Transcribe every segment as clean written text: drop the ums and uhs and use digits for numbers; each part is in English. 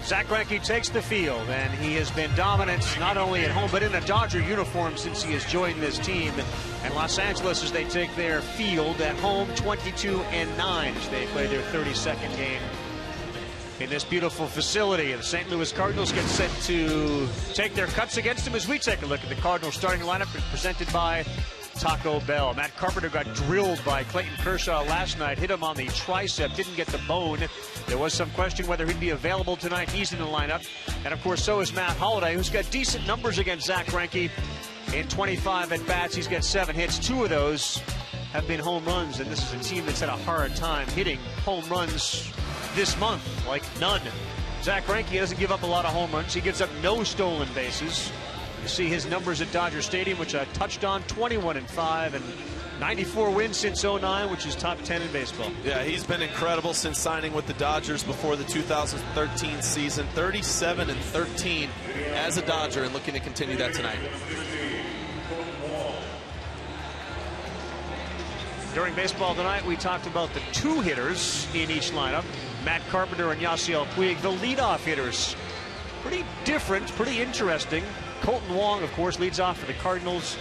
Zach Greinke takes the field, and he has been dominant not only at home but in a Dodger uniform since he has joined this team. And Los Angeles, as they take their field at home, 22-9 as they play their 32nd game in this beautiful facility. The St. Louis Cardinals get set to take their cuts against them as we take a look at the Cardinals starting lineup presented by Taco Bell. Matt Carpenter got drilled by Clayton Kershaw last night, hit him on the tricep, didn't get the bone. There was some question whether he'd be available tonight. He's in the lineup. And of course, so is Matt Holliday, who's got decent numbers against Zach Greinke. In 25 at-bats, he's got 7 hits. 2 of those have been home runs, and this is a team that's had a hard time hitting home runs this month, like none. Zach Greinke doesn't give up a lot of home runs. He gives up no stolen bases. You see his numbers at Dodger Stadium, which I touched on, 21-5, and 94 wins since 09, which is top 10 in baseball. Yeah, he's been incredible since signing with the Dodgers before the 2013 season. 37-13 as a Dodger, and looking to continue that tonight. During baseball tonight, we talked about the 2 hitters in each lineup, Matt Carpenter and Yasiel Puig, the leadoff hitters. Pretty different, pretty interesting. Colton Wong, of course, leads off for the Cardinals,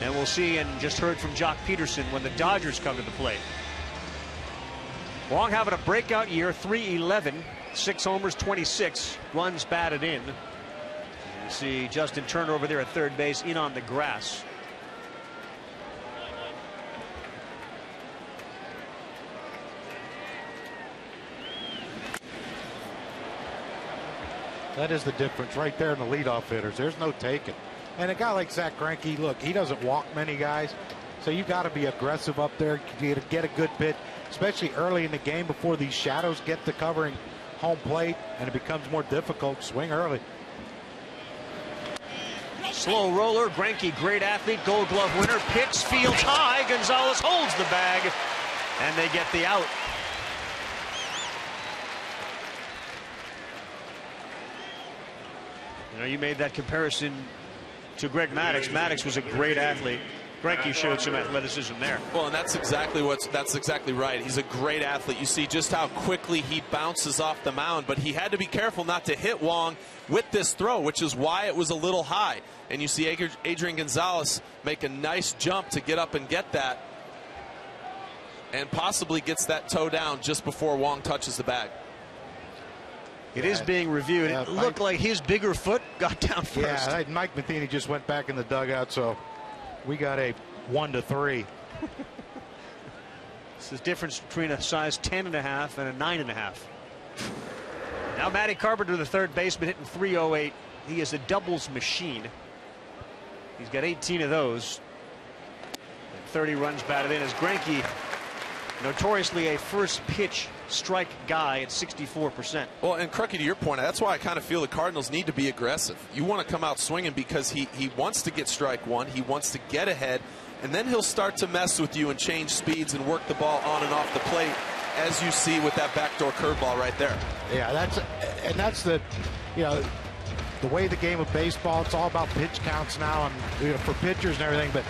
and we'll see, and just heard from Jock Peterson, when the Dodgers come to the plate. Wong having a breakout year, 311, 6 homers, 26 runs batted in. You see Justin Turner over there at third base, in on the grass. That is the difference right there in the leadoff hitters. There's no taking. And a guy like Zach Greinke, look, he doesn't walk many guys, so you got to be aggressive up there to get a good pitch, especially early in the game before these shadows get to covering home plate and it becomes more difficult. Swing early. Slow roller. Greinke, great athlete, Gold Glove winner, picks, fields high. Gonzalez holds the bag, and they get the out. You know, you made that comparison to Greg Maddux. Maddux was a great athlete. Greinke showed some athleticism there. Well, and that's exactly right. He's a great athlete. You see just how quickly he bounces off the mound, but he had to be careful not to hit Wong with this throw, which is why it was a little high. And you see Adrian Gonzalez make a nice jump to get up and get that, and possibly gets that toe down just before Wong touches the bag. It is being reviewed. It looked like his bigger foot got down first. Yeah, Mike Matheny just went back in the dugout, so we got a 1-3. This is the difference between a size 10.5 and a 9.5. Now Matty Carpenter, the third baseman, hitting .308. He is a doubles machine. He's got 18 of those. And 30 runs batted in as Greinke, notoriously a first pitch strike guy at 64%. Well, and Crucky, to your point, that's why I kind of feel the Cardinals need to be aggressive. You want to come out swinging because he wants to get strike one. He wants to get ahead, and then he'll start to mess with you and change speeds and work the ball on and off the plate, as you see with that backdoor curveball right there. Yeah, that's the, you know, the way the game of baseball, it's all about pitch counts now, and you know, for pitchers and everything. But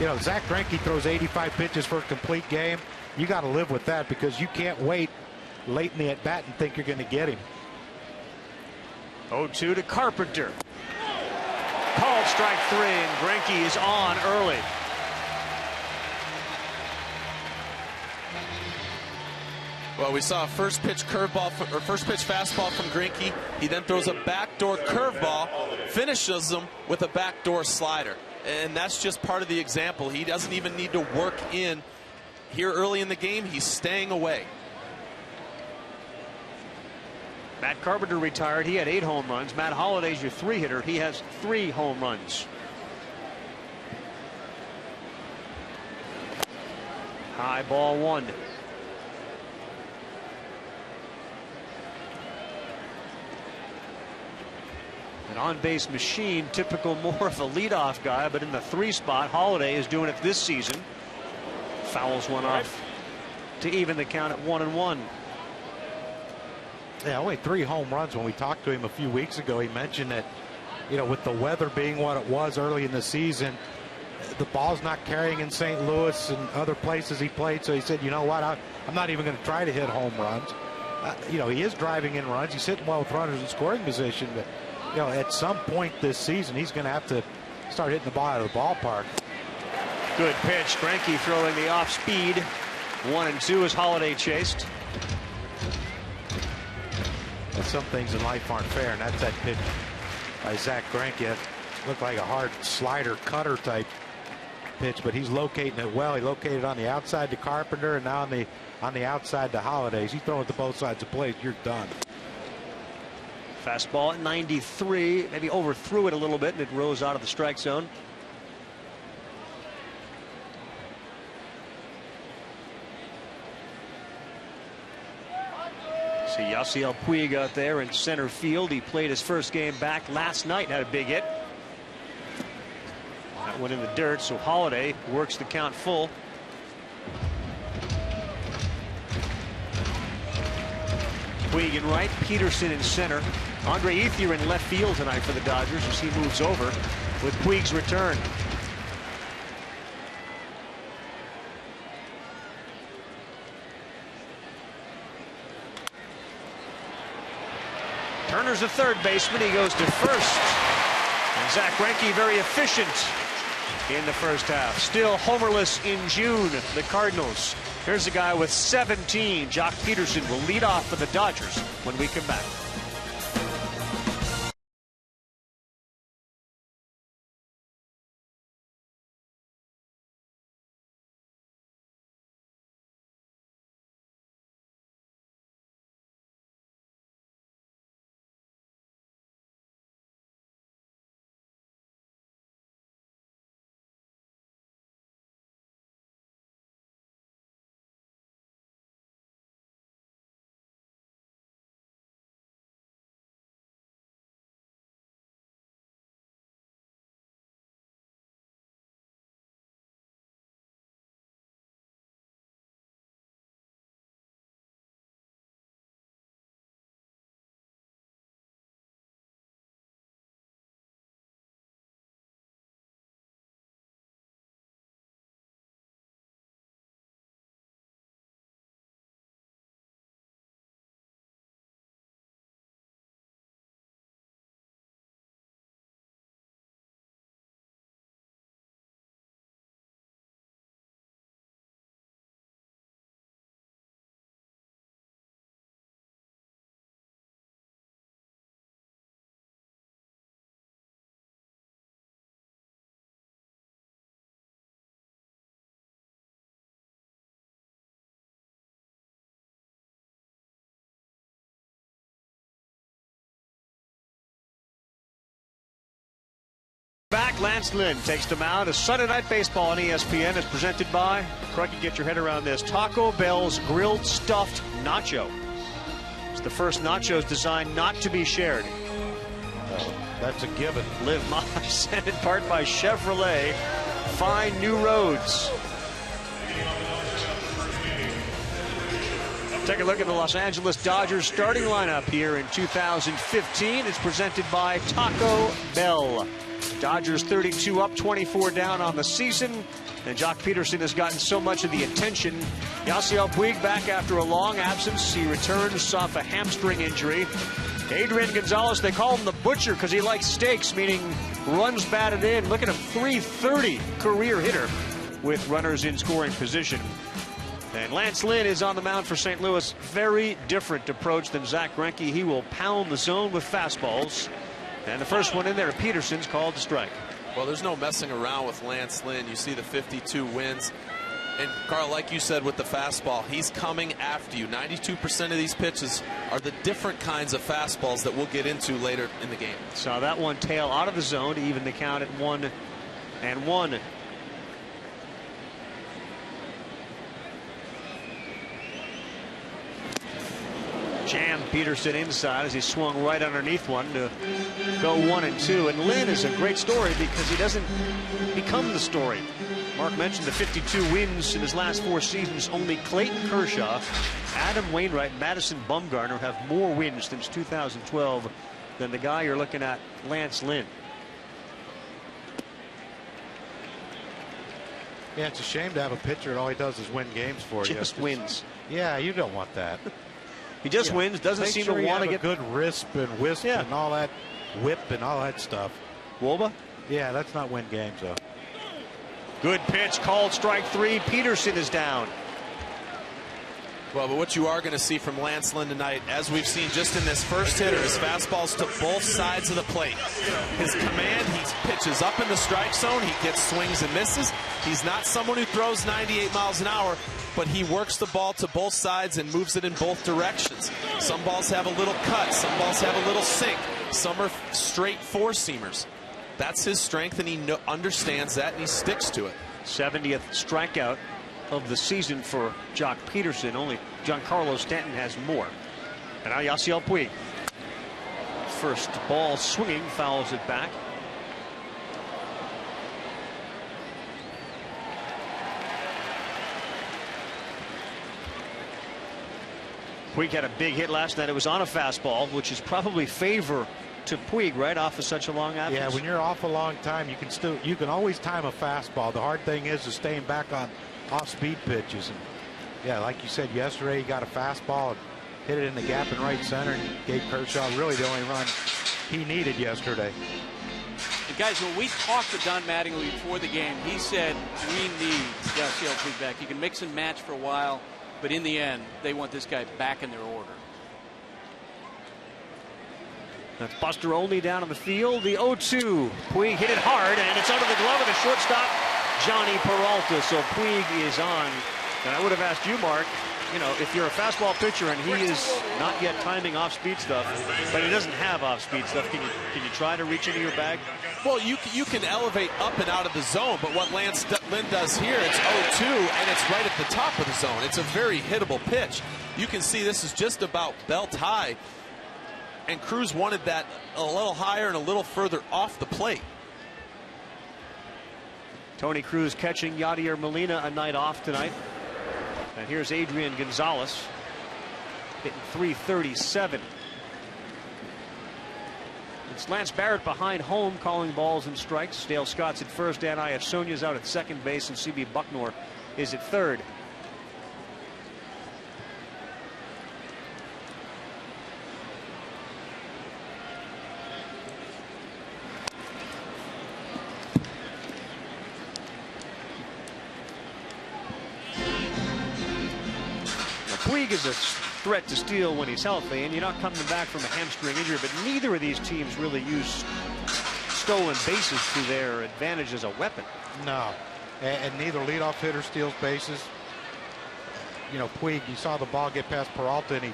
you know, Zach Greinke throws 85 pitches for a complete game. You got to live with that because you can't wait late in the at-bat and think you're going to get him. 0-2 to Carpenter. Called strike 3, and Greinke is on early. Well, we saw a first pitch curveball or first pitch fastball from Greinke. He then throws a backdoor curveball, finishes him with a backdoor slider, and that's just part of the example. He doesn't even need to work in here early in the game. He's staying away. Matt Carpenter retired. He had 8 home runs. Matt Holliday's your 3-hitter. He has 3 home runs. High ball 1. An on-base machine, typical more of a leadoff guy, but in the 3 spot. Holliday is doing it this season. Fouls one off to even the count at 1-1. Yeah, only 3 home runs. When we talked to him a few weeks ago, he mentioned that, you know, with the weather being what it was early in the season, the ball's not carrying in St. Louis and other places he played. So he said, you know what, I'm not even going to try to hit home runs. You know, he is driving in runs. He's hitting well with runners in scoring position, but you know, at some point this season, he's going to have to start hitting the ball out of the ballpark. Good pitch. Greinke throwing the off speed. 1-2 as Holiday chased. And some things in life aren't fair, and that's that pitch by Zach Greinke. That looked like a hard slider cutter type pitch, but he's locating it well. He located on the outside to Carpenter, and now on the outside to Holidays. He's throwing it to both sides of the plate. You're done. Fastball at 93. Maybe overthrew it a little bit, and it rose out of the strike zone. See Yasiel Puig out there in center field. He played his first game back last night, had a big hit. That went in the dirt, so Holiday works the count full. Puig in right, Peterson in center. Andre Ethier in left field tonight for the Dodgers as he moves over with Puig's return. Turner's a third baseman. He goes to first. And Zach Greinke very efficient in the first half. Still homerless in June, the Cardinals. Here's a guy with 17. Jock Peterson will lead off for the Dodgers when we come back. Back, Lance Lynn takes them out. A Sunday Night Baseball on ESPN is presented by, Craigie, get your head around this, Taco Bell's grilled stuffed nacho. It's the first nachos designed not to be shared. That's a given. Live Más, sent in part by Chevrolet. Find new roads. Take a look at the Los Angeles Dodgers starting lineup here in 2015. It's presented by Taco Bell. Dodgers 32 up, 24 down on the season. And Jock Peterson has gotten so much of the attention. Yasiel Puig back after a long absence. He returns off a hamstring injury. Adrian Gonzalez, they call him the butcher because he likes steaks, meaning runs batted in. Look at him, 330 career hitter with runners in scoring position. And Lance Lynn is on the mound for St. Louis. Very different approach than Zach Greinke. He will pound the zone with fastballs. And the first one in there, Peterson's called to strike. Well, there's no messing around with Lance Lynn. You see the 52 wins. And, Carl, like you said with the fastball, he's coming after you. 92% of these pitches are the different kinds of fastballs that we'll get into later in the game. Saw that one tail out of the zone to even the count at 1-1. Jammed Peterson inside as he swung right underneath one to go 1-2. And Lynn is a great story because he doesn't become the story. Mark mentioned the 52 wins in his last 4 seasons. Only Clayton Kershaw, Adam Wainwright, and Madison Bumgarner have more wins since 2012 than the guy you're looking at, Lance Lynn. Yeah, it's a shame to have a pitcher and all he does is win games for you. Just wins. Yeah, you don't want that. He just wins, doesn't seem to want to get good wrist and wisp and all that whip and all that stuff. Woba? Yeah, that's not win games though. Good pitch, called strike 3. Peterson is down. Well, but what you are going to see from Lance Lynn tonight, as we've seen just in this first hitter, is fastballs to both sides of the plate. His command, he pitches up in the strike zone. He gets swings and misses. He's not someone who throws 98 miles an hour, but he works the ball to both sides and moves it in both directions. Some balls have a little cut. Some balls have a little sink. Some are straight four-seamers. That's his strength, and he understands that, and he sticks to it. 70th strikeout of the season for Jock Peterson. Only Giancarlo Stanton has more. And now Yasiel Puig. First ball swinging, fouls it back. Puig had a big hit last night. It was on a fastball, which is probably favor to Puig right off of such a long absence. Yeah, when you're off a long time, you can always time a fastball. The hard thing is staying back on off-speed pitches. And yeah, like you said yesterday, he got a fastball and hit it in the gap in right center and gave Kershaw really the only run he needed yesterday. And guys, when we talked to Don Mattingly before the game, he said we need Yasiel Puig back. You can mix and match for a while, but in the end, they want this guy back in their order. That's Buster Olney down in the field. The 0-2. Puig hit it hard, and it's under the glove of the shortstop, Johnny Peralta. So Puig is on. And I would have asked you, Mark, if you're a fastball pitcher and he is not yet timing off-speed stuff, but he doesn't have off-speed stuff, can you try to reach into your bag? Well, you can elevate up and out of the zone, but what Lance Lynn does here, it's 0-2, and it's right at the top of the zone. It's a very hittable pitch. You can see this is just about belt high, and Cruz wanted that a little higher and a little further off the plate. Tony Cruz catching Yadier Molina a night off tonight. And here's Adrian Gonzalez hitting .337. It's Lance Barrett behind home calling balls and strikes. Dale Scott's at first. Dan Iasonia's out at second base, and C.B. Bucknor is at third. Puig is a threat to steal when he's healthy, and you're not coming back from a hamstring injury, but neither of these teams really use stolen bases to their advantage as a weapon. No, and neither leadoff hitter steals bases. Puig, you saw the ball get past Peralta, and he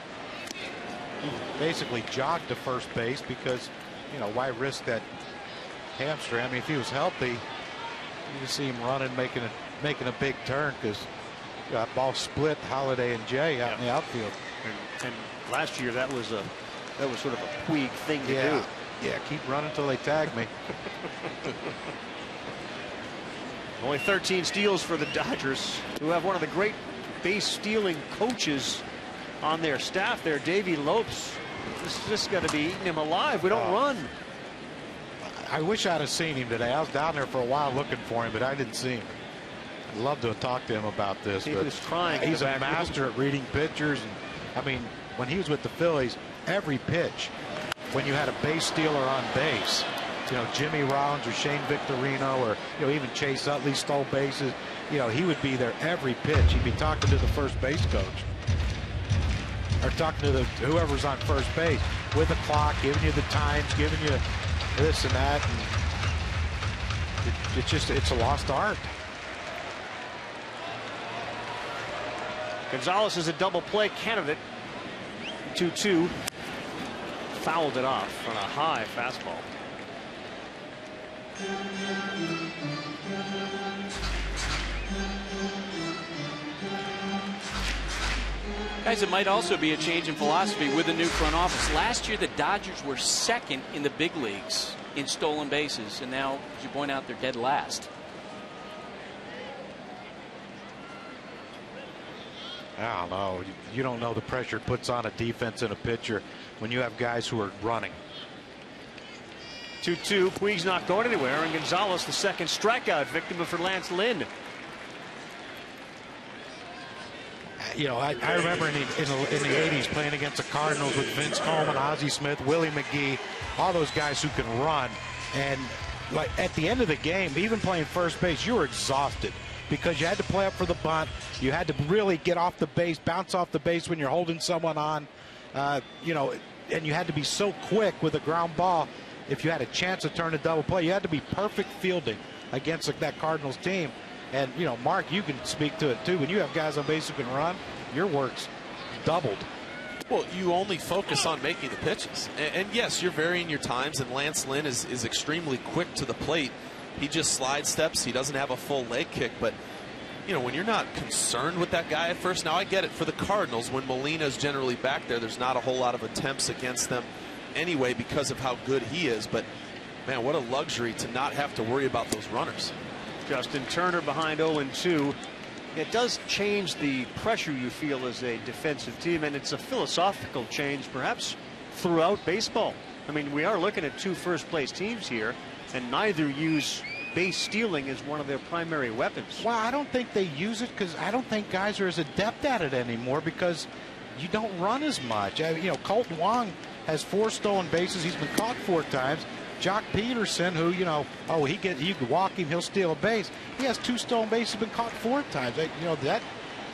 basically jogged to first base because, why risk that hamstring? I mean, if he was healthy, you could see him running, making a big turn, because that ball split Holiday and Jay out in the outfield. And last year that was sort of a Puig thing to do. Yeah, keep running until they tag me. Only 13 steals for the Dodgers, who have one of the great base stealing coaches on their staff there, Davey Lopes. This is just got to be eating him alive. We don't run. I wish I'd have seen him today. I was down there for a while looking for him, but I didn't see him. I'd love to have talked to him about this. He was trying. He's a master at reading pitchers. And I mean, when he was with the Phillies, every pitch, when you had a base stealer on base, Jimmy Rollins or Shane Victorino or even Chase Utley stole bases, he would be there every pitch. He'd be talking to the first base coach or talking to whoever's on first base with a clock, giving you the times, giving you this and that. And it's a lost art. Gonzalez is a double play candidate. 2-2. Fouled it off on a high fastball. Guys, it might also be a change in philosophy with the new front office. Last year, the Dodgers were second in the big leagues in stolen bases, and now, as you point out, they're dead last. I don't know. You don't know the pressure it puts on a defense and a pitcher when you have guys who are running. 2-2. Puig's not going anywhere, and Gonzalez, the second strikeout victim for Lance Lynn. I remember in the 80s playing against the Cardinals with Vince Coleman, Ozzie Smith, Willie McGee, all those guys who can run. And like at the end of the game, even playing first base, you were exhausted because you had to play up for the bunt. You had to really get off the base, bounce off the base when you're holding someone on, and you had to be so quick with a ground ball. If you had a chance to turn a double play, you had to be perfect fielding against that Cardinals team. And, Mark, you can speak to it, too. When you have guys on base who can run, your work's doubled. Well, you only focus on making the pitches. And yes, you're varying your times, and Lance Lynn is extremely quick to the plate. He just slide steps. He doesn't have a full leg kick. But, when you're not concerned with that guy at first, now I get it for the Cardinals. When Molina's generally back there, there's not a whole lot of attempts against them anyway because of how good he is. But, man, what a luxury to not have to worry about those runners. Justin Turner behind 0-2. It does change the pressure you feel as a defensive team, and it's a philosophical change perhaps throughout baseball. I mean, we are looking at two first-place teams here, and neither use base stealing as one of their primary weapons. Well, I don't think they use it because I don't think guys are as adept at it anymore because you don't run as much. Colton Wong has 4 stolen bases. He's been caught 4 times. Jock Peterson, who, you could walk him, he'll steal a base. He has 2 stolen bases, been caught 4 times.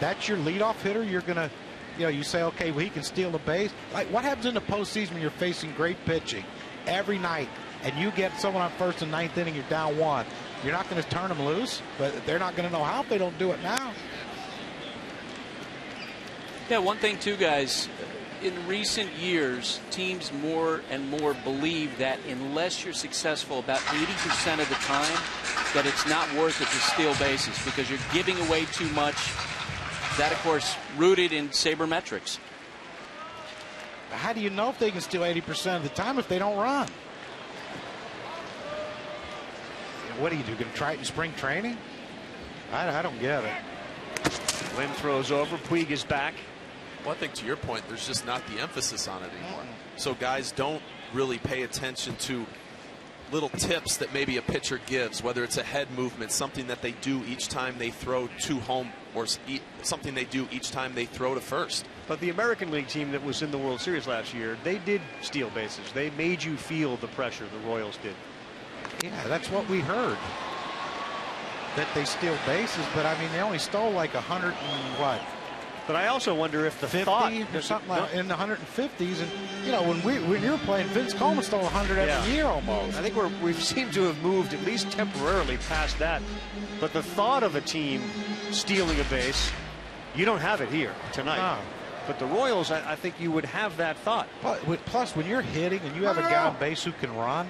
That's your leadoff hitter. You're going to, you say, okay, well, he can steal a base. Like, what happens in the postseason when you're facing great pitching every night and you get someone on first and 9th inning, you're down 1. You're not going to turn them loose, but they're not going to know how if they don't do it now. Yeah, one thing, too, guys. In recent years, teams more and more believe that unless you're successful about 80% of the time, that it's not worth it to steal bases because you're giving away too much. That, of course, rooted in sabermetrics. How do you know if they can steal 80% of the time if they don't run? What do? Going to try it in spring training? I don't get it. Lynn throws over. Puig is back. Well, I think to your point, there's just not the emphasis on it anymore. So guys don't really pay attention to little tips that maybe a pitcher gives, whether it's a head movement, something that they do each time they throw to home, or something they do each time they throw to first. But the American League team that was in the World Series last year, they did steal bases. They made you feel the pressure. The Royals did. Yeah, that's what we heard. That they steal bases, but I mean, they only stole like 100 and what? But I also wonder if the 50 thought or something like in the 150s, and when you were playing, Vince Coleman stole 100 every year almost. I think we seem to have moved at least temporarily past that. But the thought of a team stealing a base, you don't have it here tonight. No. But the Royals, I think you would have that thought. Plus, when you're hitting and you have a guy on base who can run,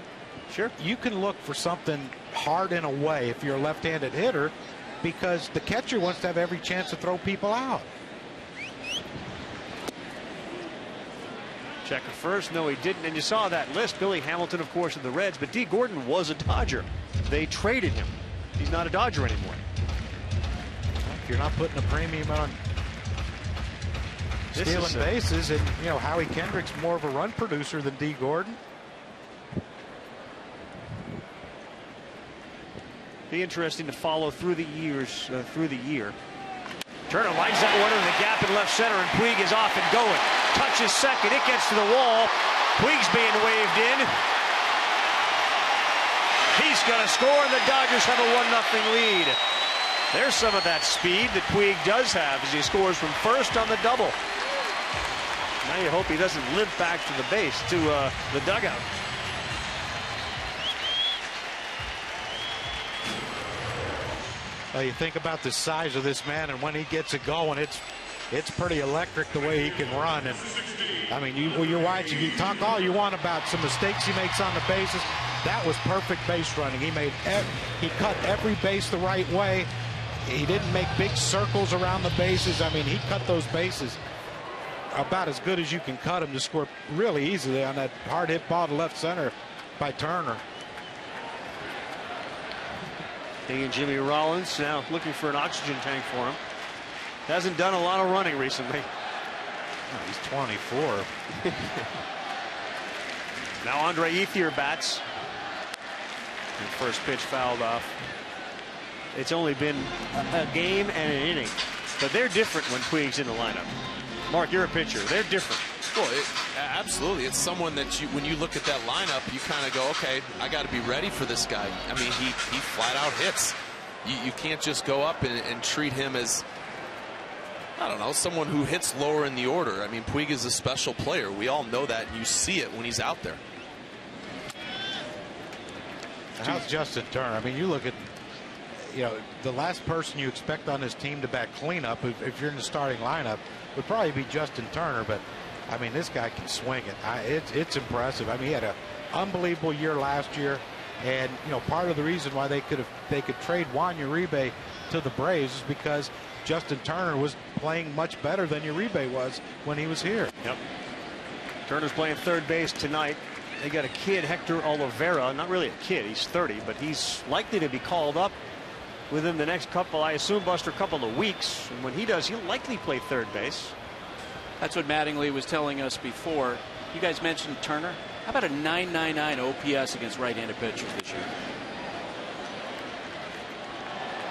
sure, you can look for something hard in a way if you're a left-handed hitter, because the catcher wants to have every chance to throw people out. Check at first. No, he didn't. And you saw that list. Billy Hamilton, of course, of the Reds. But D. Gordon was a Dodger. They traded him. He's not a Dodger anymore. If you're not putting a premium on stealing bases, and Howie Kendrick's more of a run producer than D. Gordon. Be interesting to follow through the year. Turner lines that one in the gap in left center, and Puig is off and going. Touches second. It gets to the wall. Puig's being waved in. He's going to score, and the Dodgers have a 1-0 lead. There's some of that speed that Puig does have as he scores from first on the double. Now you hope he doesn't limp back to the base, to the dugout. You think about the size of this man, and when he gets it going, it's pretty electric the way he can run. And I mean, you're watching. You talk all you want about some mistakes he makes on the bases. That was perfect base running. He cut every base the right way. He didn't make big circles around the bases. I mean, he cut those bases about as good as you can cut them to score really easily on that hard hit ball to left center by Turner. And Jimmy Rollins now looking for an oxygen tank for him. Hasn't done a lot of running recently. Oh, he's 24. Now Andre Ethier bats. And first pitch fouled off. It's only been a game and an inning. But they're different when Puig's in the lineup. Mark, you're a pitcher. They're different. Well, absolutely. It's someone that when you look at that lineup, you kind of go, okay, I got to be ready for this guy. I mean, he flat out hits. You can't just go up and treat him as, I don't know, someone who hits lower in the order. I mean, Puig is a special player. We all know that. And you see it when he's out there. How's Justin Turner? I mean, you look at, the last person you expect on this team to bat cleanup, if you're in the starting lineup, would probably be Justin Turner. But I mean, this guy can swing it. It's impressive. I mean, he had an unbelievable year last year, and part of the reason why they could trade Juan Uribe to the Braves is because Justin Turner was playing much better than Uribe was when he was here. Yep. Turner's playing third base tonight. They got a kid, Hector Oliveira. Not really a kid. He's 30, but he's likely to be called up within the next couple, I assume, Buster, couple of weeks. And when he does, he'll likely play third base. That's what Mattingly was telling us before. You guys mentioned Turner. How about a 999 OPS against right-handed pitchers this year?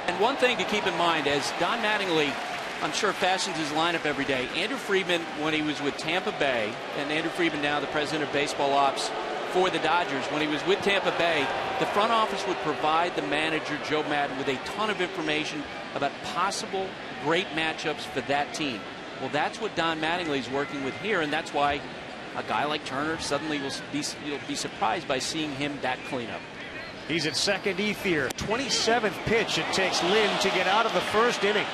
And one thing to keep in mind, as Don Mattingly, I'm sure, fashions his lineup every day. Andrew Friedman, when he was with Tampa Bay, and Andrew Friedman now the president of baseball ops for the Dodgers, when he was with Tampa Bay, the front office would provide the manager, Joe Maddon, with a ton of information about possible great matchups for that team. Well, that's what Don Mattingly is working with here, and that's why a guy like Turner suddenly you'll be surprised by seeing him bat cleanup. He's at second here. 27th pitch it takes Lynn to get out of the first inning.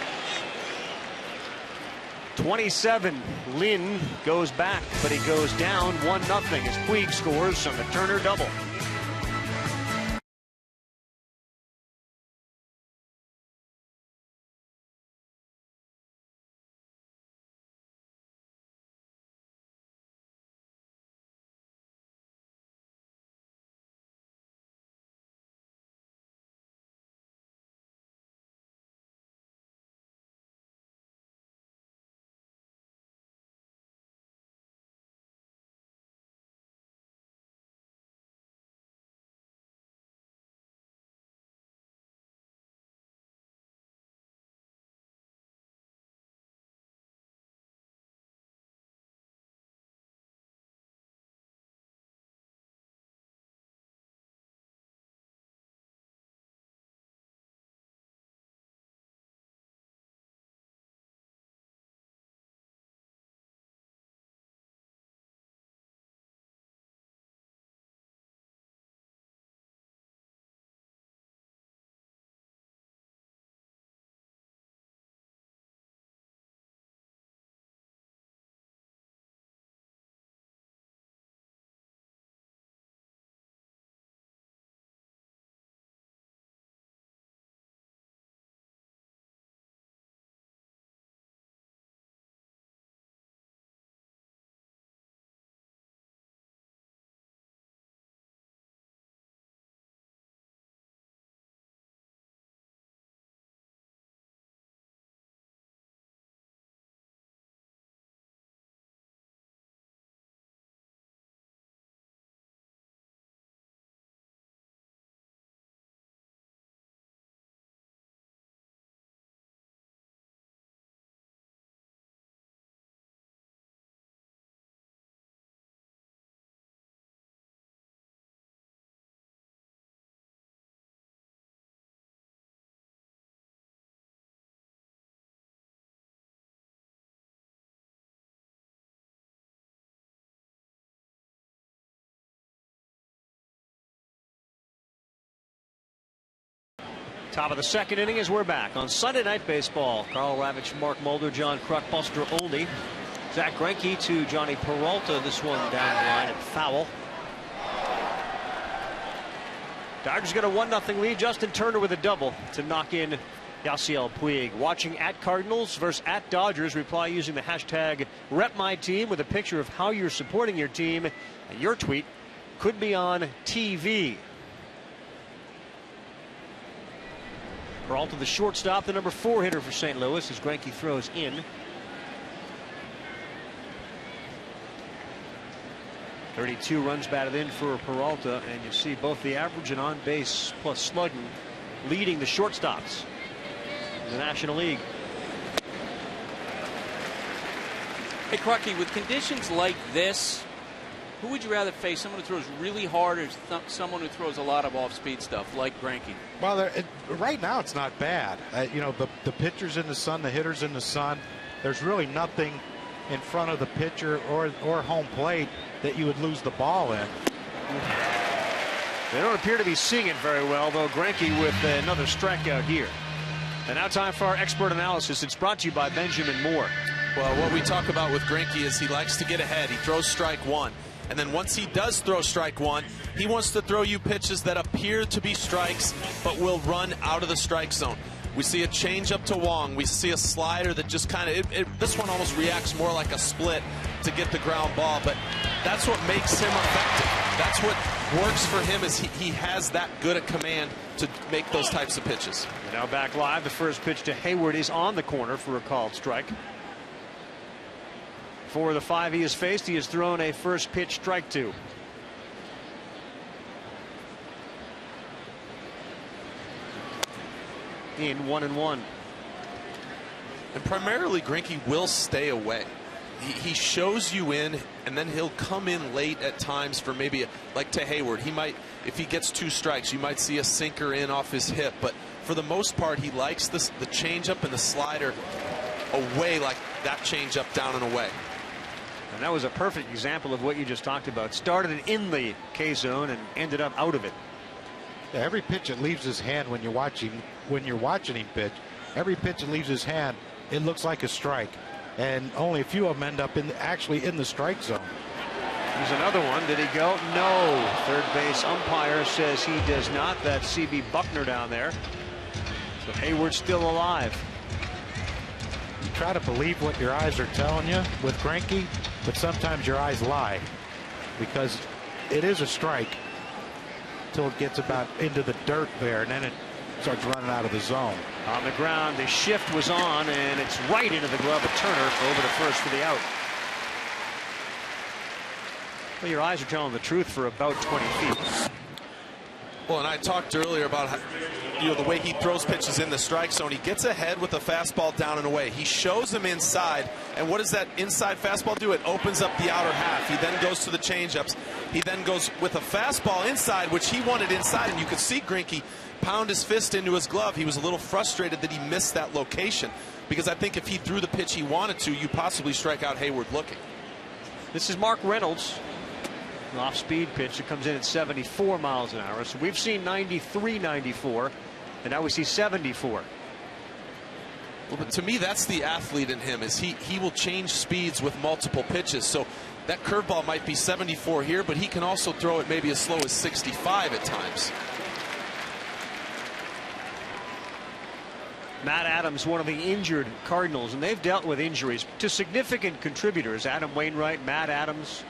27. Lynn goes back, but he goes down 1-0 as Puig scores on the Turner double. Top of the second inning as we're back on Sunday Night Baseball. Carl Ravitch, Mark Mulder, John Kruk, Buster Olney. Zach Greinke to Johnny Peralta. This one down the line and foul. Dodgers got a 1-0 lead. Justin Turner with a double to knock in Yasiel Puig. Watching at Cardinals versus at Dodgers. Reply using the hashtag #RepMyTeam with a picture of how you're supporting your team. And your tweet could be on TV. Peralta, the shortstop, the number 4 hitter for St. Louis as Greinke throws in. 32 runs batted in for Peralta, and you see both the average and on base plus slugging leading the shortstops in the National League. Hey, Crookie, with conditions like this, who would you rather face? Someone who throws really hard or someone who throws a lot of off-speed stuff like Greinke? Well, right now it's not bad. You know, the pitcher's in the sun, the hitter's in the sun. There's really nothing in front of the pitcher or home plate that you would lose the ball in. They don't appear to be seeing it very well, though. Greinke with another strikeout here. And now time for our expert analysis. It's brought to you by Benjamin Moore. Well, what we talk about with Greinke is he likes to get ahead. He throws strike one. And then once he does throw strike one, he wants to throw you pitches that appear to be strikes but will run out of the strike zone. We see a changeup to Wong. We see a slider that just kind of, this one almost reacts more like a split to get the ground ball, but that's what makes him effective. That's what works for him, is he has that good a command to make those types of pitches. Now back live. The first pitch to Hayward is on the corner for a called strike. For the 5 he has faced, he has thrown a first pitch strike to. In 1-1. And primarily Greinke will stay away. He shows you in, and then he'll come in late at times for maybe like to Hayward. He might, if he gets 2 strikes, you might see a sinker in off his hip, but for the most part he likes the changeup and the slider away, like that changeup down and away. And that was a perfect example of what you just talked about. Started in the K zone and ended up out of it. Yeah, every pitch that leaves his hand when you're watching him pitch, every pitch that leaves his hand, it looks like a strike, and only a few of them end up actually in the strike zone. Here's another one. Did he go? No. Third base umpire says he does not. That's C.B. Buckner down there. So Hayward's still alive. You try to believe what your eyes are telling you with Greinke, but sometimes your eyes lie, because it is a strike until it gets about into the dirt there, and then it starts running out of the zone. On the ground, the shift was on, and it's right into the glove of Turner over to first for the out. Well, your eyes are telling the truth for about 20 feet. Well, and I talked earlier about how, the way he throws pitches in the strike zone. He gets ahead with a fastball down and away. He shows him inside, and what does that inside fastball do? It opens up the outer half. He then goes to the changeups. He then goes with a fastball inside, which he wanted inside, and you could see Greinke pound his fist into his glove. He was a little frustrated that he missed that location, because I think if he threw the pitch he wanted to, you possibly strike out Hayward looking. This is Mark Reynolds. An off-speed pitch that comes in at 74 miles an hour. So we've seen 93, 94, and now we see 74. Well, but to me, that's the athlete in him, is he will change speeds with multiple pitches. So that curveball might be 74 here, but he can also throw it maybe as slow as 65 at times. Matt Adams, one of the injured Cardinals, and they've dealt with injuries to significant contributors. Adam Wainwright, Matt Adams,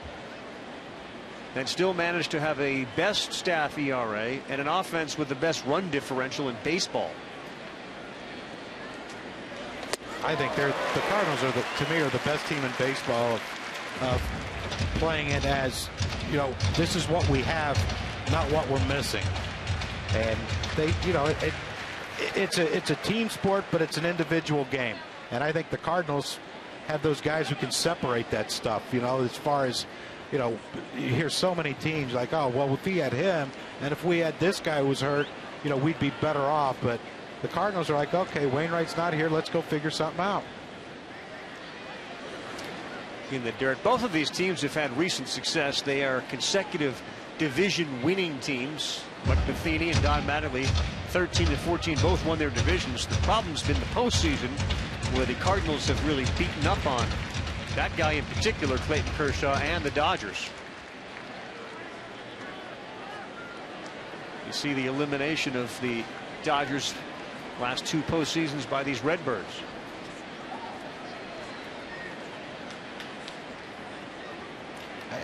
and still managed to have a best staff ERA and an offense with the best run differential in baseball. I think the Cardinals are to me the best team in baseball of playing it as, this is what we have, not what we're missing. And they, it's a team sport, but it's an individual game. And I think the Cardinals have those guys who can separate that stuff, as far as, you hear so many teams like, oh, well, if he had him and if we had this guy who was hurt, we'd be better off. But the Cardinals are like, okay, Wainwright's not here. Let's go figure something out. In the dirt. Both of these teams have had recent success. They are consecutive division winning teams. McMatheny and Don Mattingly, 13-14, both won their divisions. The problem's been the postseason, where the Cardinals have really beaten up on that guy in particular, Clayton Kershaw, and the Dodgers. You see the elimination of the Dodgers last 2 postseasons by these Redbirds.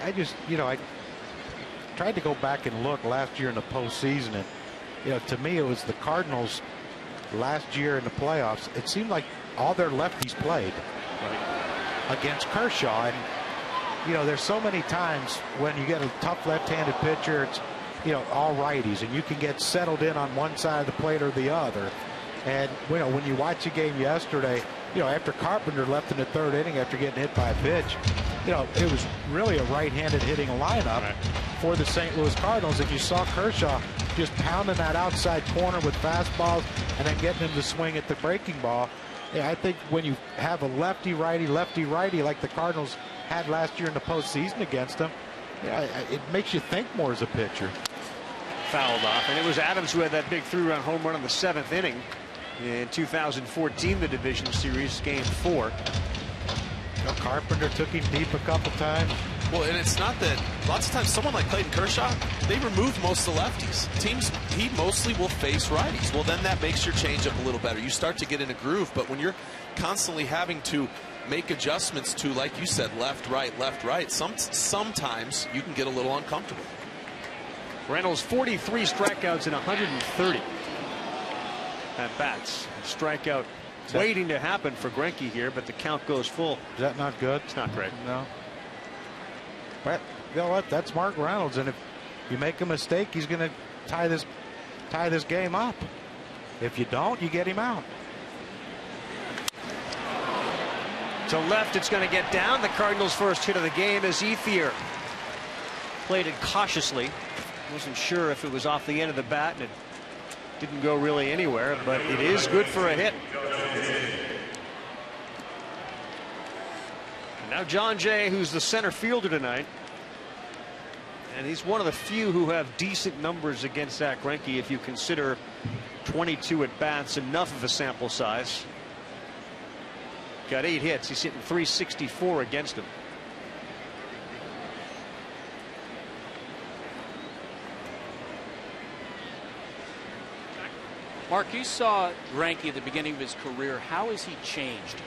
I just, I tried to go back and look last year in the postseason, and, to me, it was the Cardinals last year in the playoffs. It seemed like all their lefties played against Kershaw, and there's so many times when you get a tough left-handed pitcher, it's all righties, and you can get settled in on one side of the plate or the other. And when you watch the game yesterday, after Carpenter left in the third inning after getting hit by a pitch, it was really a right-handed hitting lineup for the St. Louis Cardinals. If you saw Kershaw just pounding that outside corner with fastballs and then getting him to swing at the breaking ball, I think when you have a lefty-righty like the Cardinals had last year in the postseason against them, it makes you think more as a pitcher. Fouled off, and it was Adams who had that big 3-run home run in the 7th inning in 2014, the division series, game 4. Carpenter took him deep a couple times. Well, and it's not that lots of times someone like Clayton Kershaw, they remove most of the lefties. Teams, he mostly will face righties. Well, then that makes your changeup a little better. You start to get in a groove, but when you're constantly having to make adjustments to, like you said, left, right, sometimes you can get a little uncomfortable. Reynolds 43 strikeouts in 130 at bats. Strikeout waiting to happen for Greinke here, but the count goes full. Is that not good? It's not great. No. But you know what? That's Mark Reynolds, and if you make a mistake, he's going to tie this game up. If you don't, you get him out. To left, it's going to get down. The Cardinals' first hit of the game is Ethier. Played it cautiously. Wasn't sure if it was off the end of the bat, and it didn't go really anywhere, but it is good for a hit. And now John Jay, who's the center fielder tonight, and he's one of the few who have decent numbers against Zach Greinke if you consider 22 at bats enough of a sample size. Got 8 hits. He's hitting .364 against him. Mark, you saw Greinke at the beginning of his career. How has he changed?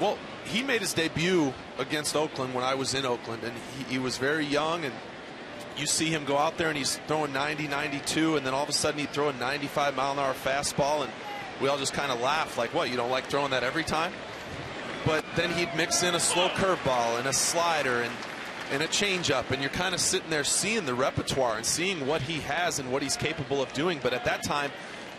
Well, he made his debut against Oakland when I was in Oakland, and he was very young, and you see him go out there and he's throwing 90, 92, and then all of a sudden he'd throw a 95-mile-an-hour fastball, and we all just kind of laugh like, what, you don't like throwing that every time? But then he'd mix in a slow curveball and a slider and a changeup, and you're kind of sitting there seeing the repertoire and seeing what he has and what he's capable of doing. But at that time,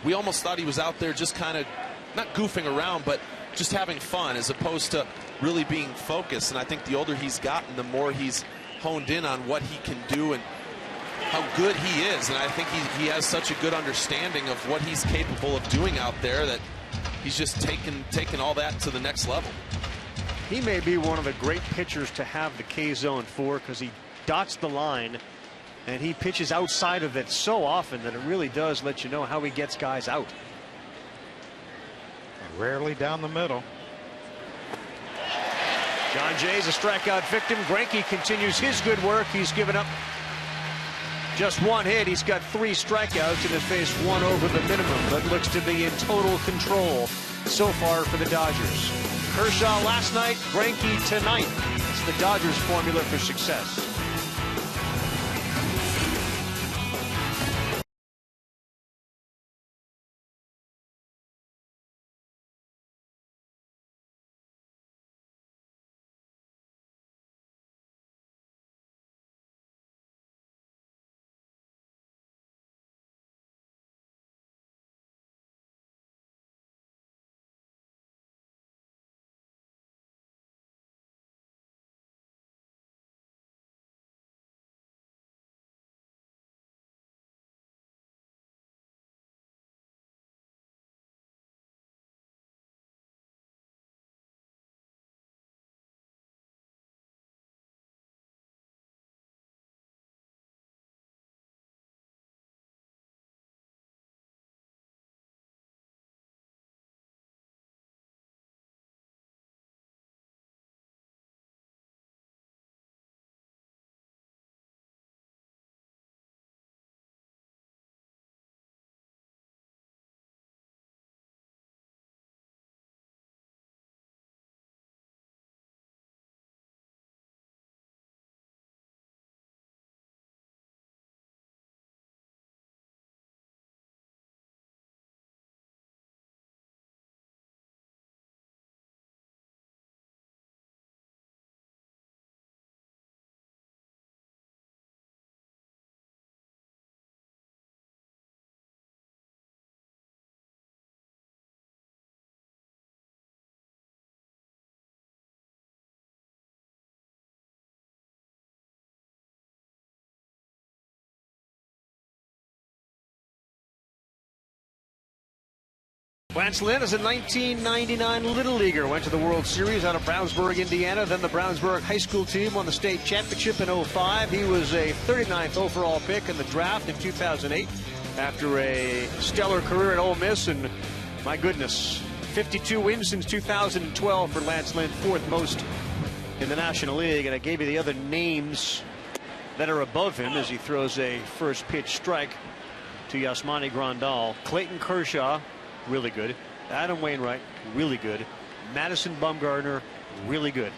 we almost thought he was out there just kind of not goofing around, but just having fun as opposed to really being focused. And I think the older he's gotten, the more he's honed in on what he can do and how good he is. And I think he has such a good understanding of what he's capable of doing out there that he's just taken all that to the next level. He may be one of the great pitchers to have the K zone for, because he dots the line and he pitches outside of it so often that it really does let you know how he gets guys out. Rarely down the middle. John Jay's a strikeout victim. Greinke continues his good work. He's given up just 1 hit. He's got 3 strikeouts and has faced 1 over the minimum, but looks to be in total control so far for the Dodgers. Kershaw last night, Greinke tonight. It's the Dodgers' formula for success. Lance Lynn is a 1999 Little Leaguer. Went to the World Series out of Brownsburg, Indiana. Then the Brownsburg High School team won the state championship in 05. He was a 39th overall pick in the draft in 2008 after a stellar career at Ole Miss. And my goodness, 52 wins since 2012 for Lance Lynn, fourth most in the National League. And I gave you the other names that are above him as he throws a first pitch strike to Yasmani Grandal. Clayton Kershaw, really good. Adam Wainwright, really good. Madison Bumgarner, really good.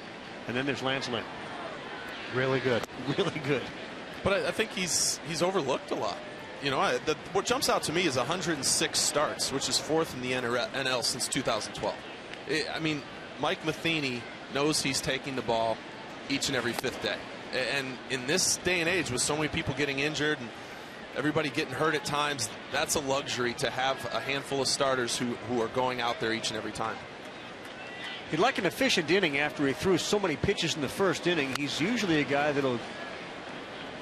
And then there's Lance Lynn. Really good. Really good. But I think he's overlooked a lot. You know, what jumps out to me is 106 starts, which is fourth in the NL since 2012. I mean, Mike Matheny knows he's taking the ball each and every fifth day. And in this day and age, with so many people getting injured and everybody getting hurt at times, that's a luxury to have a handful of starters who are going out there each and every time. He'd like an efficient inning after he threw so many pitches in the first inning. He's usually a guy that'll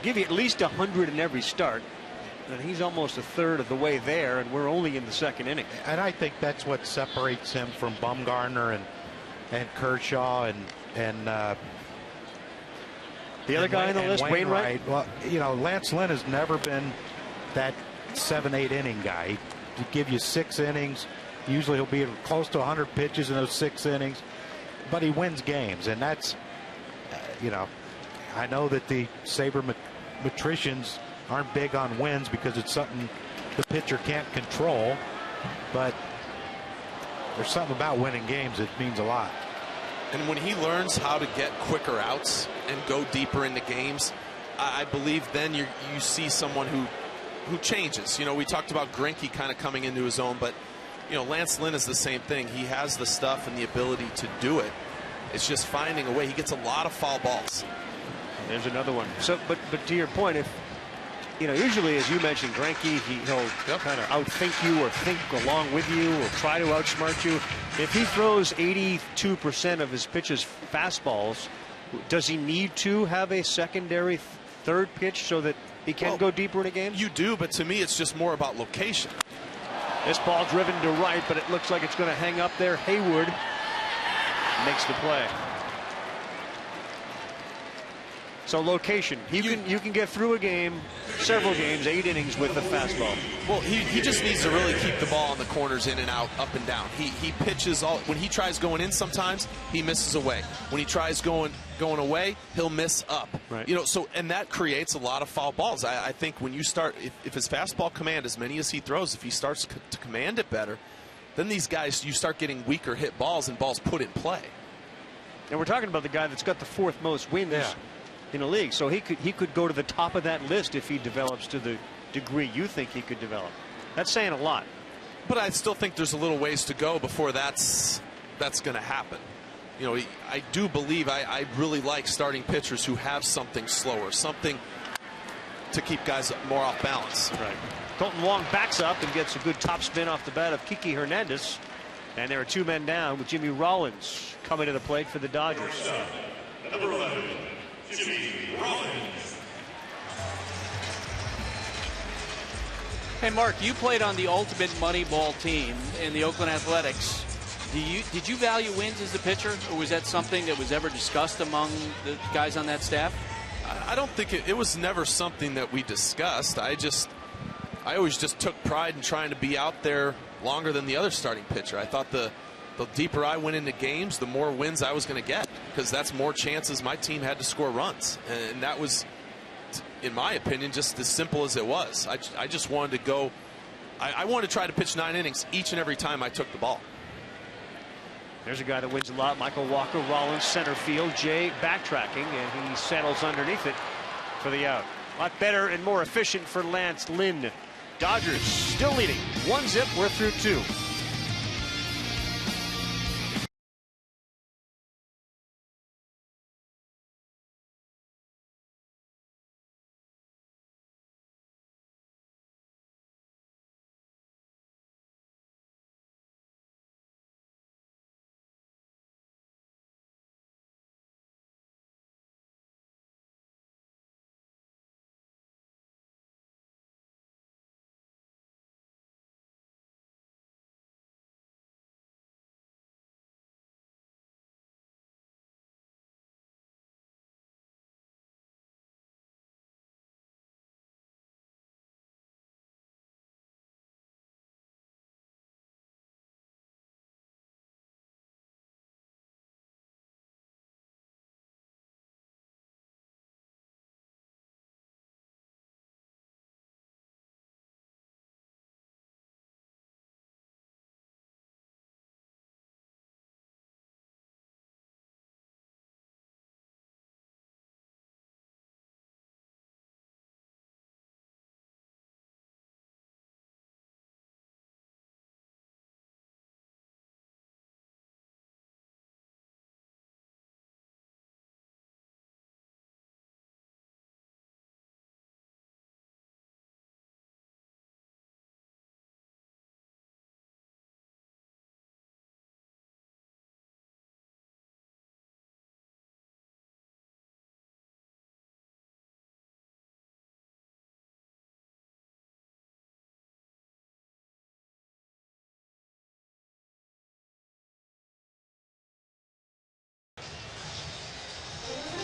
give you at least 100 in every start. And he's almost a third of the way there, and we're only in the second inning. And I think that's what separates him from Bumgarner and Kershaw and the other guy on the list, Wainwright. Well, you know, Lance Lynn has never been that 7-8 inning guy. He'll give you 6 innings. Usually he'll be close to 100 pitches in those 6 innings. But he wins games, and that's, you know, I know that the sabermetricians aren't big on wins because it's something the pitcher can't control. But there's something about winning games that means a lot. And when he learns how to get quicker outs and go deeper into games, I believe then you see someone who changes. You know, we talked about Greinke kind of coming into his own, but you know, Lance Lynn is the same thing. He has the stuff and the ability to do it. It's just finding a way. He gets a lot of foul balls. There's another one. So, but to your point, if you know, usually as you mentioned, Greinke, he'll kind of outthink you or think along with you or try to outsmart you. If he throws 82% of his pitches fastballs, does he need to have a secondary third pitch so that he can go deeper in a game? You do, but to me it's just more about location. This ball driven to right, but it looks like it's going to hang up there. Hayward makes the play. So location, you can get through a game, several games, 8 innings with the fastball. Well, he just needs to really keep the ball on the corners, in and out, up and down. He pitches all. When he tries going in, sometimes he misses away. When he tries going away, he'll miss up. Right. You know, so and that creates a lot of foul balls. I think when you start, if his fastball command, as many as he throws, if he starts to command it better, then these guys, you start getting weaker hit balls and balls put in play. And we're talking about the guy that's got the 4th most wins in the league, so he could go to the top of that list if he develops to the degree you think he could develop. That's saying a lot. But I still think there's a little ways to go before that's going to happen. You know, I do believe I really like starting pitchers who have something slower, something to keep guys more off balance. Right. Colton Wong backs up and gets a good top spin off the bat of Kiki Hernandez, and there are 2 men down with Jimmy Rollins coming to the plate for the Dodgers. Number 11. Jimmy Rollins. Hey, Mark, you played on the ultimate Moneyball team in the Oakland Athletics. Did you value wins as a pitcher, or was that something that was ever discussed among the guys on that staff? I don't think it was never something that we discussed. I always just took pride in trying to be out there longer than the other starting pitcher. I thought the deeper I went into games, the more wins I was going to get, because that's more chances my team had to score runs. And that was, in my opinion, just as simple as it was. I just wanted to go. I wanted to try to pitch 9 innings each and every time I took the ball. There's a guy that wins a lot, Michael Walker. Rollins center field. Jay backtracking, and he settles underneath it for the out. A lot better and more efficient for Lance Lynn. Dodgers still leading 1-0. We're through 2.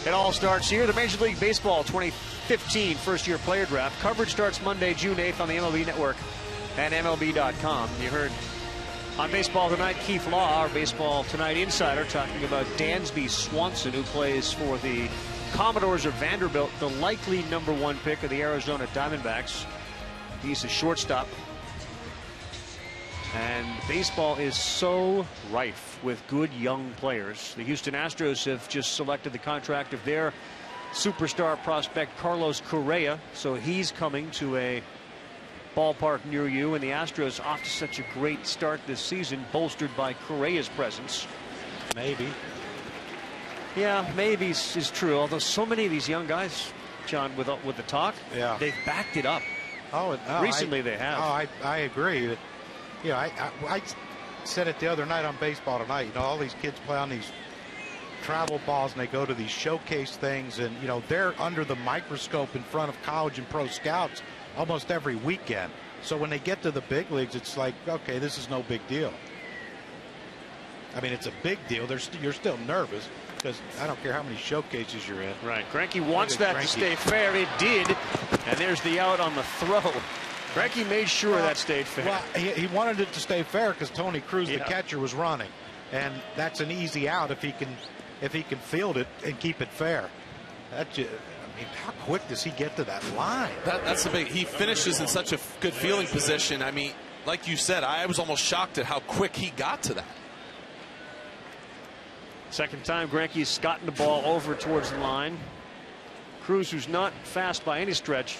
It all starts here. The Major League Baseball 2015 first-year player draft. Coverage starts Monday, June 8th on the MLB Network and MLB.com. You heard on Baseball Tonight, Keith Law, our Baseball Tonight insider, talking about Dansby Swanson, who plays for the Commodores of Vanderbilt, the likely #1 pick of the Arizona Diamondbacks. He's a shortstop. And baseball is so rife with good young players. The Houston Astros have just selected the contract of their superstar prospect Carlos Correa, so he's coming to a ballpark near you. And the Astros off to such a great start this season, bolstered by Correa's presence. Maybe. Yeah, maybe is true. Although so many of these young guys, John, with the talk, yeah, they've backed it up. Recently they have. I agree. I said it the other night on Baseball Tonight. You know, all these kids play on these travel balls and they go to these showcase things, and you know they're under the microscope in front of college and pro scouts almost every weekend. So when they get to the big leagues, it's like, okay, this is no big deal. I mean, it's a big deal. You're still nervous because I don't care how many showcases you're in. Right. Greinke wants that to stay fair. It did, and there's the out on the throw. Greinke made sure that stayed fair. Well, he wanted it to stay fair because Tony Cruz, the catcher, was running, and that's an easy out if he can field it and keep it fair. I mean, how quick does he get to that line? That's the big. He finishes in such a good fielding position. I mean, like you said, I was almost shocked at how quick he got to that. Second time Greinke's gotten the ball over towards the line. Cruz, who's not fast by any stretch,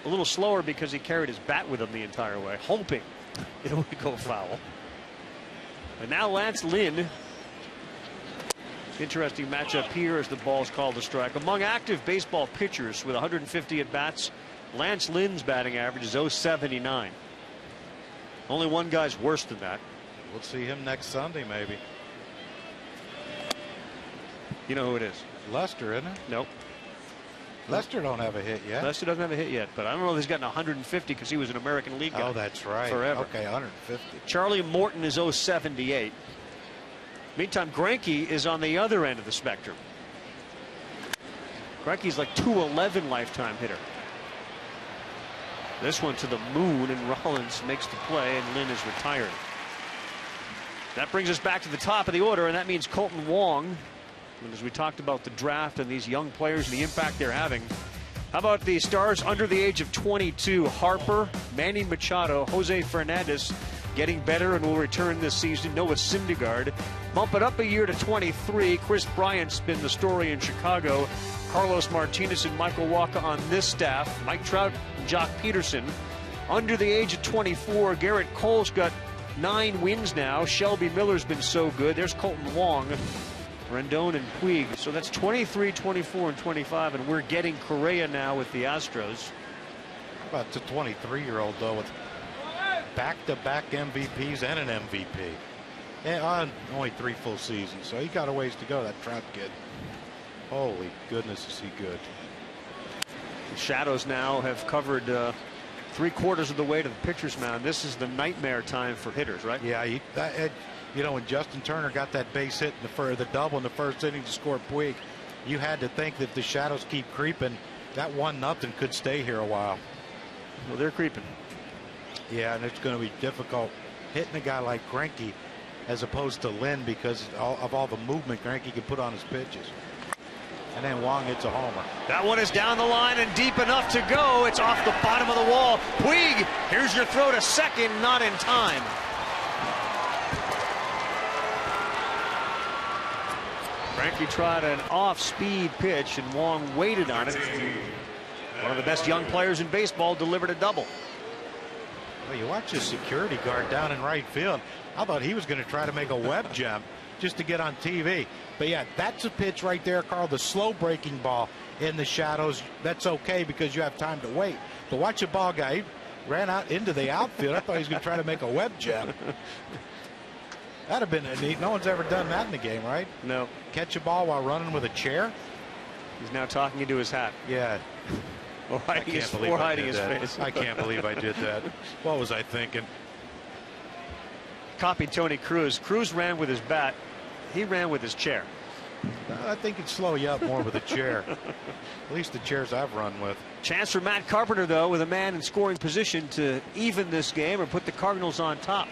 a little slower because he carried his bat with him the entire way, hoping it would go foul. And now Lance Lynn. Interesting matchup here as the ball's called a strike. Among active baseball pitchers with 150 at bats, Lance Lynn's batting average is .079. Only one guy's worse than that. We'll see him next Sunday, maybe. You know who it is? Lester, isn't it? Nope. Lester don't have a hit yet. Lester doesn't have a hit yet, but I don't know if he's gotten 150 because he was an American League guy. Oh, that's right. Forever. Okay, 150. Charlie Morton is .078. Meantime, Greinke is on the other end of the spectrum. Greinke's like .211 lifetime hitter. This one to the moon, and Rollins makes the play, and Lynn is retired. That brings us back to the top of the order, and that means Colton Wong. And as we talked about the draft and these young players and the impact they're having, how about the stars under the age of 22? Harper, Manny Machado, Jose Fernandez getting better and will return this season. Noah Syndergaard. Bump it up a year to 23. Chris Bryant's been the story in Chicago. Carlos Martinez and Michael Wacha on this staff. Mike Trout and Jock Peterson. Under the age of 24, Garrett Cole's got 9 wins now. Shelby Miller's been so good. There's Colton Wong, Rendon, and Puig. So that's 23, 24, and 25, and we're getting Correa now with the Astros. How about the 23-year-old, though, with back-to-back MVPs and an MVP. And on only 3 full seasons, so he got a ways to go, that Trout kid. Holy goodness, is he good. The Shadows now have covered 3/4 of the way to the pitcher's mound. This is the nightmare time for hitters, right? Yeah, you know, when Justin Turner got that base hit in the double in the first inning to score Puig, you had to think that the Shadows keep creeping. That 1-0 could stay here a while. Well, they're creeping. Yeah, and it's going to be difficult hitting a guy like Greinke as opposed to Lynn because of all the movement Greinke can put on his pitches. And then Wong hits a homer. That one is down the line and deep enough to go. It's off the bottom of the wall. Puig, here's your throw to second, not in time. Greinke tried an off-speed pitch, and Wong waited on it. One of the best young players in baseball delivered a double. Well, you watch his security guard down in right field. I thought he was going to try to make a web jump just to get on TV. But yeah, that's a pitch right there, Carl. The slow breaking ball in the Shadows. That's okay because you have time to wait. But watch a ball guy. He ran out into the outfield. I thought he was going to try to make a web jump. That'd have been neat. No one's ever done that in the game, right? No. Catch a ball while running with a chair. He's now talking into his hat. Yeah. Or hiding his face. I can't believe I did that. What was I thinking? Copied Tony Cruz. Cruz ran with his bat. He ran with his chair. I think it'd slow you up more with a chair. At least the chairs I've run with. Chance for Matt Carpenter, though, with a man in scoring position to even this game or put the Cardinals on top.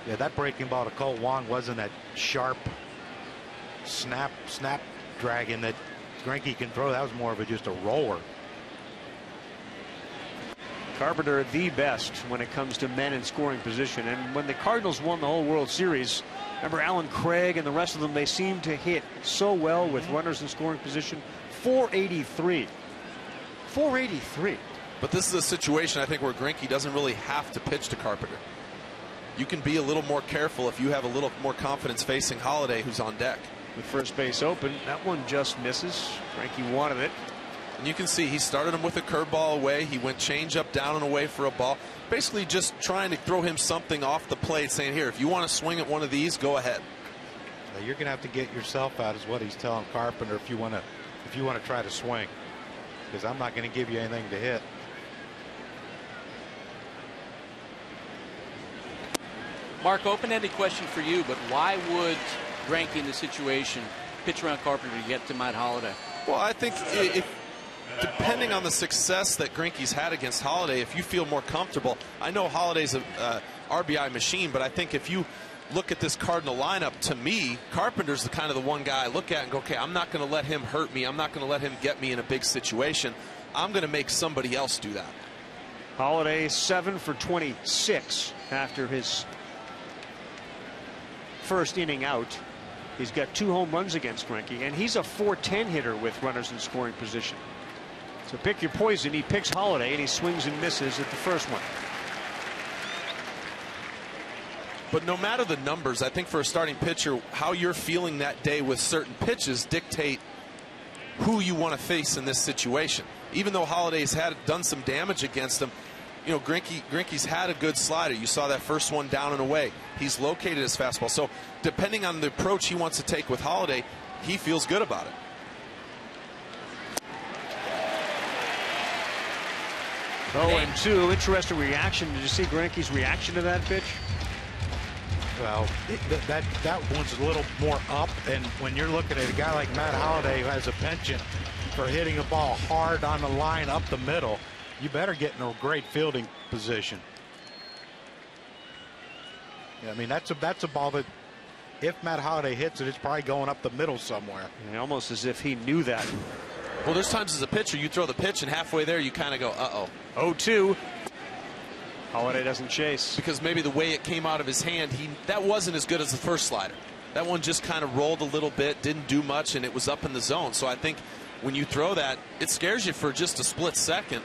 Yeah, that breaking ball to Cole Wong wasn't that sharp snap dragon that Greinke can throw. That was more of just a roller. Carpenter the best when it comes to men in scoring position. And when the Cardinals won the whole World Series, remember Alan Craig and the rest of them, they seemed to hit so well with runners in scoring position. 483. 483. But this is a situation, I think, where Greinke doesn't really have to pitch to Carpenter. You can be a little more careful if you have a little more confidence facing Holliday, who's on deck. With first base open, that one just misses. Greinke wanted it. And you can see he started him with a curveball away. He went change up, down and away for a ball. Basically just trying to throw him something off the plate, saying, here, if you want to swing at one of these, go ahead. You're going to have to get yourself out, is what he's telling Carpenter, if you want to try to swing, because I'm not going to give you anything to hit. Mark, open-ended question for you, but why would Greinke in this situation pitch around Carpenter to get to Matt Holliday? Well, I think depending on the success that Greinke's had against Holliday, if you feel more comfortable, I know Holliday's a RBI machine, but I think if you look at this Cardinal lineup, to me, Carpenter's the kind of the one guy I look at and go, okay, I'm not going to let him hurt me. I'm not going to let him get me in a big situation. I'm going to make somebody else do that. Holliday 7 for 26 after his first inning out. He's got 2 home runs against Greinke, and he's a .410 hitter with runners in scoring position. So pick your poison. He picks Holliday, and he swings and misses at the first one. But no matter the numbers, I think for a starting pitcher, how you're feeling that day with certain pitches dictate who you want to face in this situation. Even though Holliday's done some damage against him, you know, Greinke's had a good slider. You saw that first one down and away. He's located his fastball. So depending on the approach he wants to take with Holliday, he feels good about it. Oh, and 2. Interesting reaction. Did you see Greinke's reaction to that pitch? Well, that one's a little more up, and when you're looking at a guy like Matt Holliday who has a penchant for hitting a ball hard on the line up the middle, you better get in a great fielding position. Yeah, I mean, that's a ball that if Matt Holliday hits it, it's probably going up the middle somewhere. And almost as if he knew that. Well, there's times as a pitcher you throw the pitch and halfway there you kind of go, uh-oh. 0-2. Holliday doesn't chase. Because maybe the way it came out of his hand, that wasn't as good as the first slider. That one just kind of rolled a little bit, didn't do much, and it was up in the zone. So I think when you throw that, it scares you for just a split second.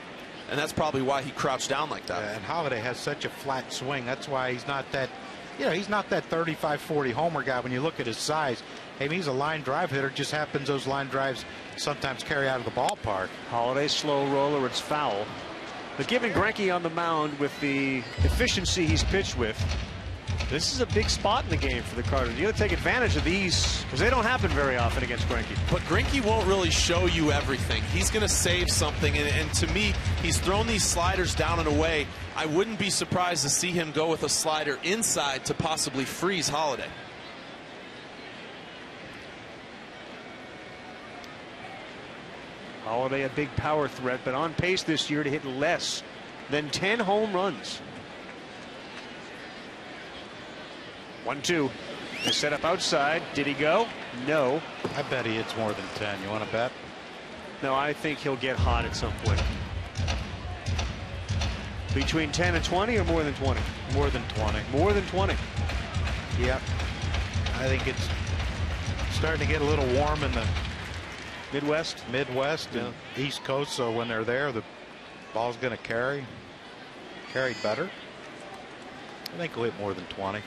And that's probably why he crouched down like that. Yeah, and Holliday has such a flat swing. That's why he's not that, he's not that 35-40 homer guy when you look at his size. I mean, he's a line drive hitter. Just happens those line drives sometimes carry out of the ballpark. Holliday slow roller. It's foul. But given Greinke on the mound with the efficiency he's pitched with, this is a big spot in the game for the Cardinals. You got to take advantage of these because they don't happen very often against Greinke. But Greinke won't really show you everything. He's going to save something. And to me, he's thrown these sliders down and away. I wouldn't be surprised to see him go with a slider inside to possibly freeze Holliday. Holliday a big power threat, but on pace this year to hit less than 10 home runs. 1-2. They set up outside. Did he go? No. I bet he hits more than 10. You want to bet? No, I think he'll get hot at some point. Between 10 and 20 or more than 20? More than 20. More than 20. Yep. I think it's starting to get a little warm in the Midwest and East Coast, so when they're there, the ball's going to carry better. I think he'll hit more than 20.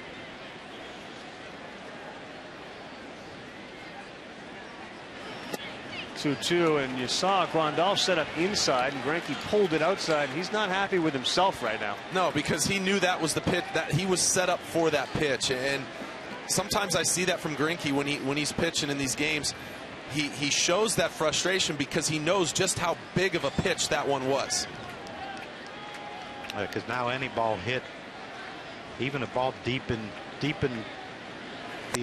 And you saw Grandal set up inside, and Greinke pulled it outside. He's not happy with himself right now. No, because he knew that was the pitch, that he was set up for that pitch. And sometimes I see that from Greinke when he's pitching in these games. He shows that frustration because he knows just how big of a pitch that one was. Because now any ball hit even a ball deep in the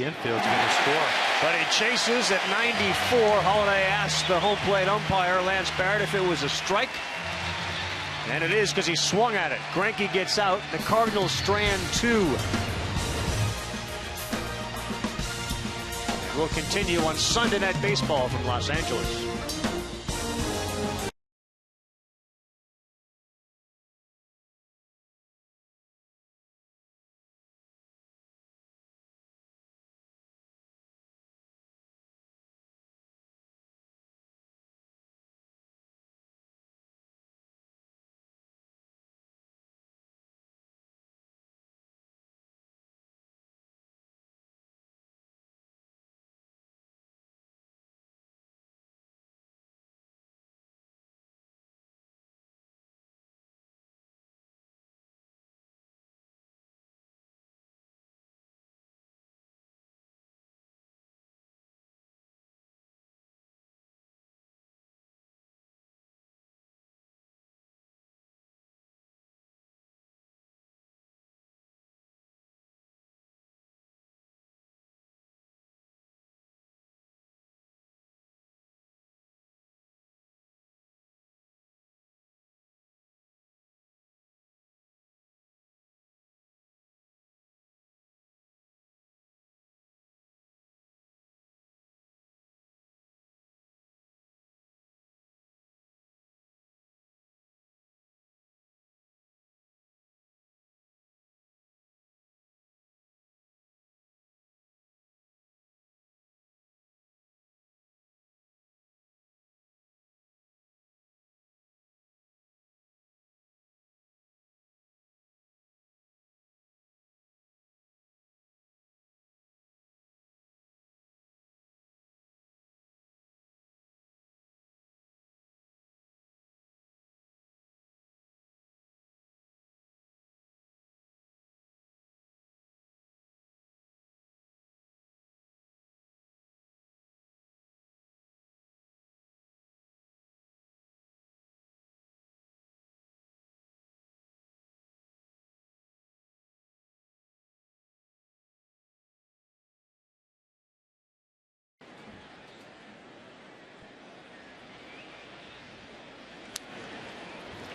infield's going to score. But he chases at 94. Holiday asks the home plate umpire, Lance Barrett, if it was a strike. And it is, because he swung at it. Greinke gets out. The Cardinals strand 2. And we'll continue on Sunday Night Baseball from Los Angeles.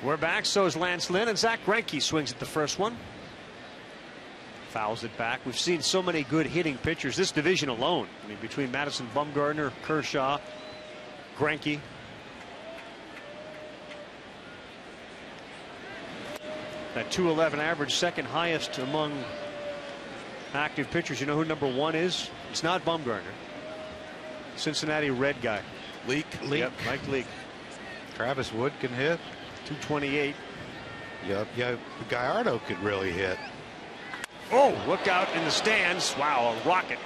We're back. So is Lance Lynn, and Zach Greinke swings at the first one. Fouls it back. We've seen so many good hitting pitchers this division alone. I mean, between Madison, Bumgarner, Kershaw, Greinke. That .211 average, second highest among active pitchers. You know who number 1 is? It's not Bumgarner. Cincinnati Red guy. Leak. Yep, Mike Leake. Travis Wood can hit. 228. Yeah, Gallardo could really hit. Oh, look out in the stands. Wow, a rocket.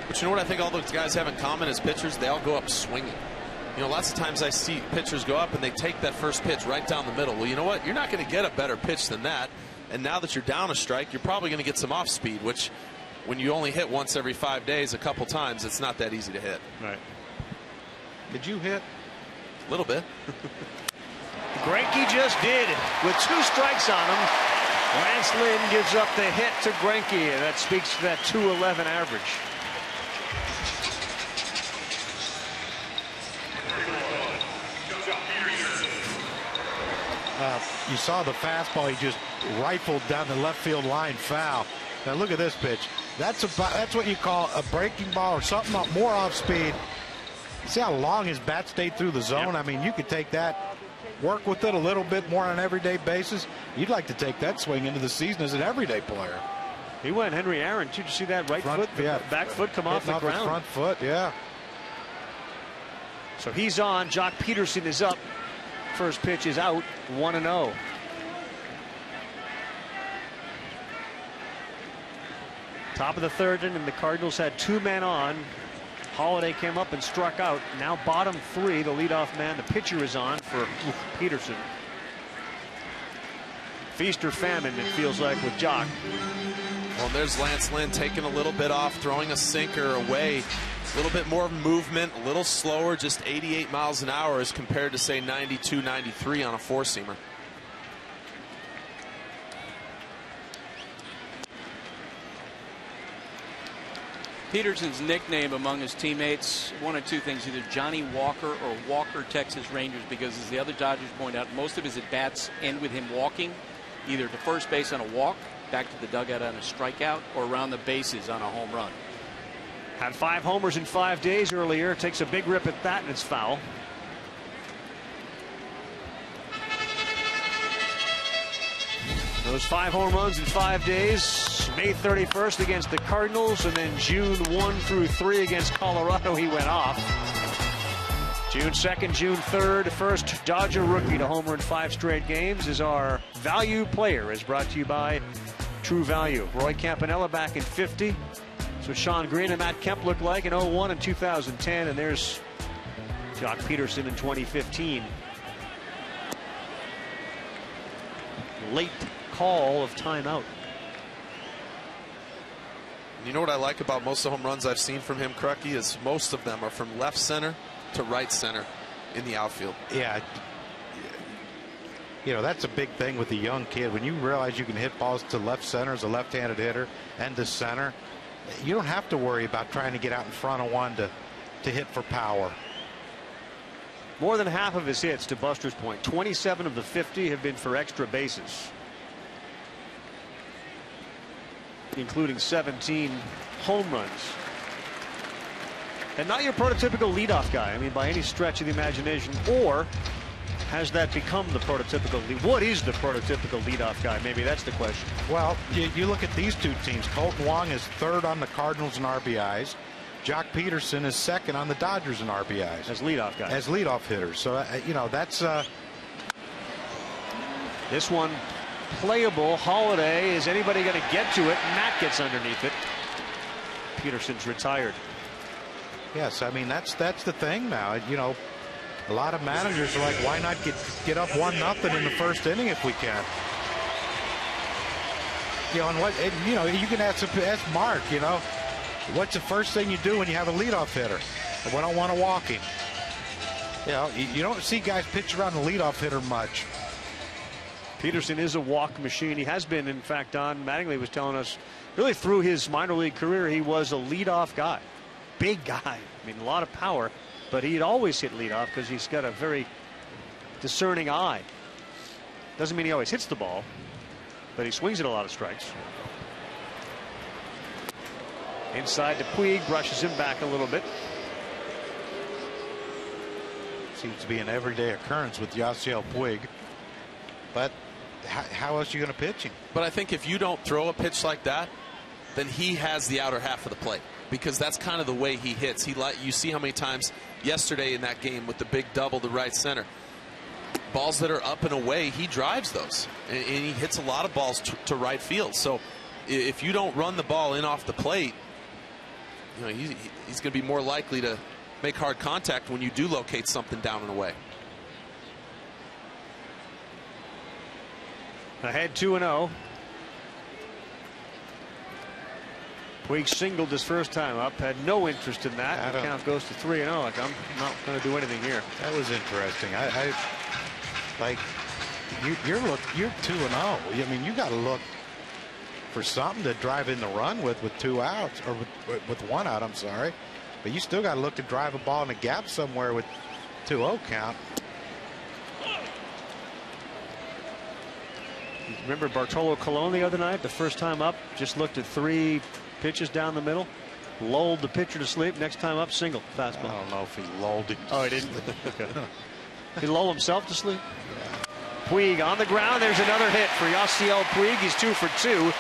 But you know what I think all those guys have in common as pitchers? They all go up swinging. You know, lots of times I see pitchers go up and they take that first pitch right down the middle. Well, you know what? You're not going to get a better pitch than that. And now that you're down a strike, you're probably going to get some off speed, which when you only hit once every 5 days, a couple times, it's not that easy to hit. Right. Did you hit? A little bit. Greinke just did with 2 strikes on him. Lance Lynn gives up the hit to Greinke, and that speaks to that .211 average. You saw the fastball. He just rifled down the left field line, foul. Now look at this pitch. That's what you call a breaking ball or something more off speed. See how long his bat stayed through the zone? Yep. I mean, you could take that, work with it a little bit more on an everyday basis. You'd like to take that swing into the season as an everyday player. He went Henry Aaron. Did you see that right foot, yeah, back foot come off the ground? Front foot, yeah. So he's on. Jock Peterson is up. First pitch is out. 1-0. Top of the third inning, the Cardinals had 2 men on. Holiday came up and struck out. Now bottom 3, the leadoff man, the pitcher is on for Peterson. Feast or famine, it feels like, with Jock. Well, there's Lance Lynn taking a little bit off, throwing a sinker away. A little bit more movement, a little slower, just 88 miles an hour as compared to, say, 92, 93 on a 4-seamer. Peterson's nickname among his teammates, one of two things, either Johnny Walker or Walker Texas Rangers, because as the other Dodgers point out, most of his at-bats end with him walking, either to first base on a walk, back to the dugout on a strikeout, or around the bases on a home run. Had 5 homers in 5 days earlier. Takes a big rip at that, and it's foul. Those 5 home runs in 5 days. May 31st against the Cardinals, and then June 1 through 3 against Colorado, he went off. June 2nd, June 3rd, first Dodger rookie to homer in 5 straight games is our value player, is brought to you by True Value. Roy Campanella back in 50. That's what Sean Green and Matt Kemp looked like in 01 and 2010, and there's Jock Peterson in 2015. Late call of timeout. You know what I like about most of the home runs I've seen from him, Crucky, is most of them are from left center to right center in the outfield. Yeah. You know, that's a big thing with the young kid. When you realize you can hit balls to left center as a left-handed hitter and to center, you don't have to worry about trying to get out in front of one to hit for power. More than half of his hits, to Buster's point, 27 of the 50 have been for extra bases, including 17 home runs. And not your prototypical leadoff guy, I mean, by any stretch of the imagination. Or has that become the prototypical lead? What is the prototypical leadoff guy? Maybe that's the question. Well, you look at these two teams. Colton Wong is 3rd on the Cardinals in RBIs. Jock Peterson is 2nd on the Dodgers in RBIs. As leadoff guys. As leadoff hitters. So, you know, that's... This one playable. Holiday, is anybody going to get to it? Matt gets underneath it. Peterson's retired. Yes, I mean, that's the thing now. You know, a lot of managers are like, why not get up 1-0 in the first inning if we can? You know, and you know, you can ask Mark, you know, what's the first thing you do when you have a leadoff hitter? We don't want to walk him. You know, you don't see guys pitch around the leadoff hitter much. Peterson is a walk machine. He has been, in fact. Don Mattingly was telling us, really through his minor league career, he was a leadoff guy. Big guy. I mean, a lot of power, but he'd always hit leadoff because he's got a very discerning eye. Doesn't mean he always hits the ball, but he swings at a lot of strikes. Inside to Puig, brushes him back a little bit. Seems to be an everyday occurrence with Yasiel Puig. But how else are you going to pitch him? But I think if you don't throw a pitch like that, then he has the outer half of the plate, because that's kind of the way he hits. You see how many times yesterday in that game with the big double to right center, balls that are up and away, he drives those, and he hits a lot of balls to right field. So if you don't run the ball in off the plate, you know, he's going to be more likely to make hard contact when you do locate something down and away. Ahead 2-0. Puig singled his first time up, had no interest in that. The count goes to 3-0. Like, I'm not going to do anything here. That was interesting. I like you're 2-0. I mean, you got to look for something to drive in the run with 2 outs, or with 1 out. I'm sorry, but you still got to look to drive a ball in a gap somewhere with 2-0 count. Remember Bartolo Colon the other night, the first time up, just looked at 3 pitches down the middle, lulled the pitcher to sleep. Next time up, single fastball. I don't know if he lulled him. Oh, he didn't. Okay. He lulled himself to sleep. Yeah. Puig on the ground. There's another hit for Yasiel Puig. He's 2 for 2.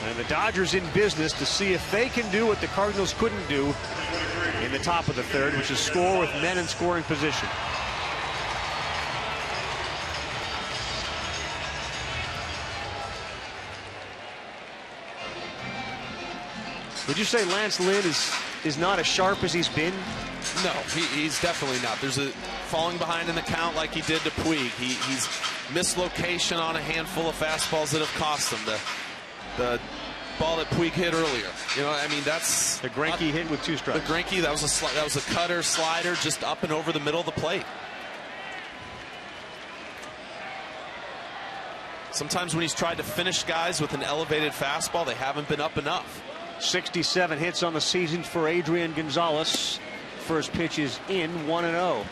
And the Dodgers in business to see if they can do what the Cardinals couldn't do in the top of the 3rd, which is score with men in scoring position. Would you say Lance Lynn is not as sharp as he's been? No, he's definitely not. There's a falling behind in the count like he did to Puig. He's missed location on a handful of fastballs that have cost him. The ball that Puig hit earlier. You know, I mean, that's the Greinke hit with 2 strikes. The Greinke, that was a cutter slider just up and over the middle of the plate. Sometimes when he's tried to finish guys with an elevated fastball, they haven't been up enough. 67 hits on the season for Adrian Gonzalez. First pitch is in, 1-0.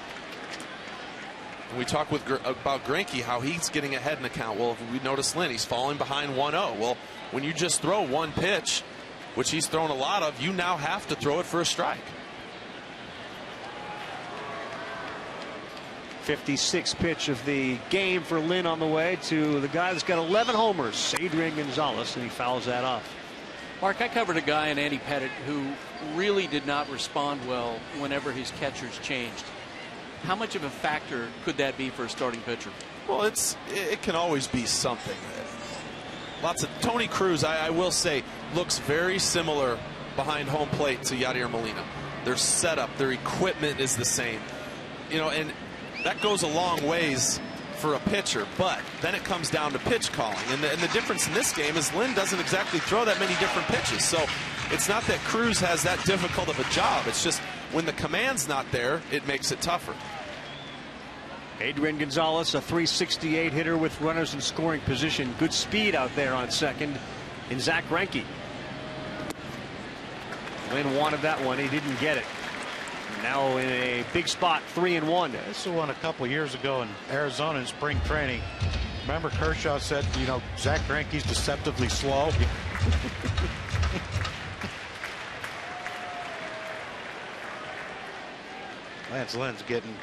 We talk about Greinke, how he's getting ahead in the count. Well, we notice Lynn, he's falling behind 1-0. Well, when you just throw one pitch, which he's thrown a lot of, you now have to throw it for a strike. 56th pitch of the game for Lynn on the way to the guy that's got 11 homers, Adrian Gonzalez, and he fouls that off. Mark, I covered a guy in Andy Pettit who really did not respond well whenever his catchers changed. How much of a factor could that be for a starting pitcher? Well, it can always be something. Lots of Tony Cruz, I will say, looks very similar behind home plate to Yadier Molina. Their setup, their equipment is the same. You know, and that goes a long ways for a pitcher, but then it comes down to pitch calling. And the difference in this game is Lynn doesn't exactly throw that many different pitches. So it's not that Cruz has that difficult of a job. It's just when the command's not there, it makes it tougher. Adrian Gonzalez, a .368 hitter with runners in scoring position. Good speed out there on second in Zach Greinke. Lynn wanted that one. He didn't get it. Now in a big spot, 3-1. This was one a couple years ago in Arizona in spring training. Remember Kershaw said, you know, Zach Greinke's deceptively slow. Lance Lynn's getting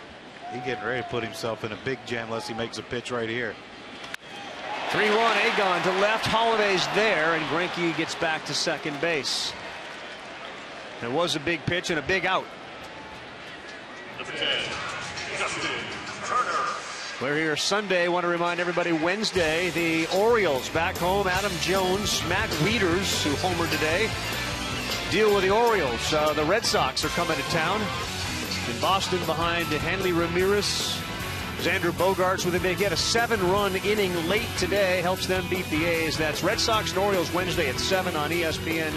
ready to put himself in a big jam unless he makes a pitch right here. 3-1, Agon to left. Holliday's there, and Greinke gets back to second base. There was a big pitch and a big out. Number 10, Justin Turner. We're here Sunday. Want to remind everybody, Wednesday, the Orioles back home. Adam Jones, Matt Wieters, who homered today, deal with the Orioles. The Red Sox are coming to town. In Boston behind Hanley Ramirez. Xander Bogaerts with a big hit. A 7-run inning late today helps them beat the A's. That's Red Sox and Orioles Wednesday at 7 on ESPN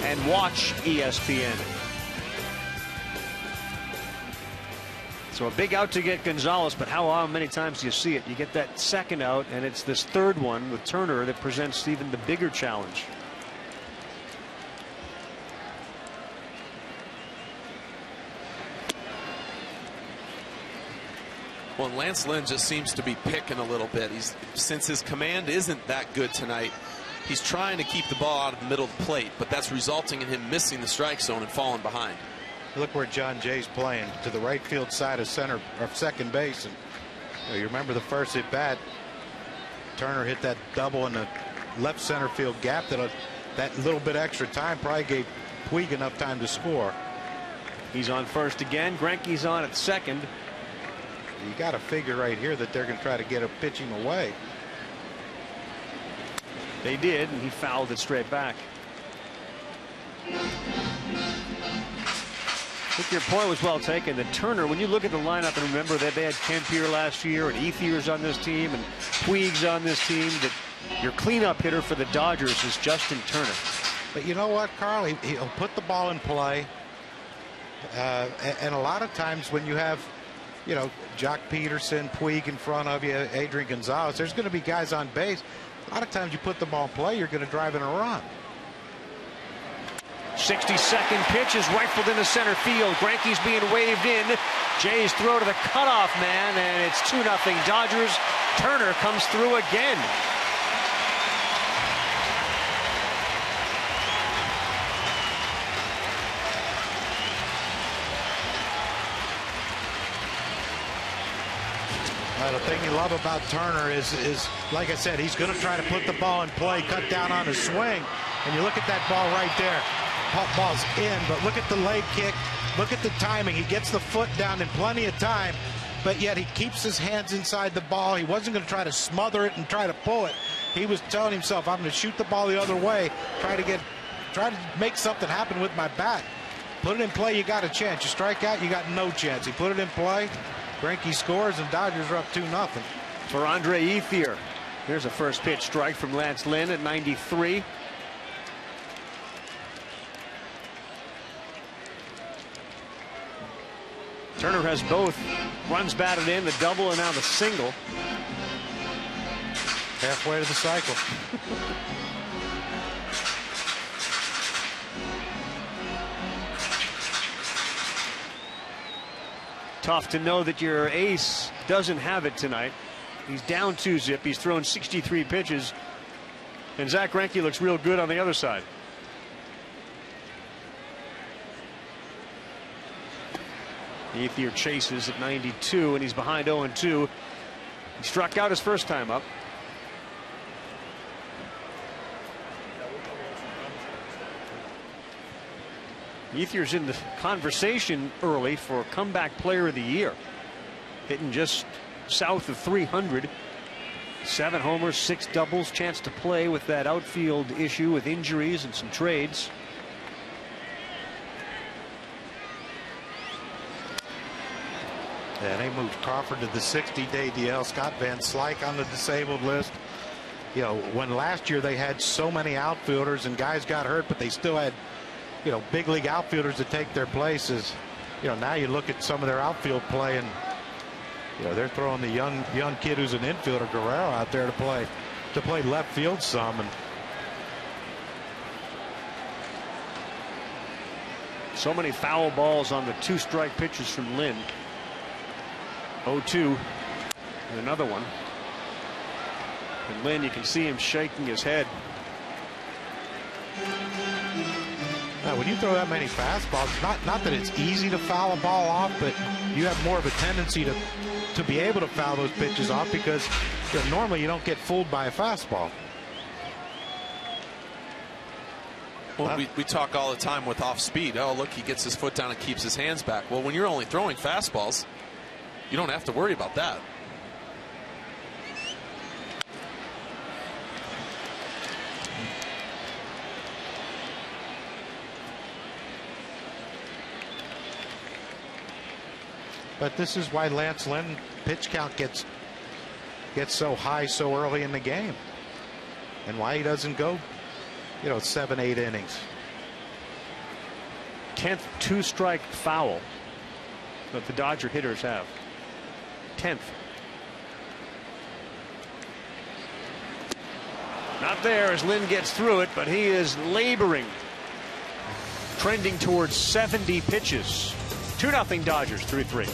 and watch ESPN. So a big out to get Gonzalez, but how many times do you see it? You get that second out, and it's this third one with Turner that presents even the bigger challenge. Well, Lance Lynn just seems to be picking a little bit. Since his command isn't that good tonight, he's trying to keep the ball out of the middle of the plate, but that's resulting in him missing the strike zone and falling behind. Look where John Jay's playing, to the right field side of second base, and you remember the first at bat, Turner hit that double in the left center field gap. That little bit extra time probably gave Puig enough time to score. He's on first again. Greinke's on at second. You got to figure right here that they're going to try to get a pitching away. They did, and he fouled it straight back. I think your point was well taken. That Turner, when you look at the lineup, and remember that they had Kemp here last year, and Ethier's on this team, and Puig's on this team, that your cleanup hitter for the Dodgers is Justin Turner. But you know what, Carl? He'll put the ball in play. And a lot of times when you have, you know, Jock Peterson, Puig in front of you, Adrian Gonzalez, there's going to be guys on base. A lot of times you put the ball in play, you're going to drive in a run. 62nd pitch is rifled into center field. Greinke's being waved in. Jay's throw to the cutoff man, and it's 2-0 Dodgers. Turner comes through again. The thing you love about Turner is like I said, he's going to try to put the ball in play, cut down on his swing. And you look at that ball right there. Ball's in, but look at the leg kick. Look at the timing. He gets the foot down in plenty of time, but yet he keeps his hands inside the ball. He wasn't going to try to smother it and try to pull it. He was telling himself, I'm going to shoot the ball the other way, try to make something happen with my bat. Put it in play, you got a chance. You strike out, you got no chance. He put it in play. Greinke scores, and Dodgers are up 2-0. For Andre Ethier. Here's a first pitch strike from Lance Lynn at 93. Turner has both runs batted in, the double and now the single. Halfway to the cycle. Tough to know that your ace doesn't have it tonight. He's down 2-zip. He's thrown 63 pitches. And Zach Greinke looks real good on the other side. Ethier chases at 92, and he's behind 0-2. He struck out his first time up. Ethier's in the conversation early for comeback player of the year. Hitting just south of 300. 7 homers, 6 doubles. Chance to play with that outfield issue with injuries and some trades. Yeah, they moved Crawford to the 60-day DL. Scott Van Slyke on the disabled list. You know, when last year they had so many outfielders and guys got hurt, but they still had, you know, big league outfielders to take their places. You know, now you look at some of their outfield play, and you know they're throwing the young kid who's an infielder, Guerrero, out there to play left field some. And so many foul balls on the 2-strike pitches from Lynn. 0-2 and another one. And Lynn, you can see him shaking his head. Now, when you throw that many fastballs, not that it's easy to foul a ball off, but you have more of a tendency to be able to foul those pitches off because normally you don't get fooled by a fastball. Well, we talk all the time with off speed. Oh, look, he gets his foot down and keeps his hands back. Well, when you're only throwing fastballs, you don't have to worry about that. But this is why Lance Lynn pitch count gets so high so early in the game, and why he doesn't go, 7-8 innings. 10th 2-strike foul that the Dodger hitters have. 10th. Not there as Lynn gets through it, but he is laboring, trending towards 70 pitches. 2-0 Dodgers through 3.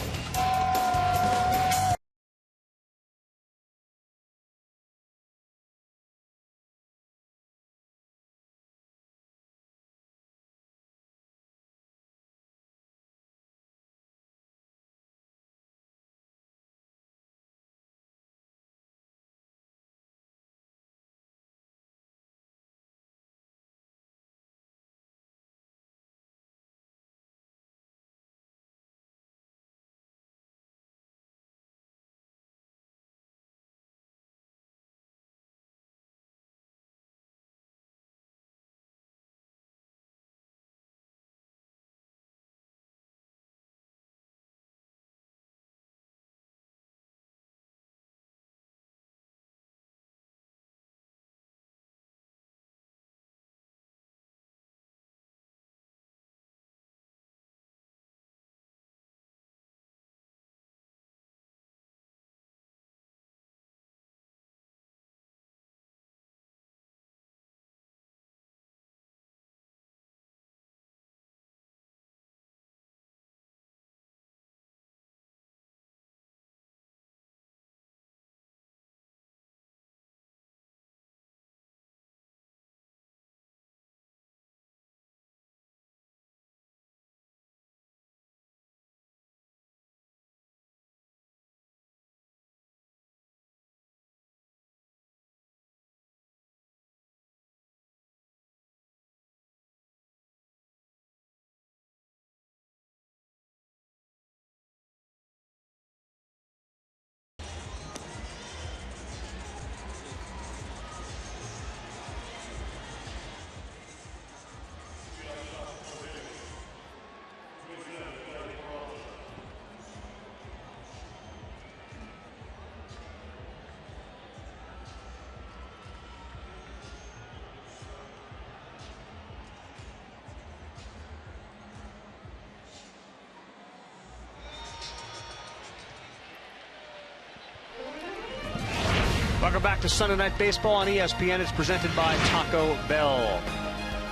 Welcome back to Sunday Night Baseball on ESPN. It's presented by Taco Bell.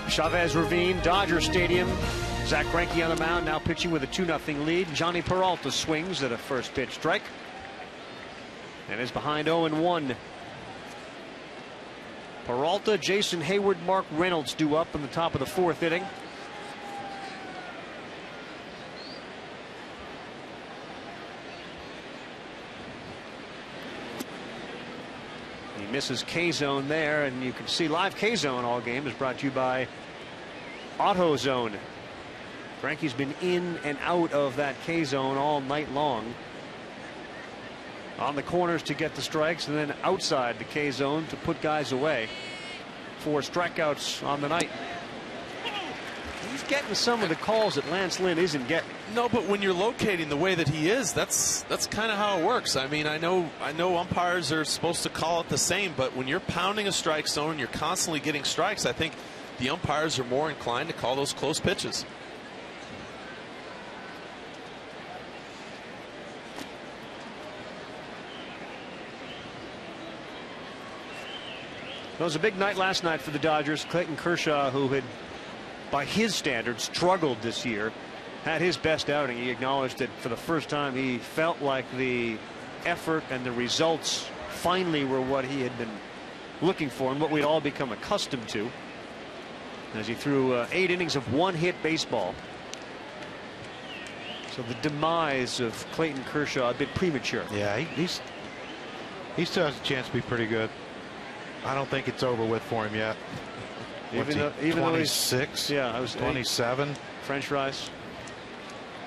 Chavez Ravine, Dodger Stadium. Zach Greinke on the mound, now pitching with a 2-0 lead. Johnny Peralta swings at a first pitch strike and is behind 0-1. Peralta, Jason Hayward, Mark Reynolds due up in the top of the 4th inning. He misses K-Zone there, and you can see live K-Zone all game is brought to you by AutoZone. Greinke's been in and out of that K-Zone all night long. On the corners to get the strikes, and then outside the K-Zone to put guys away. 4 strikeouts on the night. He's getting some of the calls that Lance Lynn isn't getting. No, but when you're locating the way that he is, that's kind of how it works. I mean, I know umpires are supposed to call it the same, but when you're pounding a strike zone and you're constantly getting strikes, I think the umpires are more inclined to call those close pitches. It was a big night last night for the Dodgers. Clayton Kershaw, who had, by his standards, struggled this year, had his best outing. He acknowledged that for the first time he felt like the effort and the results finally were what he had been looking for and what we'd all become accustomed to, as he threw 8 innings of 1-hit baseball. So the demise of Clayton Kershaw a bit premature. Yeah, he still has a chance to be pretty good. I don't think it's over with for him yet. Even though 26? Yeah, I was 27. French fries.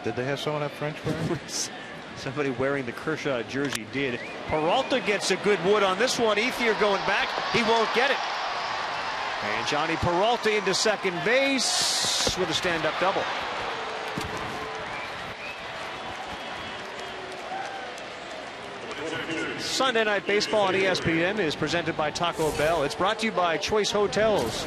Did they have someone have French fries? Somebody wearing the Kershaw jersey did. Peralta gets a good wood on this one. Ethier going back. He won't get it. And Johnny Peralta into second base with a stand-up double. Sunday Night Baseball on ESPN is presented by Taco Bell. It's brought to you by Choice Hotels.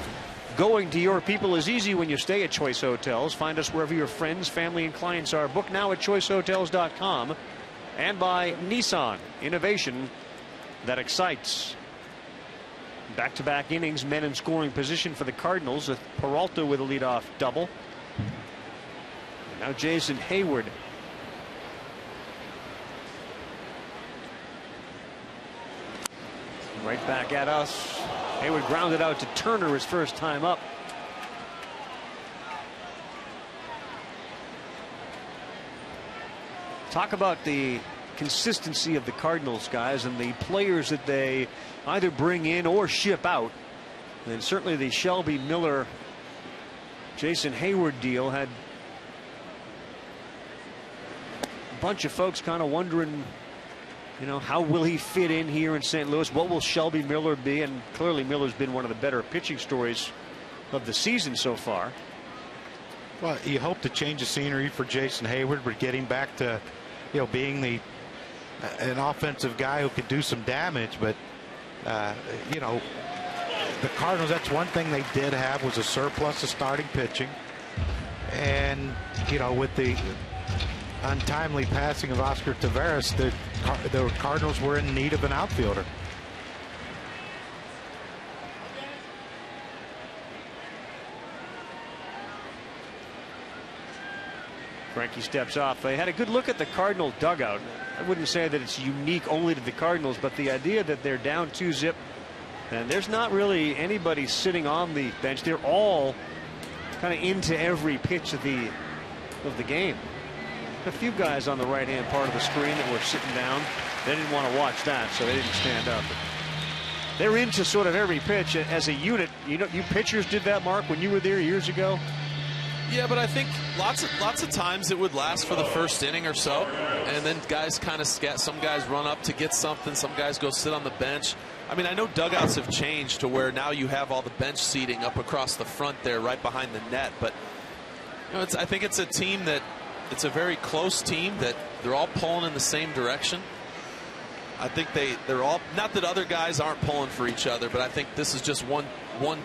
Going to your people is easy when you stay at Choice Hotels. Find us wherever your friends, family, and clients are. Book now at choicehotels.com. And by Nissan, innovation that excites. Back-to-back innings, men in scoring position for the Cardinals, with Peralta with a leadoff double. And now Jason Hayward. Right back at us. Hayward grounded out to Turner his first time up. Talk about the consistency of the Cardinals, guys, and the players that they either bring in or ship out. And certainly the Shelby Miller, Jason Hayward deal had a bunch of folks kind of wondering, you know, how will he fit in here in St. Louis? What will Shelby Miller be? And clearly Miller's been one of the better pitching stories of the season so far. Well, you hope to change the scenery for Jason Hayward, but getting back to, you know, being an offensive guy who can do some damage. But you know, the Cardinals, that's one thing they did have, was a surplus of starting pitching. And you know, with the untimely passing of Oscar Taveras, the Cardinals were in need of an outfielder. Greinke steps off. They had a good look at the Cardinal dugout. I wouldn't say that it's unique only to the Cardinals, but the idea that they're down 2-0 and there's not really anybody sitting on the bench. They're all kind of into every pitch of the game. A few guys on the right-hand part of the screen that were sitting down. They didn't want to watch that, so they didn't stand up. But they're into sort of every pitch as a unit. You know, you pitchers did that, Mark, when you were there years ago. Yeah, but I think lots of times it would last for the first inning or so, and then guys kind of some guys run up to get something, some guys go sit on the bench. I mean, I know dugouts have changed to where now you have all the bench seating up across the front there, right behind the net. But you know, I think it's a team that it's a very close team that they're all pulling in the same direction. I think they're all, not that other guys aren't pulling for each other, but I think this is just one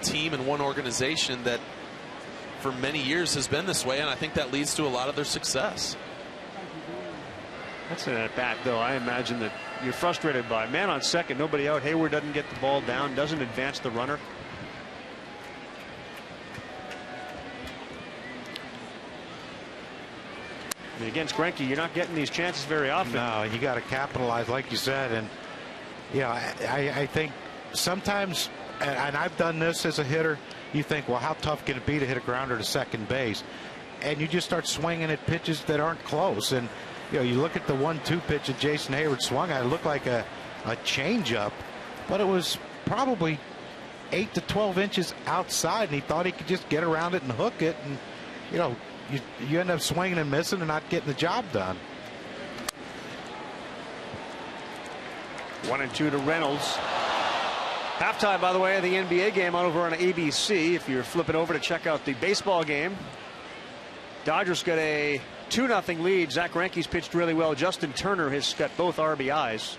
team and one organization that for many years has been this way, and I think that leads to a lot of their success. That's an at bat, though. I imagine that you're frustrated by. Man on second, nobody out. Hayward doesn't get the ball down, doesn't advance the runner. I mean, against Greinke, you're not getting these chances very often. No, you got to capitalize, like you said. And I think sometimes, and I've done this as a hitter, you think, well, how tough can it be to hit a grounder to second base? And you just start swinging at pitches that aren't close. And you look at the 1-2 pitch that Jason Hayward swung at. It looked like a changeup, but it was probably 8 to 12 inches outside, and he thought he could just get around it and hook it. And you end up swinging and missing and not getting the job done. 1-2 to Reynolds. Halftime, by the way, of the NBA game over on ABC. If you're flipping over to check out the baseball game, Dodgers got a 2-0 lead. Zach Greinke's pitched really well. Justin Turner has got both RBIs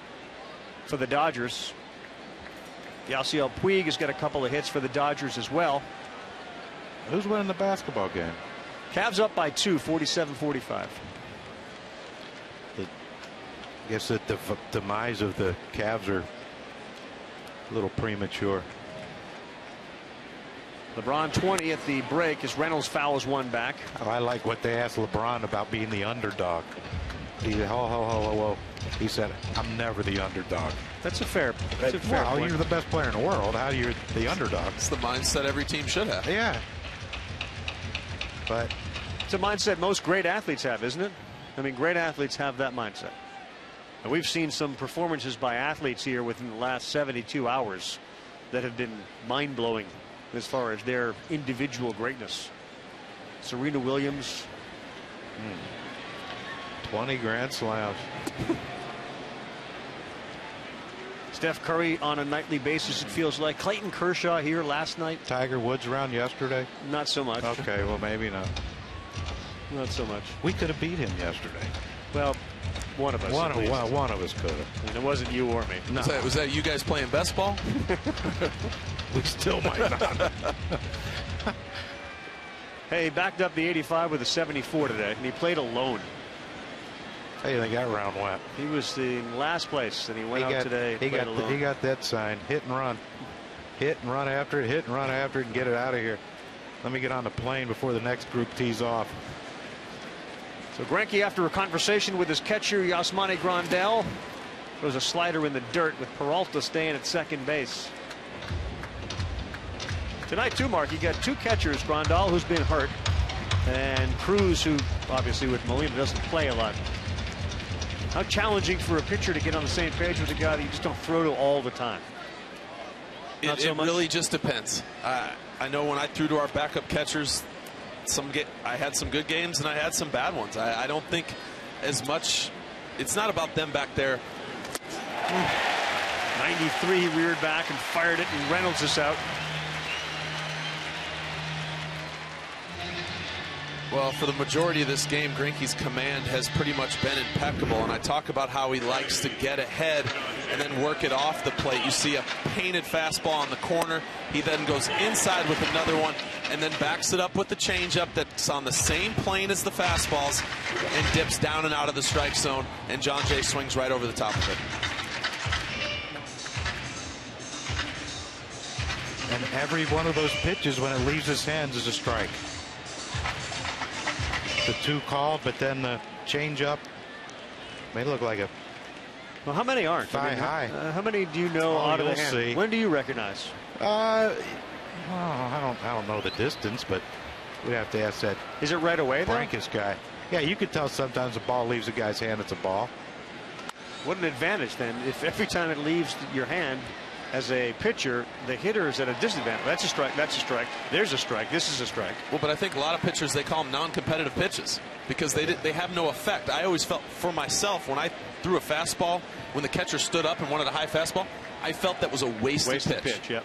for the Dodgers. Yasiel Puig has got a couple of hits for the Dodgers as well. Who's winning the basketball game? Cavs up by 2, 47-45. I guess that the demise of the Cavs are a little premature. LeBron 20 at the break as Reynolds fouls one back. Oh, I like what they asked LeBron about being the underdog. He said, I'm never the underdog. That's a fair point. You're the best player in the world. How are you the underdog? It's the mindset every team should have. Yeah. But it's a mindset most great athletes have, isn't it? I mean, great athletes have that mindset. And we've seen some performances by athletes here within the last 72 hours that have been mind-blowing as far as their individual greatness. Serena Williams. 20 grand slams. Steph Curry on a nightly basis, it feels like. Clayton Kershaw here last night. Tiger Woods around yesterday? Not so much. Okay, well, maybe not. Not so much. We could have beat him yesterday. Well, one of us. One of us could have. And it wasn't you or me. No. Was that you guys playing best ball? We still might not. Hey, he backed up the 85 with a 74 today, and he played alone. How do you think that round went? He was in last place, and he went out today. He got that sign. Hit and run. Hit and run after it. Hit and run after it, and get it out of here. Let me get on the plane before the next group tees off. So Greinke, after a conversation with his catcher Yasmani Grandal, throws a slider in the dirt with Peralta staying at second base. Tonight too, Mark, you got two catchers, Grandal, who's been hurt, and Cruz, who obviously with Molina doesn't play a lot. How challenging for a pitcher to get on the same page with a guy that you just don't throw to all the time? It really just depends. I know when I threw to our backup catchers, I had some good games and I had some bad ones. I don't think as much. It's not about them back there. 93, he reared back and fired it, and Reynolds is out. Well, for the majority of this game, Greinke's command has pretty much been impeccable, and I talk about how he likes to get ahead and then work it off the plate. You see a painted fastball on the corner. He then goes inside with another one and then backs it up with the changeup that's on the same plane as the fastballs and dips down and out of the strike zone, and John Jay swings right over the top of it. And every one of those pitches, when it leaves his hands, is a strike. The 2 called, but then the changeup may look like a. Well, how many aren't? High. How many do you know out of the hand? See. When do you recognize? I don't know the distance, but we'd have to ask that. Is it right away, though? Brankus guy. Yeah, you could tell sometimes the ball leaves a guy's hand, it's a ball. What an advantage then if every time it leaves your hand as a pitcher, the hitter is at a disadvantage. That's a strike. That's a strike. There's a strike. This is a strike. Well, but I think a lot of pitchers, they call them non-competitive pitches because they have no effect. I always felt for myself when I threw a fastball, when the catcher stood up and wanted a high fastball, I felt that was a wasted pitch. Yep.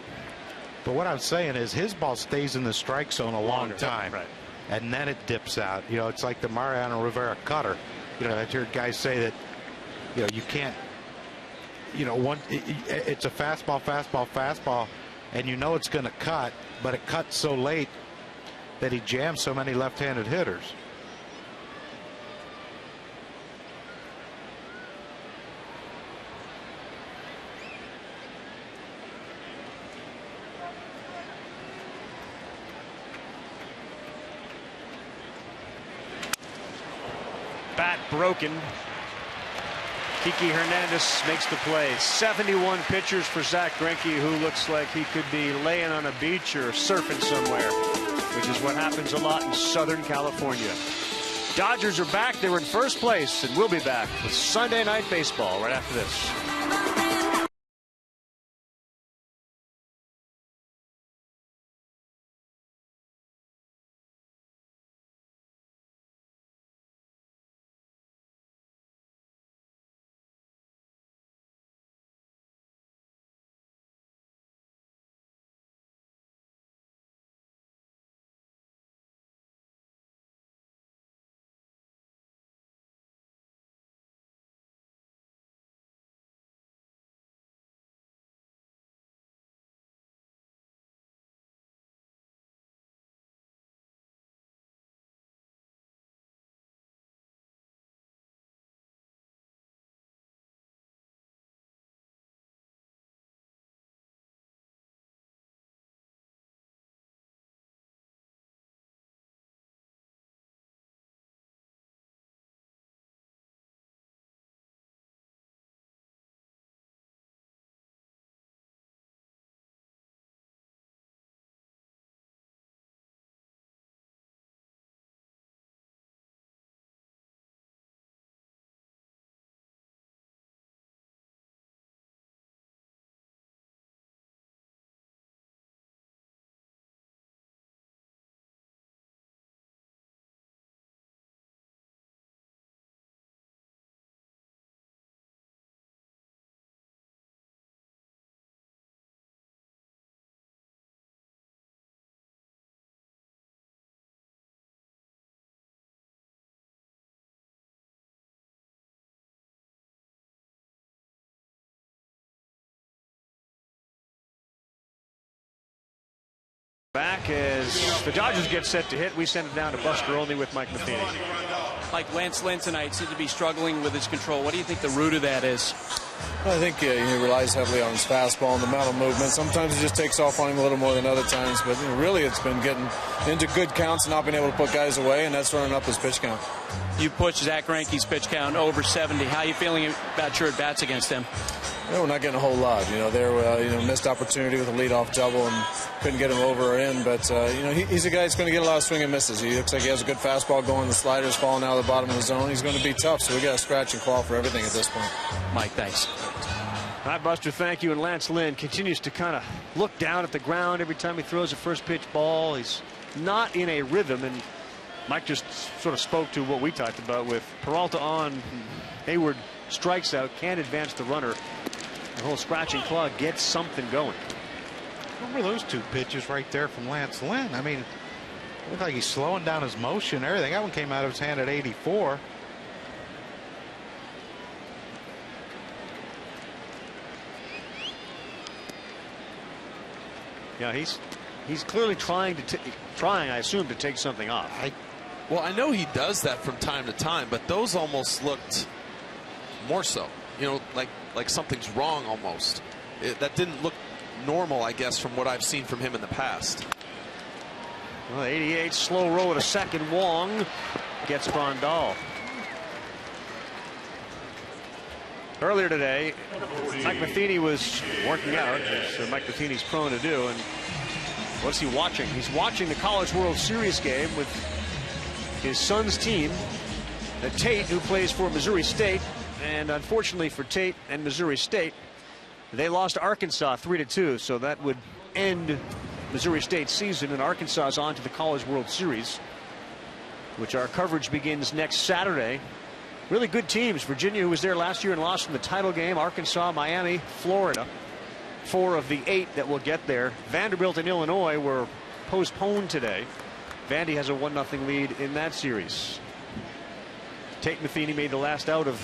But what I'm saying is his ball stays in the strike zone a long time. Right. And then it dips out. You know, it's like the Mariano Rivera cutter. You know, I've heard guys say that, you know, you can't. You know, it's a fastball, and you know it's going to cut, but it cuts so late that he jams so many left-handed hitters. bat broken. Kiki Hernandez makes the play. 71 pitchers for Zach Greinke, who looks like he could be laying on a beach or surfing somewhere, which is what happens a lot in Southern California. Dodgers are back. They were in first place, and we'll be back with Sunday Night Baseball right after this. Back as the Dodgers get set to hit. We send it down to Buster Olney with Mike Matheny. Like Lance Lynn tonight seemed to be struggling with his control. What do you think the root of that is? I think he relies heavily on his fastball and the mental movement. Sometimes it just takes off on him a little more than other times, but really it's been getting into good counts and not being able to put guys away, and that's running up his pitch count. You pushed Zach Greinke's pitch count over 70. How are you feeling about your at-bats against him? We're not getting a whole lot. There missed opportunity with a leadoff double and couldn't get him over or in. But he's a guy that's going to get a lot of swing and misses. He looks like he has a good fastball going. The slider's falling out of the bottom of the zone. He's going to be tough. So we got to scratch and claw for everything at this point. Mike, thanks. All right, Buster, thank you. And Lance Lynn continues to kind of look down at the ground every time he throws a first pitch ball. He's not in a rhythm. And Mike just sort of spoke to what we talked about with Peralta on. Hayward strikes out, can't advance the runner. The whole scratch and claw gets something going. What were those two pitches right there from Lance Lynn? I mean, it looked like he's slowing down his motion and everything. That one came out of his hand at 84. Yeah, he's clearly trying, I assume, to take something off. Well, I know he does that from time to time, but those almost looked more so. Like something's wrong almost. That didn't look normal, I guess, from what I've seen from him in the past. Well, 88, slow roll at a second. Wong gets Grandal. Earlier today, Mike Matheny was working out, as Mike Matheny's prone to do. And what's he watching? He's watching the College World Series game with his son's team, Tate, who plays for Missouri State. And unfortunately for Tate and Missouri State, they lost to Arkansas 3-2. So that would end Missouri State's season, and Arkansas is on to the College World Series, which our coverage begins next Saturday. Really good teams. Virginia, who was there last year and lost in the title game. Arkansas, Miami, Florida. 4 of the 8 that will get there. Vanderbilt and Illinois were postponed today. Vandy has a 1-0 lead in that series. Tate Matheny made the last out of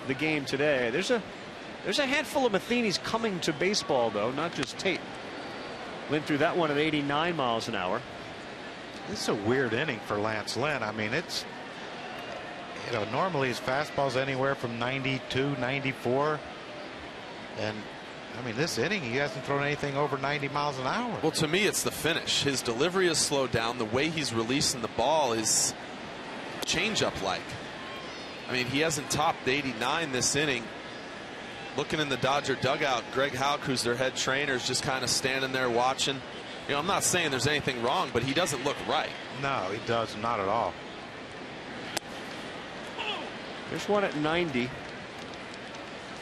the game today. There's a handful of Matheny's coming to baseball, though, not just Tate. Lynn threw that one at 89 miles an hour. This is a weird inning for Lance Lynn. I mean, it's, normally his fastball's anywhere from 92, 94. And, I mean, this inning, he hasn't thrown anything over 90 miles an hour. Well, to me, it's the finish. His delivery is slowed down. The way he's releasing the ball is change-up like. I mean, he hasn't topped 89 this inning. Looking in the Dodger dugout, Greg Houck, who's their head trainer, is just kind of standing there watching. You know, I'm not saying there's anything wrong, but he doesn't look right. No, he does not at all. There's one at 90.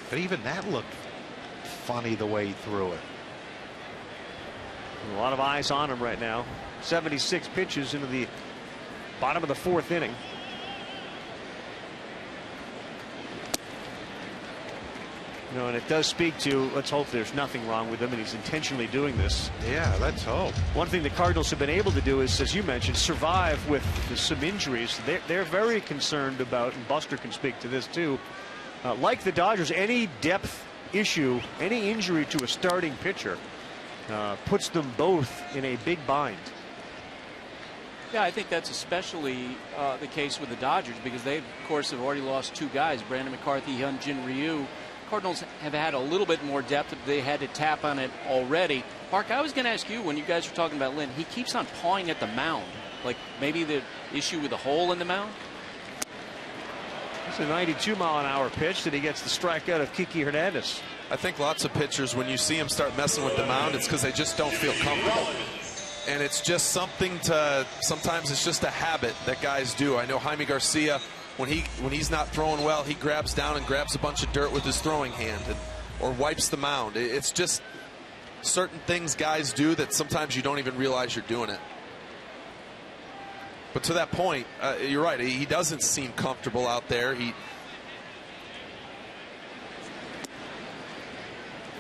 But even that looked funny the way he threw it. A lot of eyes on him right now. 76 pitches into the bottom of the 4th inning. You know, and it does speak to, let's hope there's nothing wrong with him and he's intentionally doing this. Yeah, let's hope. One thing the Cardinals have been able to do is, as you mentioned, survive with some injuries. They're very concerned about, and Buster can speak to this too, like the Dodgers, any depth issue, any injury to a starting pitcher puts them both in a big bind. Yeah, I think that's especially the case with the Dodgers because they, of course, have already lost 2 guys, Brandon McCarthy, Hyun-Jin Ryu. Cardinals have had a little bit more depth, but they had to tap on it already. Mark, I was going to ask you, when you guys were talking about Lynn, he keeps on pawing at the mound. Like maybe the issue with the hole in the mound? It's a 92-mile-an-hour pitch that he gets the strikeout of Kiki Hernandez. I think lots of pitchers, when you see them start messing with the mound, it's because they just don't feel comfortable. And it's just something to, sometimes it's just a habit that guys do. I know Jaime Garcia, when he's not throwing well, he grabs down and grabs a bunch of dirt with his throwing hand or wipes the mound. It's just certain things guys do that sometimes you don't even realize you're doing it. But to that point, you're right. He doesn't seem comfortable out there.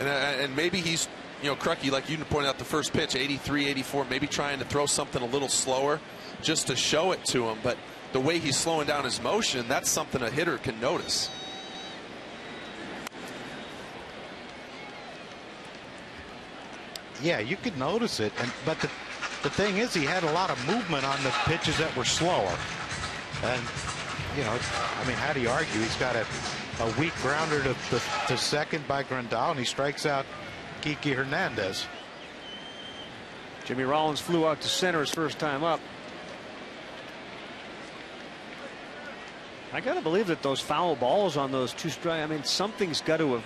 And maybe he's, you know, Crucky, like you pointed out the first pitch, 83, 84, maybe trying to throw something a little slower just to show it to him. But the way he's slowing down his motion, that's something a hitter can notice. Yeah, you could notice it. But the thing is, he had a lot of movement on the pitches that were slower. And, you know, I mean, how do you argue? He's got a weak grounder to second by Grandal, and he strikes out Kiki Hernandez. Jimmy Rollins flew out to center his first time up. I got to believe that those foul balls on those 2 strikes, I mean, something's got to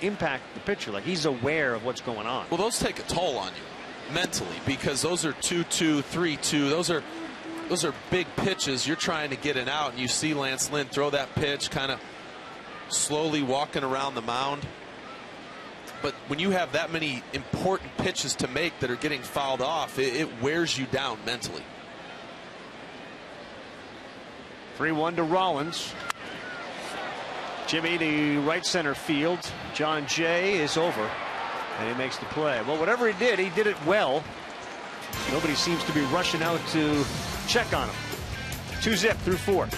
impact the pitcher. Like he's aware of what's going on. Well, those take a toll on you mentally because those are 2-2, 3-2. Those are big pitches. You're trying to get it out, and you see Lance Lynn throw that pitch kind of slowly walking around the mound. But when you have that many important pitches to make that are getting fouled off, it wears you down mentally. 3-1 to Rollins. Jimmy to right center field. John Jay is over, and he makes the play. Well, whatever he did it well. Nobody seems to be rushing out to check on him. 2-zip through 4.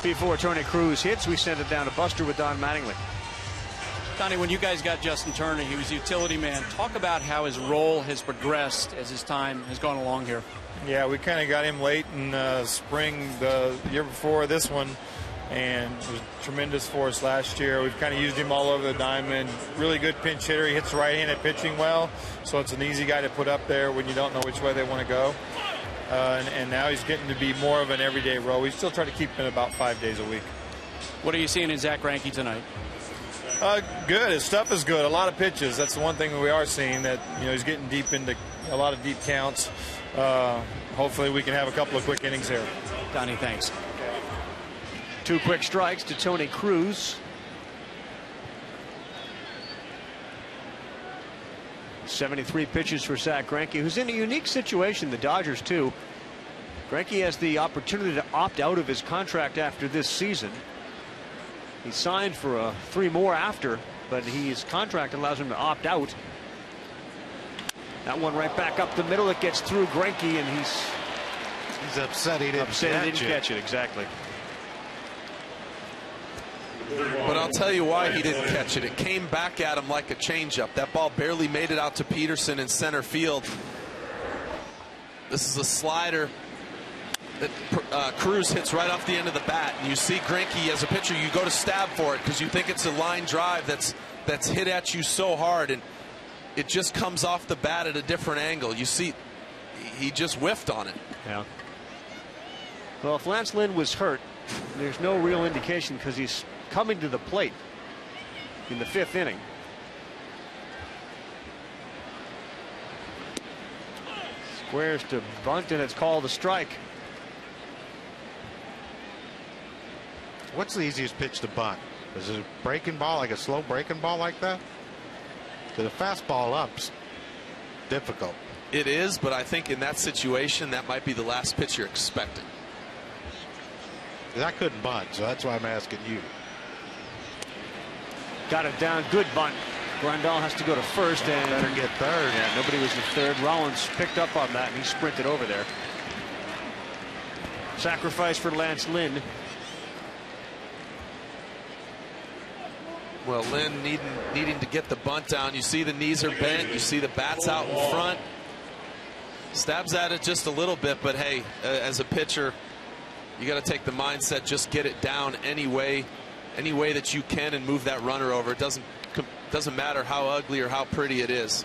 Before Tony Cruz hits, we send it down to Buster with Don Mattingly. Donnie, when you guys got Justin Turner, he was a utility man. Talk about how his role has progressed as his time has gone along here. Yeah, we kind of got him late in spring the year before this one, and it was tremendous for us last year. We've kind of used him all over the diamond. Really good pinch hitter. He hits right-handed pitching well, so it's an easy guy to put up there when you don't know which way they want to go. And now he's getting to be more of an everyday role. We still try to keep him about 5 days a week. What are you seeing in Zach Greinke tonight? Good. His stuff is good. A lot of pitches. That's the one thing that we are seeing, that he's getting deep into a lot of deep counts. Hopefully we can have a couple of quick innings here. Donnie, thanks. 2 quick strikes to Tony Cruz. 73 pitches for Zach Greinke, who's in a unique situation. The Dodgers too. Greinke has the opportunity to opt out of his contract after this season. He signed for 3 more after, but his contract allows him to opt out. That one right back up the middle. It gets through Greinke, and he's upset he didn't catch it. Exactly. But I'll tell you why he didn't catch it. It came back at him like a changeup. That ball barely made it out to Peterson in center field. This is a slider that Cruz hits right off the end of the bat, and you see Greinke as a pitcher, you go to stab for it because you think it's a line drive that's hit at you so hard, and it just comes off the bat at a different angle. You see, he just whiffed on it. Yeah. Well, if Lance Lynn was hurt, there's no real indication because he's coming to the plate in the 5th inning. Squares to bunt, and it's called a strike. What's the easiest pitch to bunt? Is it a breaking ball, like a slow breaking ball like that? So the fastball up's difficult. It is, but I think in that situation, that might be the last pitch you're expecting. I couldn't bunt, so that's why I'm asking you. Got it down. Good bunt. Grandal has to go to first and better get third. Yeah, nobody was in third. Rollins picked up on that, and he sprinted over there. Sacrifice for Lance Lynn. Well, Lynn needing to get the bunt down. You see the knees are bent. You see the bat's out in front. Stabs at it just a little bit, but hey, as a pitcher, you got to take the mindset, just get it down any way that you can and move that runner over. It doesn't matter how ugly or how pretty it is.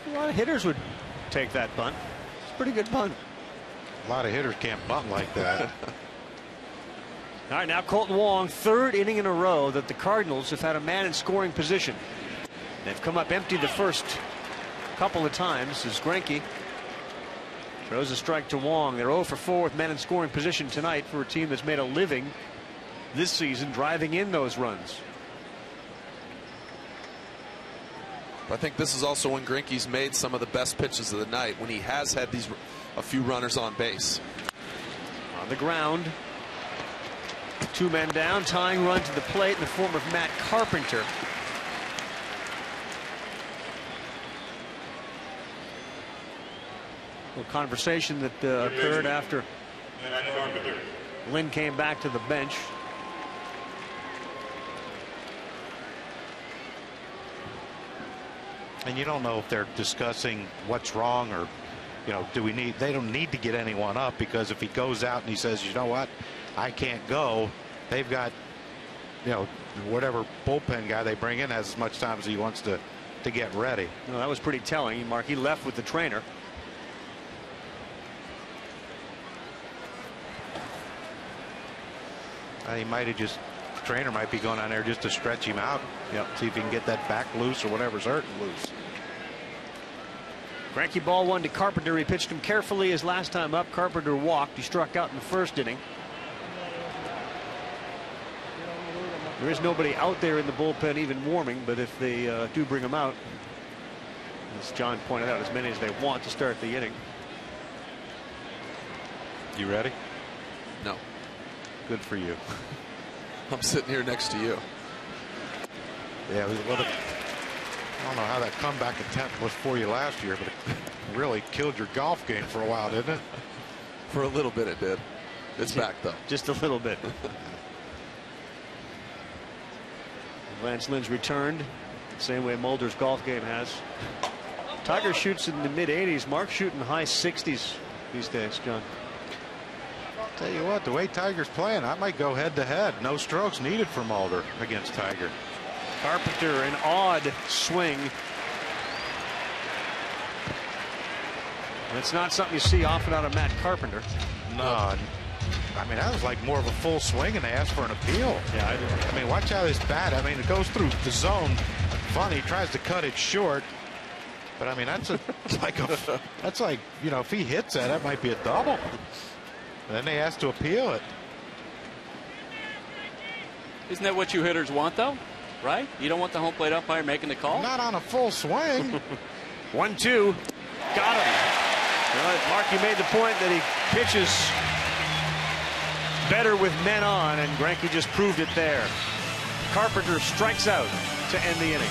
A lot of hitters would take that bunt. It's a pretty good bunt. A lot of hitters can't bunt like that. All right, now Colton Wong, 3rd inning in a row that the Cardinals have had a man in scoring position. They've come up empty the first couple of times as Greinke throws a strike to Wong. They're 0 for 4 with men in scoring position tonight for a team that's made a living this season driving in those runs. I think this is also when Greinke's made some of the best pitches of the night, when he has had a few runners on base. On the ground. 2 men down, tying run to the plate in the form of Matt Carpenter. A little conversation that occurred after Lynn came back to the bench. And you don't know if they're discussing what's wrong, or they don't need to get anyone up, because if he goes out and he says, you know what, I can't go, they've got, whatever bullpen guy they bring in has as much time as he wants to get ready. No, that was pretty telling. Mark, he left with the trainer. He might have just, the trainer might be going on there just to stretch him out. See if he can get that back loose or whatever's hurting loose. Greinke ball 1 to Carpenter. He pitched him carefully his last time up. Carpenter walked. He struck out in the 1st inning. There is nobody out there in the bullpen even warming, but if they do bring him out, as John pointed out, as many as they want to start the inning. You ready? No. Good for you. I'm sitting here next to you. Yeah, I don't know how that comeback attempt was for you last year, but really killed your golf game for a while, didn't it? For a little bit it did. It's back though. Just a little bit. Lance Lynn's returned, same way Mulder's golf game has. Tiger shoots in the mid-80s. Mark's shooting high 60s these days, John. Tell you what, the way Tiger's playing, I might go head-to-head. No strokes needed for Mulder against Tiger. Carpenter, an odd swing. That's not something you see often out of Matt Carpenter. No. I mean, that was like more of a full swing, and they asked for an appeal. Yeah, I mean, watch how this bat, I mean, it goes through the zone. Funny, he tries to cut it short. But I mean, that's like, you know, if he hits that might be a double. And then they asked to appeal it. Isn't that what you hitters want, though? Right? You don't want the home plate umpire making the call? Not on a full swing. 1-2. Got him. Mark, you made the point that he pitches better with men on, and Greinke just proved it there. Carpenter strikes out to end the inning.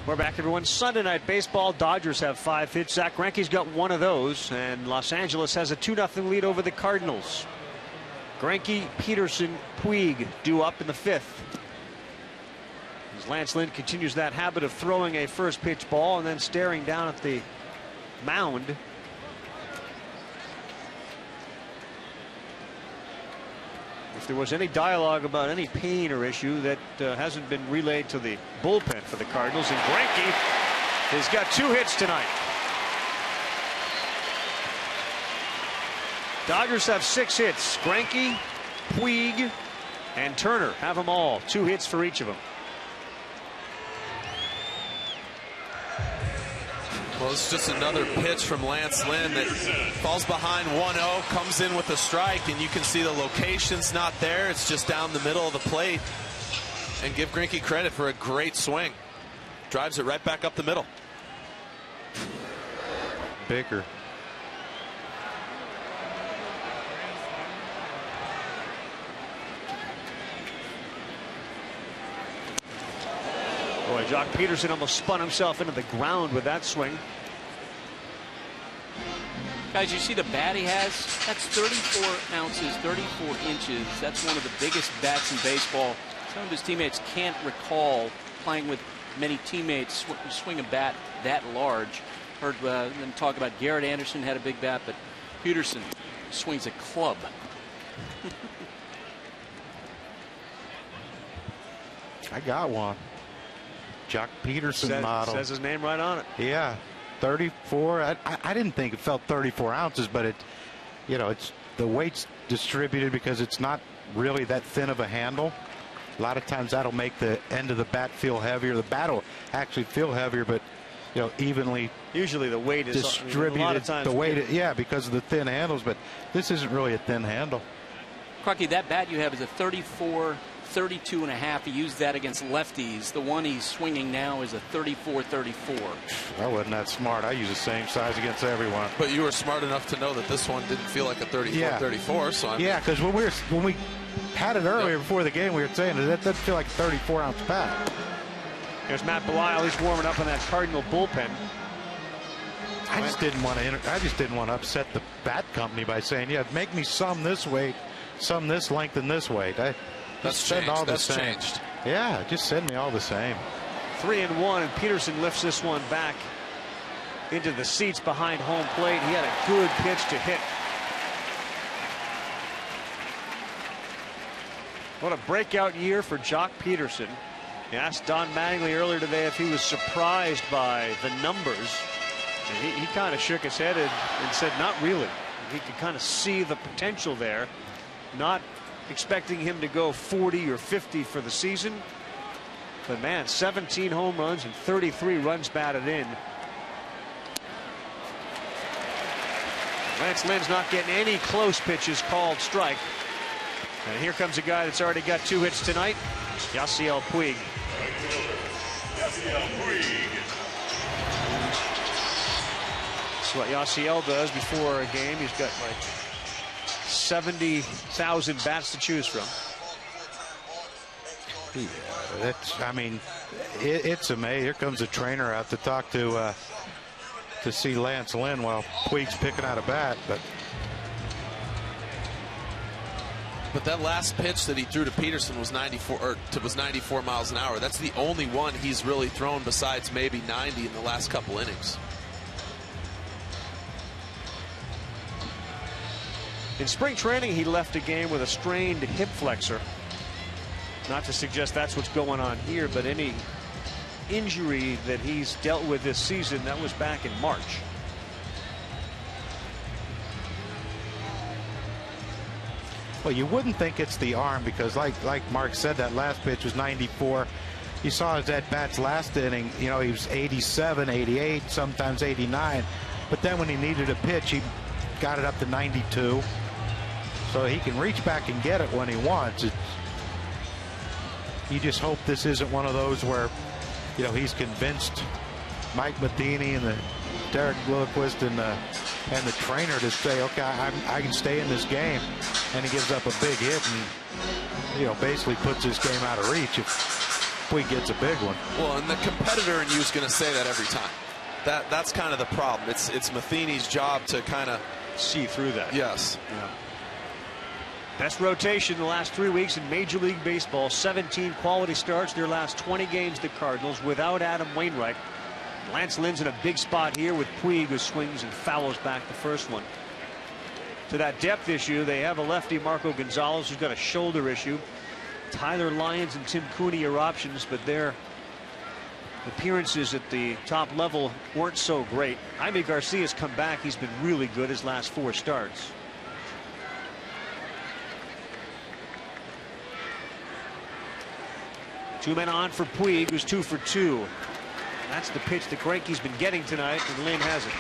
We're back, everyone. Sunday night baseball. Dodgers have 5 hits. Zach Greinke's got one of those, and Los Angeles has a 2-0 lead over the Cardinals. Greinke, Peterson, Puig due up in the 5th. As Lance Lynn continues that habit of throwing a first pitch ball and then staring down at the mound. If there was any dialogue about any pain or issue, that hasn't been relayed to the bullpen for the Cardinals. And Greinke has got 2 hits tonight. Dodgers have 6 hits. Greinke, Puig, and Turner have them all. 2 hits for each of them. Well, it's just another pitch from Lance Lynn that falls behind 1-0, comes in with a strike, and you can see the location's not there. It's just down the middle of the plate. And give Greinke credit for a great swing. Drives it right back up the middle. Baker. Boy, Jock Peterson almost spun himself into the ground with that swing. Guys, you see the bat he has? That's 34 ounces, 34 inches. That's one of the biggest bats in baseball. Some of his teammates can't recall playing with many teammates swing a bat that large. Heard them talk about Garrett Anderson had a big bat, but Peterson swings a club. I got one. Jock Peterson model. Says his name right on it. Yeah, 34. I didn't think it felt 34 ounces, but it, you know, it's the weight's distributed because it's not really that thin of a handle. A lot of times that'll make the end of the bat feel heavier. The bat will actually feel heavier, but you know, evenly. Usually the weight is distributed. A lot of times the weight, yeah, because of the thin handles. But this isn't really a thin handle. Crocky, that bat you have is a 34, 32 and a half. He used that against lefties. The one he's swinging now is a 34, 34. I wasn't that smart. I use the same size against everyone. But you were smart enough to know that this one didn't feel like a 34, 34. So I mean, yeah, because when we had it earlier before the game, we were saying that doesn't feel like a 34-ounce bat. There's Matt Belisle. He's warming up in that Cardinal bullpen. I just didn't want to upset the bat company by saying, yeah, make me some this weight, some this length, and this weight. That's changed. All that's the same. Changed. Yeah, just send me all the same. 3-1, and Peterson lifts this one back into the seats behind home plate. He had a good pitch to hit. What a breakout year for Jock Peterson. He asked Don Mattingly earlier today if he was surprised by the numbers. And he kind of shook his head and said not really. He could kind of see the potential there. Not expecting him to go 40 or 50 for the season. But man, 17 home runs and 33 runs batted in. Lance Lynn's not getting any close pitches called strike. And here comes a guy that's already got 2 hits tonight, Yasiel Puig. That's what Yasiel does before a game. He's got like 70,000 bats to choose from. Yeah, I mean, it's amazing. Here comes the trainer out to talk to see Lance Lynn while Puig's picking out a bat, But that last pitch that he threw to Peterson was 94 miles an hour. That's the only one he's really thrown besides maybe 90 in the last couple innings. In spring training, he left a game with a strained hip flexor. Not to suggest that's what's going on here, but any injury that he's dealt with this season, that was back in March. well, you wouldn't think it's the arm because, like Mark said, that last pitch was 94. You saw his at-bats last inning, you know, he was 87, 88, sometimes 89. But then when he needed a pitch, he got it up to 92. So he can reach back and get it when he wants. You just hope this isn't one of those where, you know, he's convinced Mike Matheny and the Derek Lilliquist and the trainer to say, okay, I can stay in this game, and he gives up a big hit and, you know, basically puts his game out of reach if Puig gets a big one. Well, and the competitor in you is going to say that every time. That's kind of the problem. It's Matheny's job to kind of see through that. Yes. Yeah. Best rotation the last 3 weeks in Major League Baseball. 17 quality starts their last 20 games. The Cardinals without Adam Wainwright. Lance Lynn's in a big spot here with Puig, who swings and fouls back the first one. To that depth issue, they have a lefty, Marco Gonzalez, who's got a shoulder issue. Tyler Lyons and Tim Cooney are options, but their appearances at the top level weren't so great. Jaime Garcia's come back. He's been really good his last 4 starts. Two men on for Puig, who's 2 for 2. That's the pitch that Greinke's been getting tonight, and Lynn hasn't.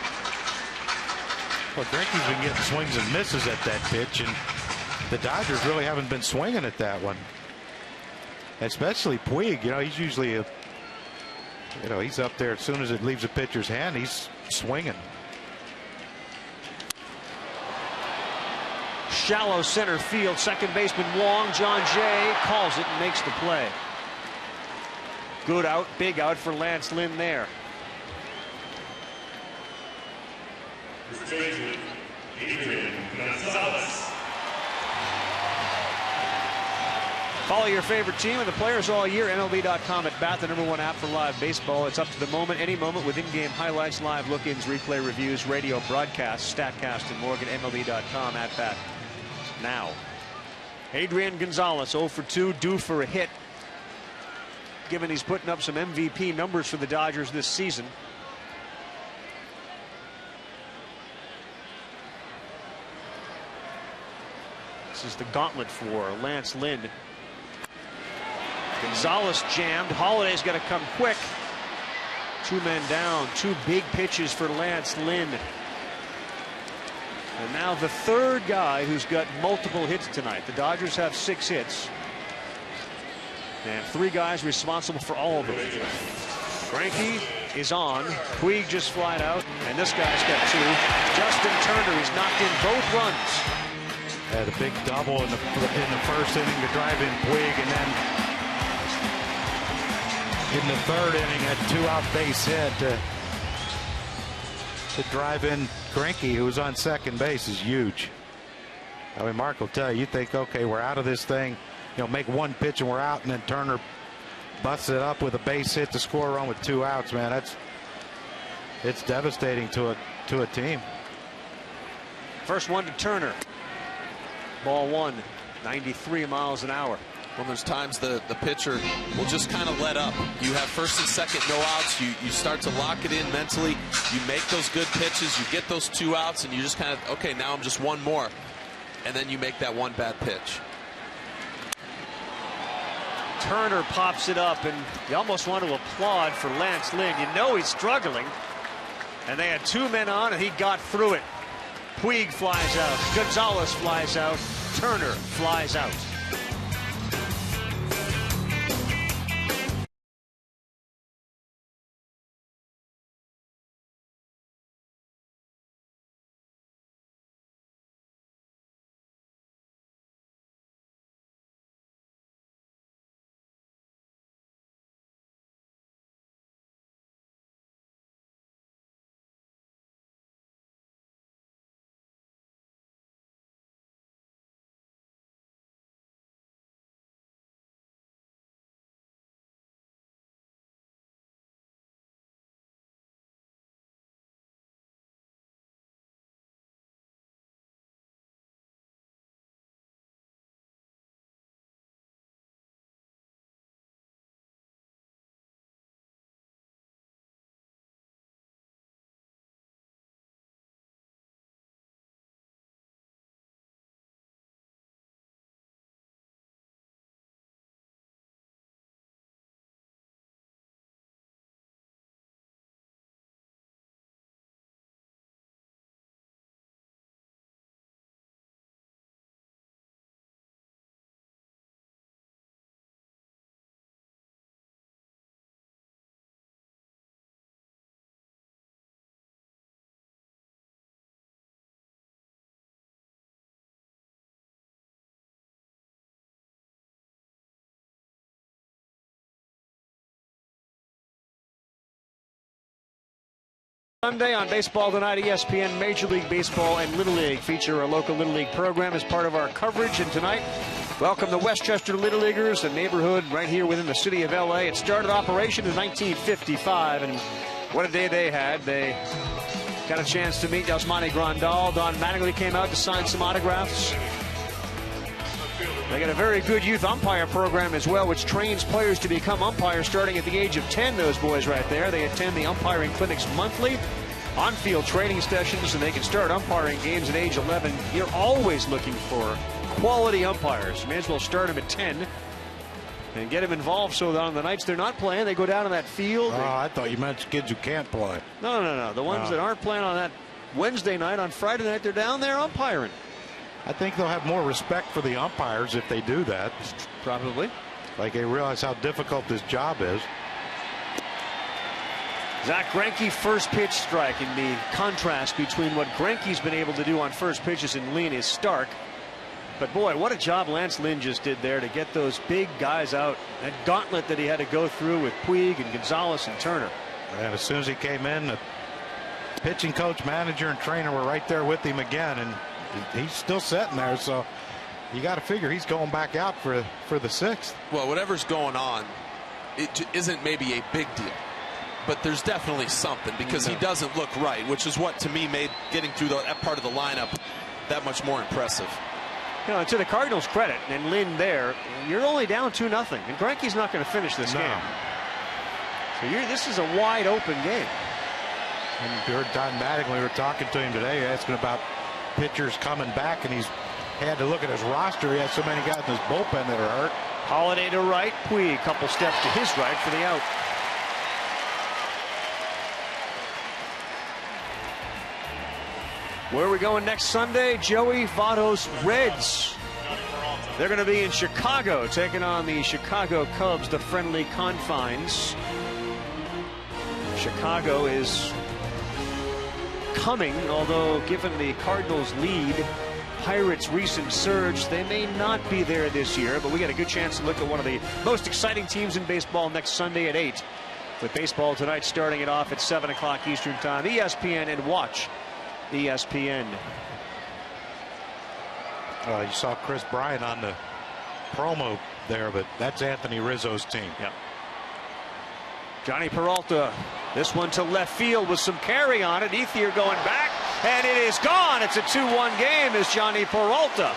Well, Greinke's been getting swings and misses at that pitch, and the Dodgers really haven't been swinging at that one. Especially Puig, you know, he's usually you know, he's up there as soon as it leaves a pitcher's hand, he's swinging. Shallow center field, second baseman Wong, John Jay calls it and makes the play. Good out, big out for Lance Lynn there. Follow your favorite team and the players all year. MLB.com at bat, the #1 app for live baseball. It's up to the moment, any moment, with in-game highlights, live look-ins, replay reviews, radio broadcasts, StatCast, and more. At MLB.com at bat now. Adrian Gonzalez 0 for 2, due for a hit, given he's putting up some MVP numbers for the Dodgers this season. This is the gauntlet for Lance Lynn. Gonzalez jammed. Holiday's got to come quick. 2 men down. 2 big pitches for Lance Lynn. And now the third guy who's got multiple hits tonight. The Dodgers have 6 hits. And 3 guys responsible for all of them. Greinke is on. Puig just flied out. And this guy's got 2. Justin Turner, he's knocked in both runs. Had a big double in the first inning to drive in Puig, and then in the 3rd inning, a 2-out base hit to drive in Greinke, who was on second base, is huge. I mean, Mark will tell you, you think, okay, we're out of this thing, make 1 pitch and we're out, and then Turner busts it up with a base hit to score a run with 2 outs. Man, it's devastating to a team. First one to Turner. Ball 1, 93 miles an hour. Well, there's times the pitcher will just kind of let up. You have first and second, no outs. You start to lock it in mentally. You make those good pitches. You get those 2 outs, and you just kind of, okay, now I'm just 1 more. And then you make that 1 bad pitch. Turner pops it up, and you almost want to applaud for Lance Lynn. You know he's struggling. And they had 2 men on, and he got through it. Puig flies out. Gonzalez flies out. Turner flies out. Sunday on Baseball Tonight, ESPN Major League Baseball and Little League feature our local Little League program as part of our coverage. And tonight, welcome the Westchester Little Leaguers, a neighborhood right here within the city of LA. It started operation in 1955, and what a day they had. They got a chance to meet Yasmani Grandal. Don Mattingly came out to sign some autographs. They got a very good youth umpire program as well, which trains players to become umpires starting at the age of 10, those boys right there. They attend the umpiring clinics monthly, on-field training sessions, and they can start umpiring games at age 11. You're always looking for quality umpires. You may as well start them at 10 and get them involved so that on the nights they're not playing, they go down to that field. Oh, I thought you meant kids who can't play. No. The ones that aren't playing on that Wednesday night, on Friday night, they're down there umpiring. I think they'll have more respect for the umpires if they do that. Probably. Like they realize how difficult this job is. Zach Greinke, first pitch strike, and the contrast between what Greinke's been able to do on first pitches and Lynn is stark. But boy, what a job Lance Lynn just did there to get those big guys out. That gauntlet that he had to go through with Puig and Gonzalez and Turner. And as soon as he came in, the pitching coach, manager, and trainer were right there with him again, and he's still sitting there. So You got to figure he's going back out for the 6th. Well, whatever's going on, it isn't maybe a big deal, but there's definitely something because he doesn't look right, which is what to me made getting through that part of the lineup that much more impressive. You know, to the Cardinals' credit, and Lynn there, you're only down 2-0, and Greinke's not going to finish this game. So this is a wide open game. And you heard Don Mattingly, we were talking to him today, asking about pitchers coming back, and he's had to look at his roster. He has so many guys in his bullpen that are hurt. Holiday to right, Puig, couple steps to his right for the out. Where are we going next Sunday? Joey Votto's Reds. They're going to be in Chicago, taking on the Chicago Cubs, the friendly confines. Chicago is coming, although given the Cardinals' lead, Pirates' recent surge, they may not be there this year, but we got a good chance to look at one of the most exciting teams in baseball next Sunday at 8. With baseball tonight starting it off at 7 o'clock Eastern Time, ESPN, and watch ESPN. You saw Chris Bryant on the promo there, but that's Anthony Rizzo's team. Yeah. Johnny Peralta, this one to left field with some carry on it. Ethier going back, and it is gone. It's a 2-1 game as Johnny Peralta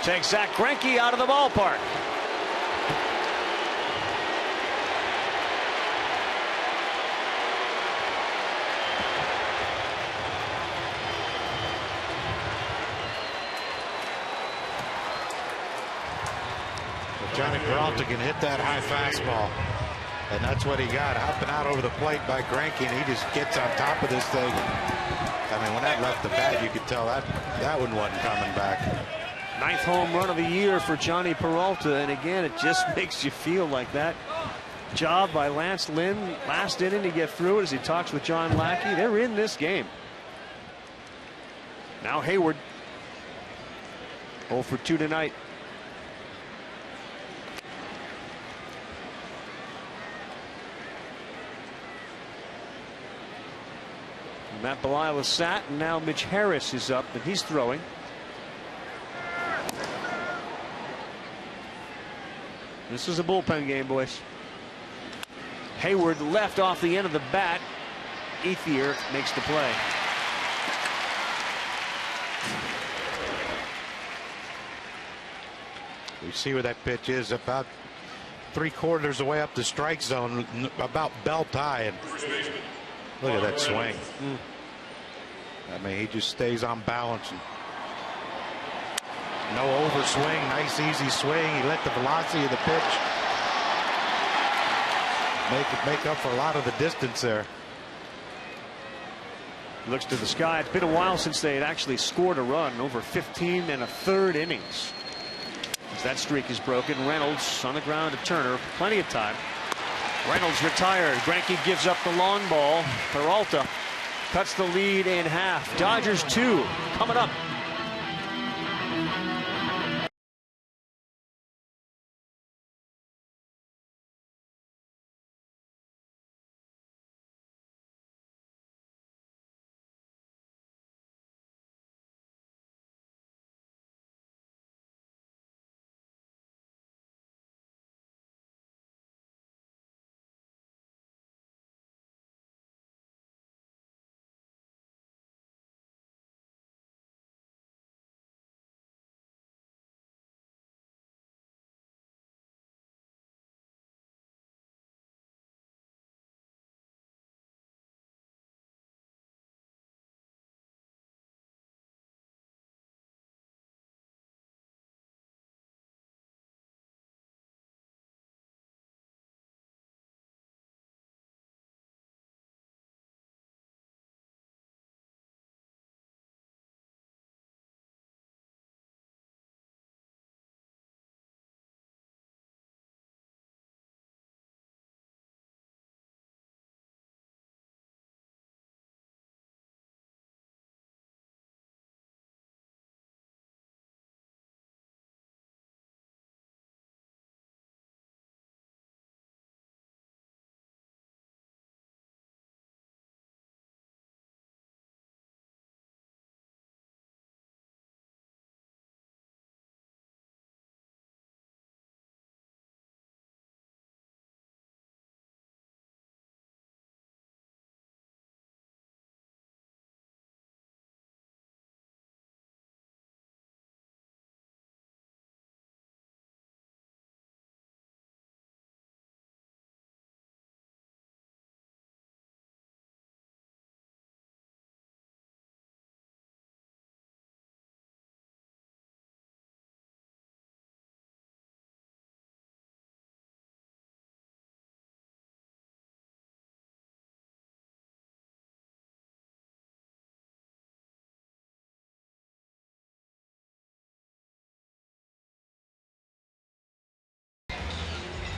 takes Zach Greinke out of the ballpark. Johnny Peralta can hit that high fastball, and that's what he got, hopping out over the plate by Greinke, and he just gets on top of this thing. I mean, when that left the bat, you could tell that one wasn't coming back. 9th home run of the year for Johnny Peralta, and again, it just makes you feel like that job by Lance Lynn last inning to get through it as he talks with John Lackey. They're in this game. Now Hayward 0 for 2 tonight. Matt Belisle sat, and now Mitch Harris is up, and he's throwing. This is a bullpen game, boys. Hayward left off the end of the bat. Ethier makes the play. We see where that pitch is, about 3/4 of the way up the strike zone, about belt high, and look at that swing. I mean, he just stays on balance. And no overswing, nice easy swing. He let the velocity of the pitch make up for a lot of the distance there. Looks to the sky. It's been a while since they had actually scored a run, over 15 1/3 innings. As that streak is broken, Reynolds on the ground to Turner, plenty of time. Reynolds retired. Greinke gives up the long ball. Peralta cuts the lead in half. Dodgers 2 coming up.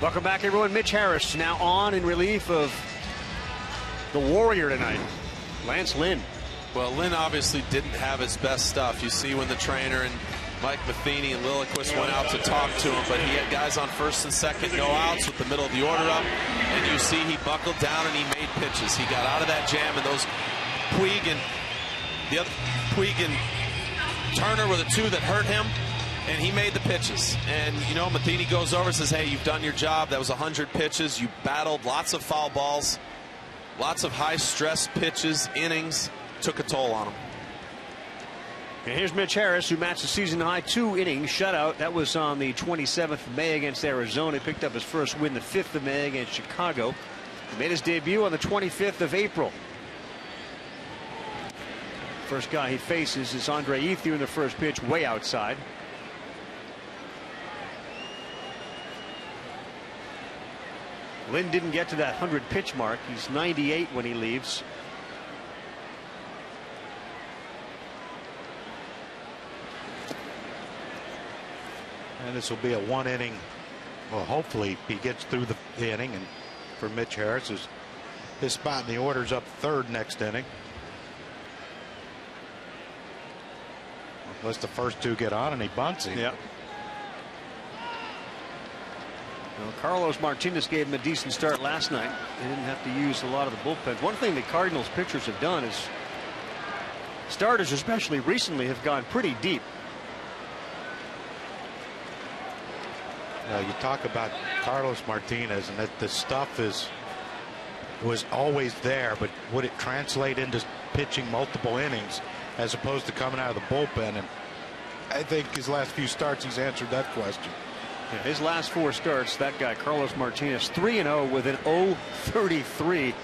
Welcome back, everyone. Mitch Harris now on in relief of the Warrior tonight, Lance Lynn. Well, Lynn obviously didn't have his best stuff. You see when the trainer and Mike Matheny and Lilliquist went out to talk to him, but he had guys on first and second, no outs with the middle of the order up, and you see he buckled down and he made pitches. He got out of that jam, and those Puig and Turner were the two that hurt him, and he made the pitches. And, you know, Matheny goes over and says, hey, you've done your job. That was 100 pitches. You battled lots of foul balls, lots of high-stress pitches, innings. Took a toll on him. And here's Mitch Harris, who matched the season-high 2-inning shutout. That was on the 27th of May against Arizona. He picked up his first win the 5th of May against Chicago. He made his debut on the 25th of April. First guy he faces is Andre Ethier in the first pitch, way outside. Lynn didn't get to that 100-pitch mark. He's 98 when he leaves. And this will be a 1-inning. Well, hopefully he gets through the inning. And for Mitch Harris, his spot in the order is up third next inning. Unless the first two get on and he bunts him. Yeah. Well, Carlos Martinez gave him a decent start last night. They didn't have to use a lot of the bullpen. One thing the Cardinals pitchers have done is starters, especially recently, have gone pretty deep. You talk about Carlos Martinez, and that the stuff was always there, but would it translate into pitching multiple innings as opposed to coming out of the bullpen? And I think his last few starts he's answered that question. Yeah, his last 4 starts, that guy Carlos Martinez, 3-0 with an 0.33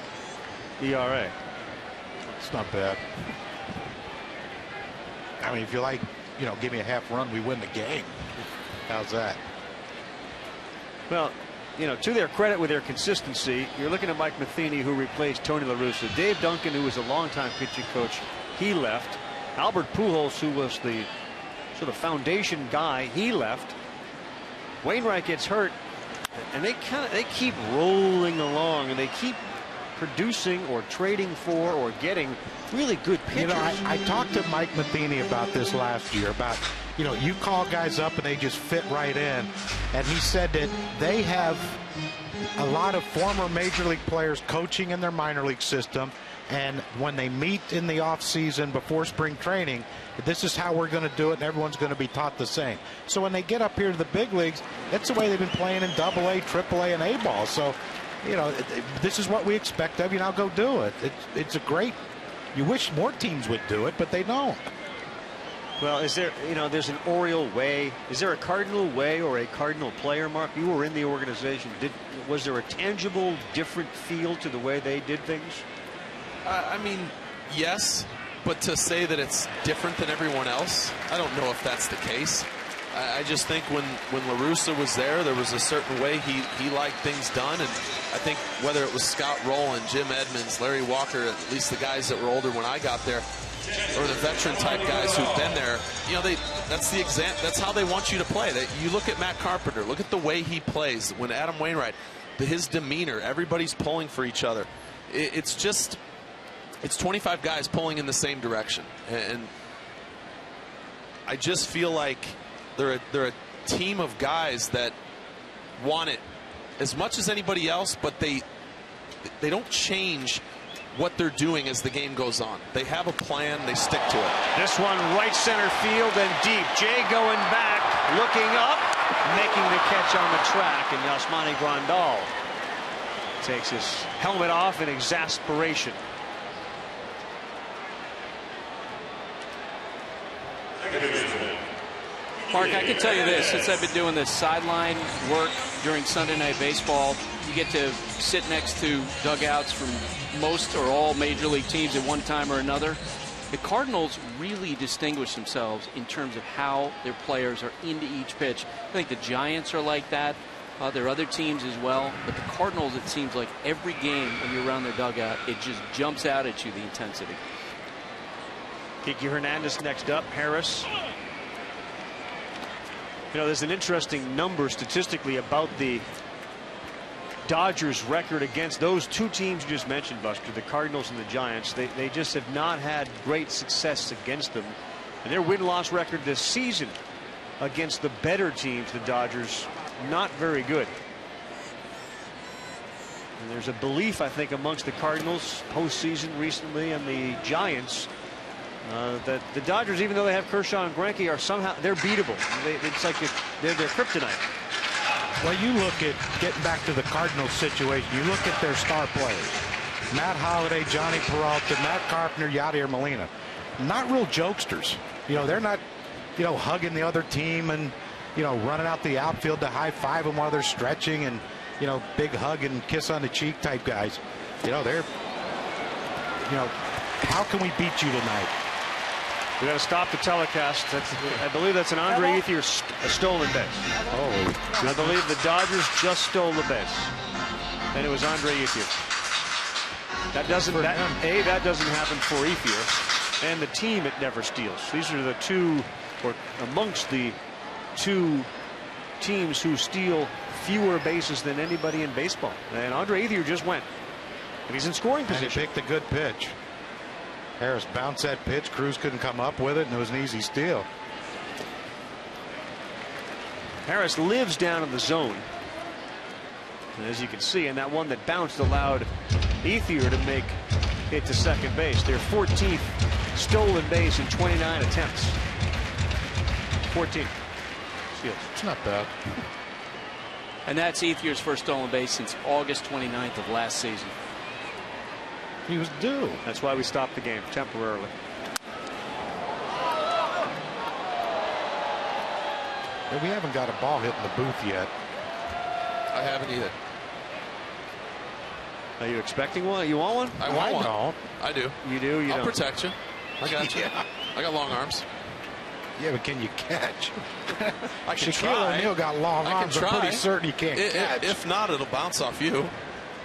ERA. It's not bad. I mean, if you like, you know, give me a half run, we win the game. How's that? Well, you know, to their credit with their consistency, you're looking at Mike Matheny, who replaced Tony La Russa. Dave Duncan, who was a longtime pitching coach, he left. Albert Pujols, who was the sort of foundation guy, he left. Wainwright gets hurt, and they keep rolling along, and they keep producing or trading for or getting really good pitchers. You know, I talked to Mike Matheny about this last year, about, you know, you call guys up and they just fit right in. And he said that they have a lot of former major league players coaching in their minor league system. And when they meet in the off season before spring training, this is how we're going to do it, and everyone's going to be taught the same. So when they get up here to the big leagues, that's the way they've been playing in AA, AAA, and A ball. So, you know, this is what we expect of you. Now go do it. It's a great. You wish more teams would do it, but they don't. Well, is there, you know, there's an Oriole way. Is there a Cardinal way or a Cardinal player, Mark? You were in the organization. Was there a tangible, different feel to the way they did things? I mean, yes, but to say that it's different than everyone else, I don't know if that's the case. I just think when La Russa was there was a certain way he liked things done, and I think whether it was Scott Rowland, Jim Edmonds, Larry Walker, at least the guys that were older when I got there, or the veteran type guys who've been there, you know, that's how they want you to play. You look at Matt Carpenter, look at the way he plays. When Adam Wainwright, his demeanor, everybody's pulling for each other. It's 25 guys pulling in the same direction, and I just feel like they're a team of guys that want it as much as anybody else, but they don't change what they're doing as the game goes on. They have a plan, they stick to it. This one right center field and deep. Jay going back, looking up, making the catch on the track, and Yasmani Grandal takes his helmet off in exasperation. Mark, I can tell you this, since I've been doing this sideline work during Sunday Night Baseball, you get to sit next to dugouts from most or all major league teams at one time or another. The Cardinals really distinguish themselves in terms of how their players are into each pitch. I think the Giants are like that. There are other teams as well. But the Cardinals, it seems like every game when you're around their dugout, it just jumps out at you, the intensity. Kiki Hernandez next up. Harris. You know, there's an interesting number statistically about the Dodgers record against those two teams you just mentioned, Buster, the Cardinals and the Giants, they just have not had great success against them. And their win-loss record this season against the better teams, the Dodgers, not very good. And there's a belief, I think, amongst the Cardinals postseason recently and the Giants that the Dodgers, even though they have Kershaw and Greinke, are somehow they're beatable. It's like they're their kryptonite. Well, you look at getting back to the Cardinals situation. You look at their star players: Matt Holliday, Johnny Peralta, Matt Carpenter, Yadier Molina. Not real jokesters. They're not, hugging the other team and, running out the outfield to high five them while they're stretching and, big hug and kiss on the cheek type guys. They're, how can we beat you tonight? We got to stop the telecast. I believe that's an Andre Ethier stolen base. Oh, I believe the Dodgers just stole the base, and it was Andre Ethier. That doesn't happen for Ethier, and the team it never steals. These are the two, or amongst the two teams who steal fewer bases than anybody in baseball. And Andre Ethier just went, and he's in scoring position. And he picked a good pitch. Harris bounced that pitch. Cruz couldn't come up with it, and it was an easy steal. Harris lives down in the zone, and as you can see, and that one that bounced allowed Ethier to make it to second base. Their 14th stolen base in 29 attempts. 14 steals. It's not bad. And that's Ethier's first stolen base since August 29th of last season. He was due. That's why we stopped the game temporarily. We haven't got a ball hit in the booth yet. I haven't either. Are you expecting one? You want one? I want one. Don't. I do. You do? You I'll don't. protect you. I got you. Yeah. I got long arms. Yeah, but can you catch? I can Shaquille try. O'Neal got long I can arms. I'm try. pretty certain he can't catch. If not, it'll bounce off you.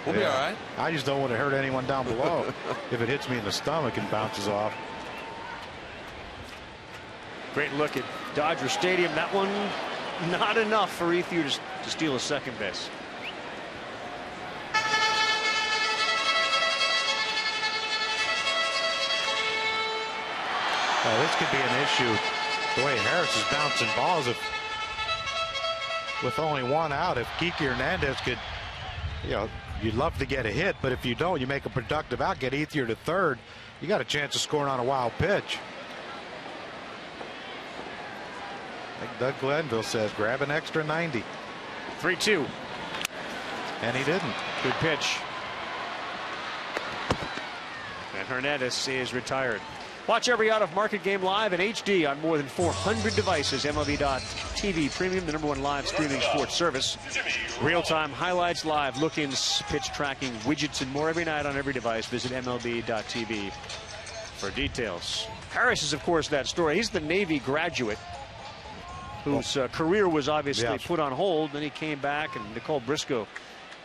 We'll be all right. I just don't want to hurt anyone down below. If it hits me in the stomach and bounces off. Great look at Dodger Stadium. That one not enough for Ethier to steal a second base. Oh, this could be an issue. The way Harris is bouncing balls, with only one out, if Kiki Hernandez could, you'd love to get a hit, but if you don't, you make a productive out, get Ethier to third, you got a chance of scoring on a wild pitch. Like Doug Glenville says, grab an extra 90. 3-2. And he didn't. Good pitch. And Hernandez is retired. Watch every out-of-market game live in HD on more than 400 devices. MLB.TV Premium, the #1 live streaming sports service. Real-time highlights, live look-ins, pitch tracking, widgets, and more every night on every device. Visit MLB.TV for details. Harris is, of course, that story. He's the Navy graduate whose career was obviously put on hold. Then he came back, and Nicole Briscoe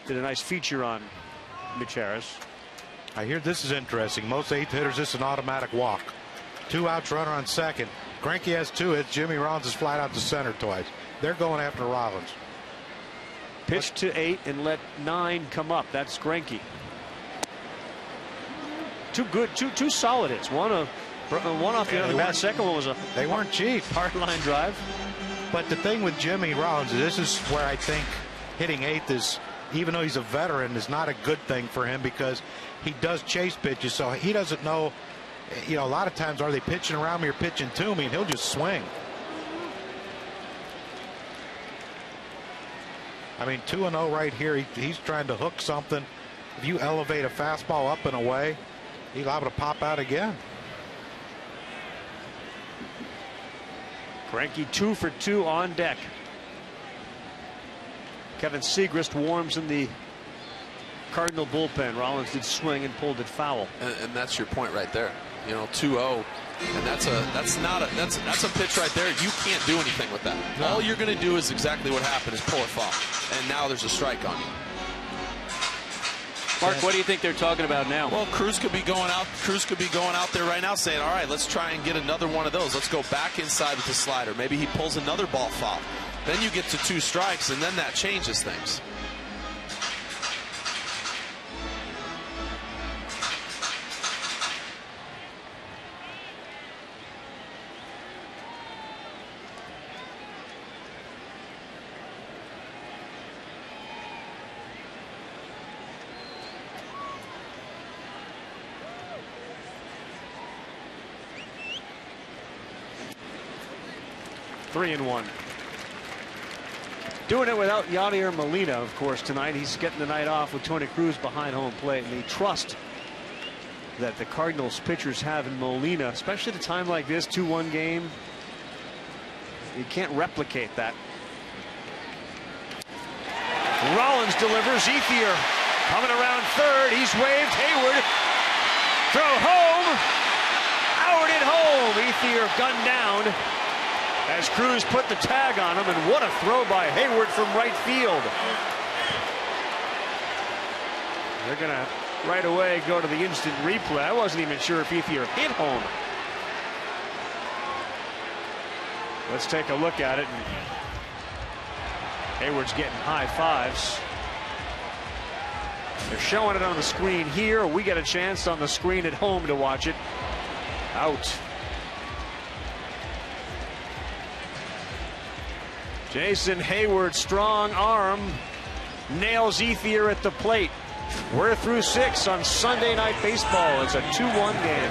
did a nice feature on Mitch Harris. I hear this is interesting. Most eighth hitters, this is an automatic walk. 2 outs, runner on second. Greinke has 2 hits. Jimmy Rollins is flat out to center twice. They're going after Rollins. Pitch to 8 and let 9 come up. That's Greinke. Two solid hits. One off the other bat. Second one was they weren't cheap. Hard line drive. But the thing with Jimmy Rollins, this is where I think hitting 8th is, even though he's a veteran, is not a good thing for him because he does chase pitches, so he doesn't know, a lot of times, are they pitching around me or pitching to me, and he'll just swing. I mean, 2-0 right here. He's trying to hook something. If you elevate a fastball up and away, he's liable to pop out again. Greinke 2 for 2 on deck. Kevin Segrist warms in the Cardinal bullpen. Rollins did swing and pulled it foul. And that's your point right there. 2-0, and that's a pitch right there. You can't do anything with that. No. All you're going to do is exactly what happened: is pull it foul. And now there's a strike on you. Mark, what do you think they're talking about now? Well, Cruz could be going out. Cruz could be going out there right now, saying, "All right, let's try and get another one of those. Let's go back inside with the slider. Maybe he pulls another ball foul. Then you get to 2 strikes, and then that changes things." 3-1. Doing it without Yadier Molina, of course, tonight. He's getting the night off with Tony Cruz behind home plate, and the trust that the Cardinals pitchers have in Molina, especially at a time like this, 2-1 game. You can't replicate that. Rollins delivers. Ethier coming around third. He's waved. Hayward. Throw home. Howard at home. Ethier gunned down as Cruz put the tag on him, and what a throw by Hayward from right field. They're going to right away go to the instant replay. I wasn't even sure if Ethier hit home. Let's take a look at it. Hayward's getting high fives. They're showing it on the screen here. We get a chance on the screen at home to watch it. Out. Jason Hayward, strong arm, nails Ethier at the plate. We're through 6 on Sunday Night Baseball. It's a 2-1 game.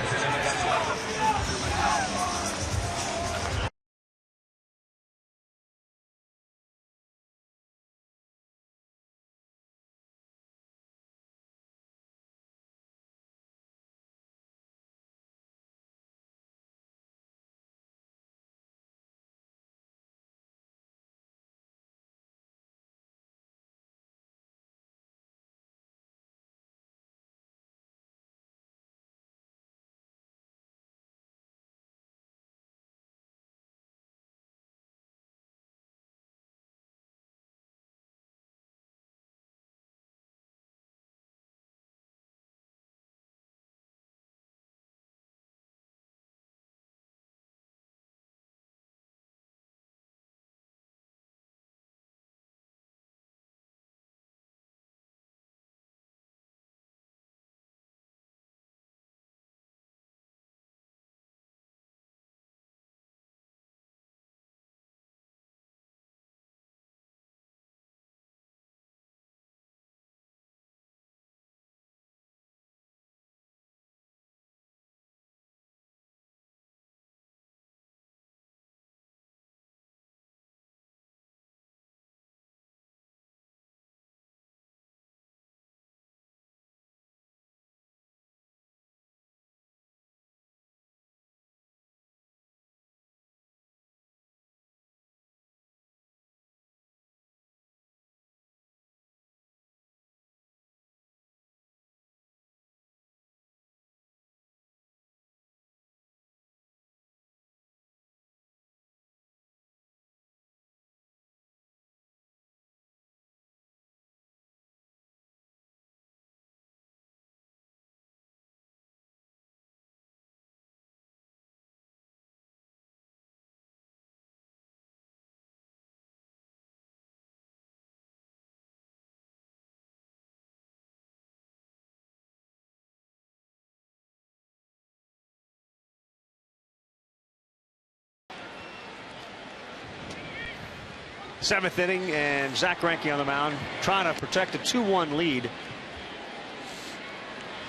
Seventh inning, and Zach Greinke on the mound, trying to protect a 2-1 lead.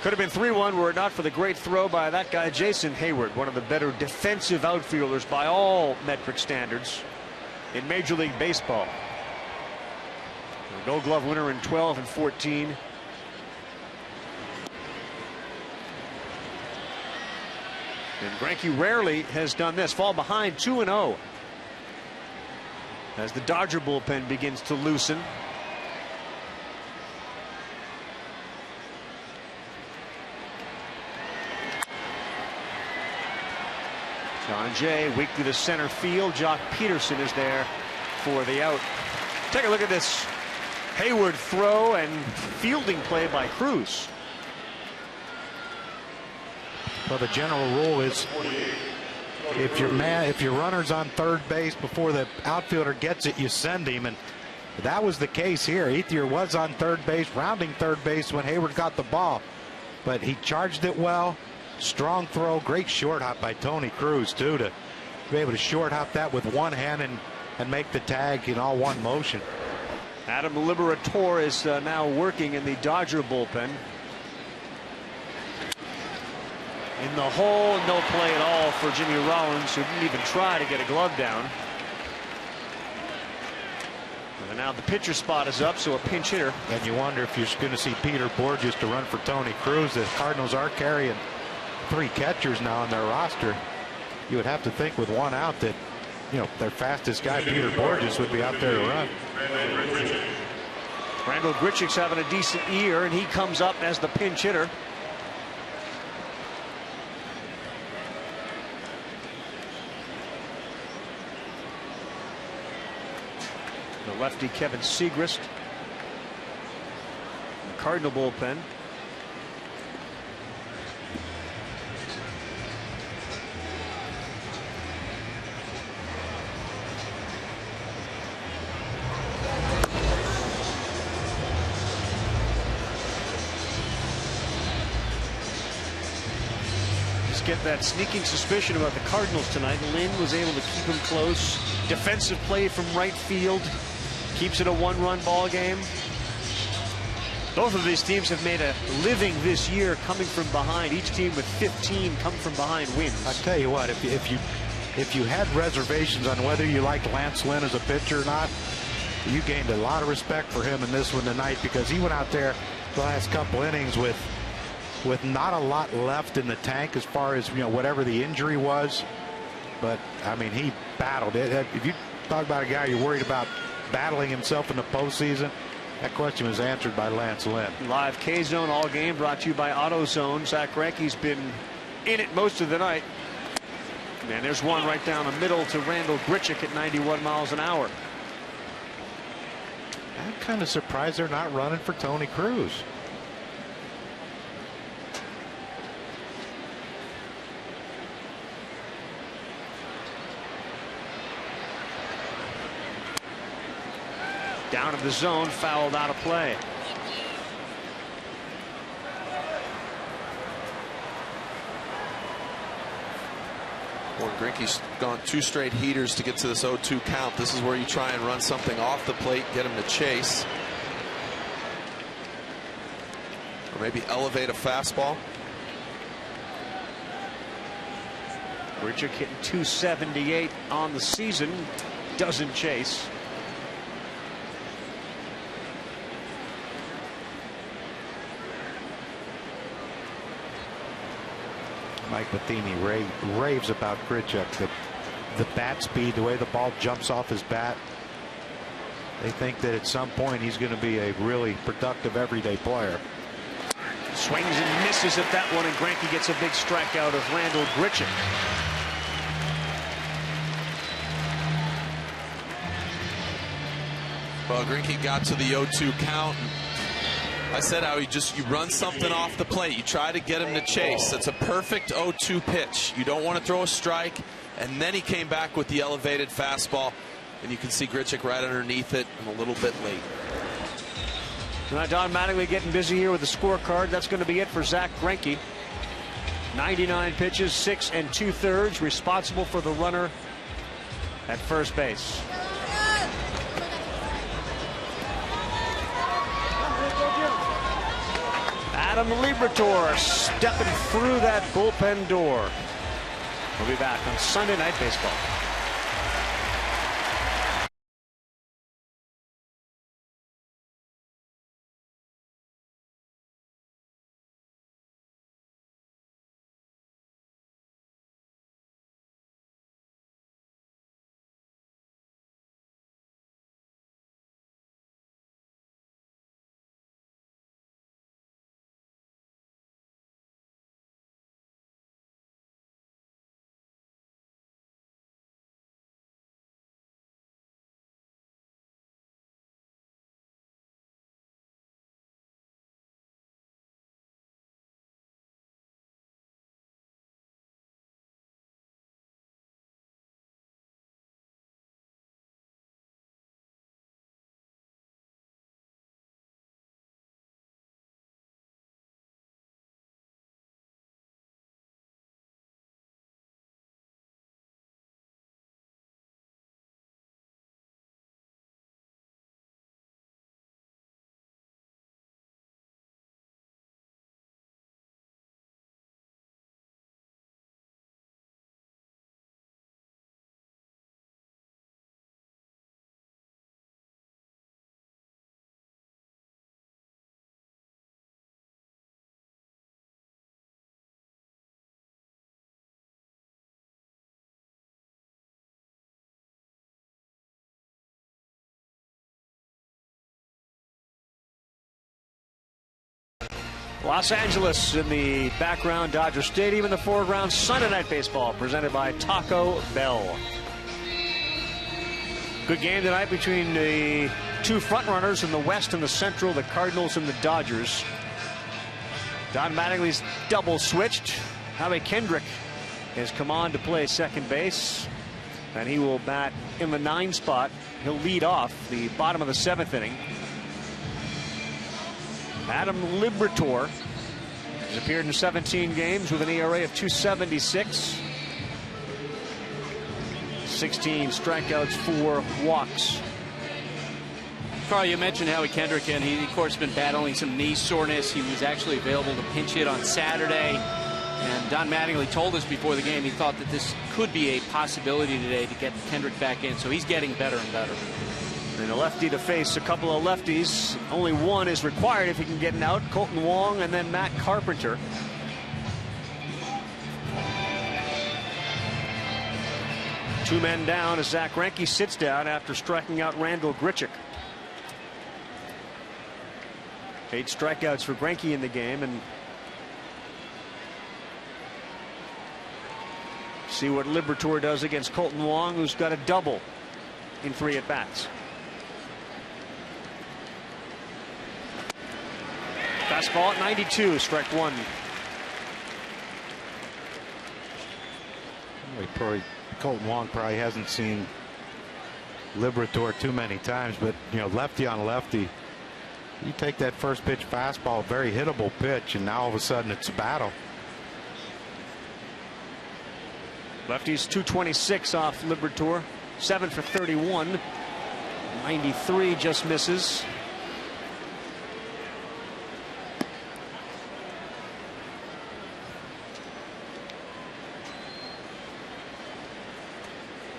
Could have been 3-1 were it not for the great throw by that guy, Jason Hayward, one of the better defensive outfielders by all metric standards in Major League Baseball. A Gold Glove winner in 12 and 14. And Greinke rarely has done this, fall behind 2-0. As the Dodger bullpen begins to loosen. John Jay weak to the center field. Jock Peterson is there for the out. Take a look at this Hayward throw and fielding play by Cruz. Well, the general rule is if your runner's on third base before the outfielder gets it, you send him, and that was the case here. Ethier was on third base, rounding third base when Hayward got the ball, but he charged it well. Strong throw, great short hop by Tony Cruz too, to be able to short hop that with one hand and make the tag in all one motion. Adam Liberator is now working in the Dodger bullpen. In the hole, no play at all for Jimmy Rollins, who didn't even try to get a glove down. And now the pitcher spot is up, so a pinch hitter. And you wonder if you're going to see Peter Borges to run for Tony Cruz. The Cardinals are carrying 3 catchers now on their roster. You would have to think with 1 out that, you know, their fastest guy, Peter Borges, would be out there to run. Randall Grichuk's having a decent year, and he comes up as the pinch hitter. The lefty Kevin Segrist. The Cardinal bullpen. Just get that sneaking suspicion about the Cardinals tonight. Lynn was able to keep him close. Defensive play from right field. Keeps it a 1-run ball game. Both of these teams have made a living this year coming from behind. Each team with 15 come from behind wins. I tell you what, if you had reservations on whether you like Lance Lynn as a pitcher or not, you gained a lot of respect for him in this one tonight, because he went out there the last couple innings with not a lot left in the tank as far as, you know, whatever the injury was. But I mean, he battled it. If you talk about a guy you're worried about battling himself in the postseason, that question was answered by Lance Lynn. Live K-Zone all game brought to you by AutoZone. Zach Greinke's been in it most of the night. And there's one right down the middle to Randall Grichuk at 91 miles an hour. I'm kind of surprised they're not running for Tony Cruz. Down to the zone, fouled out of play. Well, Greinke's gone 2 straight heaters to get to this 0-2 count. This is where you try and run something off the plate, get him to chase. Or maybe elevate a fastball. Grichuk hitting 278 on the season. Doesn't chase. Mike Matheny raves about Grichuk, the bat speed, the way the ball jumps off his bat. They think that at some point he's going to be a really productive everyday player. Swings and misses at that one, and Greinke gets a big strikeout of Randall Grichuk. Well, Greinke got to the 0-2 count. I said how you run something off the plate. You try to get him to chase. It's a perfect 0-2 pitch. You don't want to throw a strike. And then he came back with the elevated fastball. And you can see Grichuk right underneath it and a little bit late. Tonight, Don Mattingly getting busy here with the scorecard. That's going to be it for Zach Greinke. 99 pitches, 6 2/3, responsible for the runner at first base. Adam Liberatore stepping through that bullpen door. We'll be back on Sunday Night Baseball. Los Angeles in the background, Dodger Stadium in the foreground. Sunday Night Baseball presented by Taco Bell. Good game tonight between the two frontrunners in the West and the Central, the Cardinals and the Dodgers. Don Mattingly's double switched. Howie Kendrick has come on to play second base, and he will bat in the 9 spot. He'll lead off the bottom of the 7th inning. Adam Liberatore has appeared in 17 games with an ERA of 2.76. 16 strikeouts, 4 walks. Carl, you mentioned Howie Kendrick, and he, of course, been battling some knee soreness. He was actually available to pinch hit on Saturday. And Don Mattingly told us before the game he thought that this could be a possibility today to get Kendrick back in. So he's getting better and better. And a lefty to face a couple of lefties. Only one is required if he can get an out. Colton Wong and then Matt Carpenter. Two men down as Zach Greinke sits down after striking out Randall Grichuk. 8 strikeouts for Greinke in the game, and see what Liberatore does against Colton Wong, who's got a double in 3 at-bats. Fastball at 92, strike 1. Colton Wong probably hasn't seen Liberatore too many times, but lefty on lefty. You take that first pitch fastball, very hittable pitch, and now all of a sudden it's a battle. Lefty's 226 off Liberatore, 7 for 31. 93 just misses.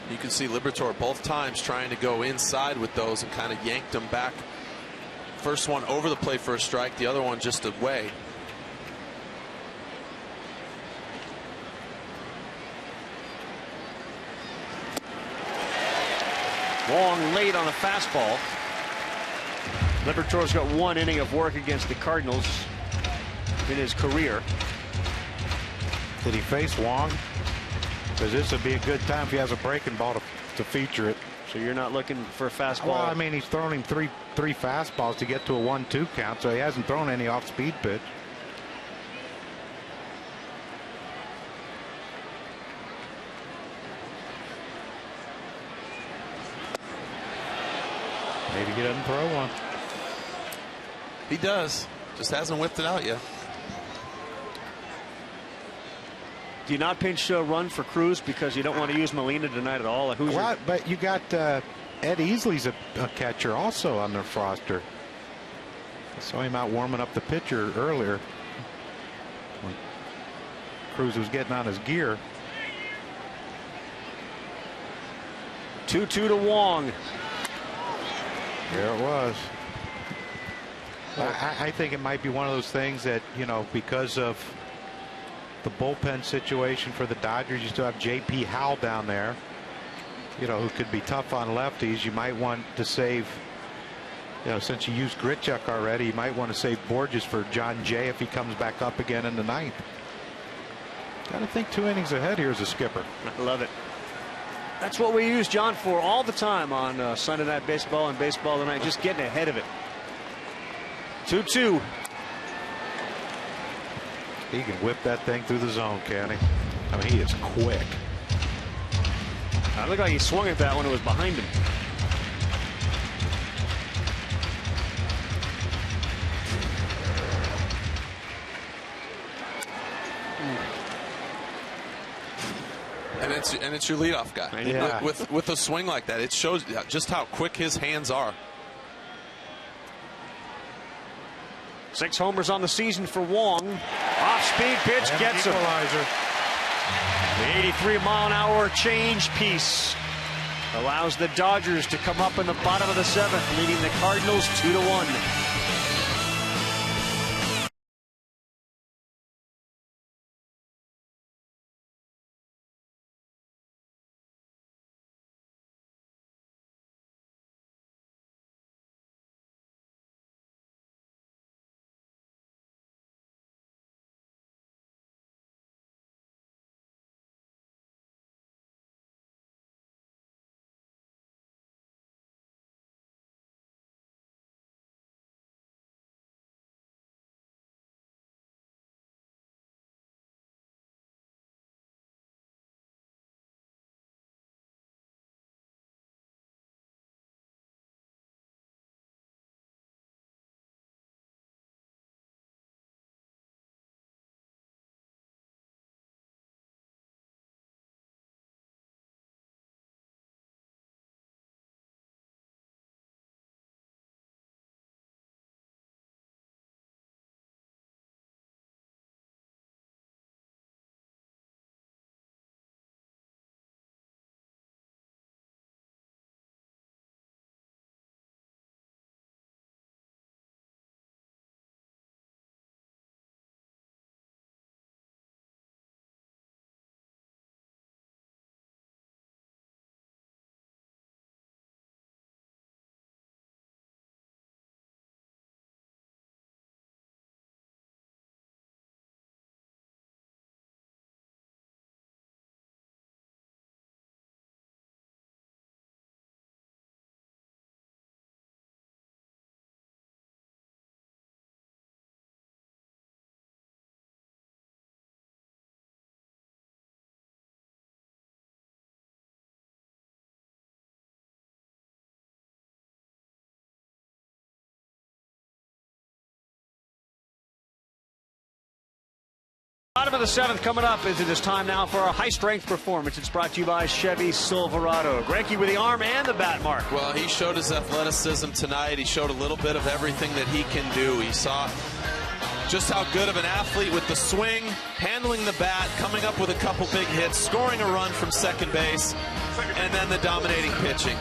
You can see Liberatore both times trying to go inside with those and kind of yanked them back. First one over the plate for a strike, the other one just away. Wong late on a fastball. Liberatore's got 1 inning of work against the Cardinals in his career. Did he face Wong? Because this would be a good time if he has a breaking ball to feature it. So you're not looking for a fastball? Well, I mean, he's thrown him three fastballs to get to a 1-2 count, so he hasn't thrown any off-speed pitch. Maybe he doesn't throw one. He does. Just hasn't whipped it out yet. Do you not pinch run for Cruz because you don't want to use Molina tonight at all? Well, but you got Ed Easley's a catcher also on their roster. I saw him out warming up the pitcher earlier when Cruz was getting on his gear. 2-2 to Wong. There it was. I think it might be one of those things that, because of the bullpen situation for the Dodgers, you still have J.P. Howell down there, who could be tough on lefties. You might want to save, since you used Grichuk already, you might want to save Borges for John Jay if he comes back up again in the 9th. Got to think 2 innings ahead here as a skipper. I love it. That's what we use John for all the time on Sunday Night Baseball and Baseball Tonight, just getting ahead of it. 2-2. He can whip that thing through the zone, can he? I mean, he is quick. I look like he swung at that when it was behind him. And it's your leadoff guy. Yeah. With a swing like that, it shows just how quick his hands are. 6 homers on the season for Wong. Off-speed pitch and gets him. Equalizer. The 83-mile-an-hour change piece allows the Dodgers to come up in the bottom of the 7th, leading the Cardinals 2-1. Bottom of the 7th coming up as it is time now for our high-strength performance. It's brought to you by Chevy Silverado. Greinke with the arm and the bat, Mark. Well, he showed his athleticism tonight. He showed a little bit of everything that he can do. He saw just how good of an athlete with the swing, handling the bat, coming up with a couple big hits, scoring a run from second base, and then the dominating pitching.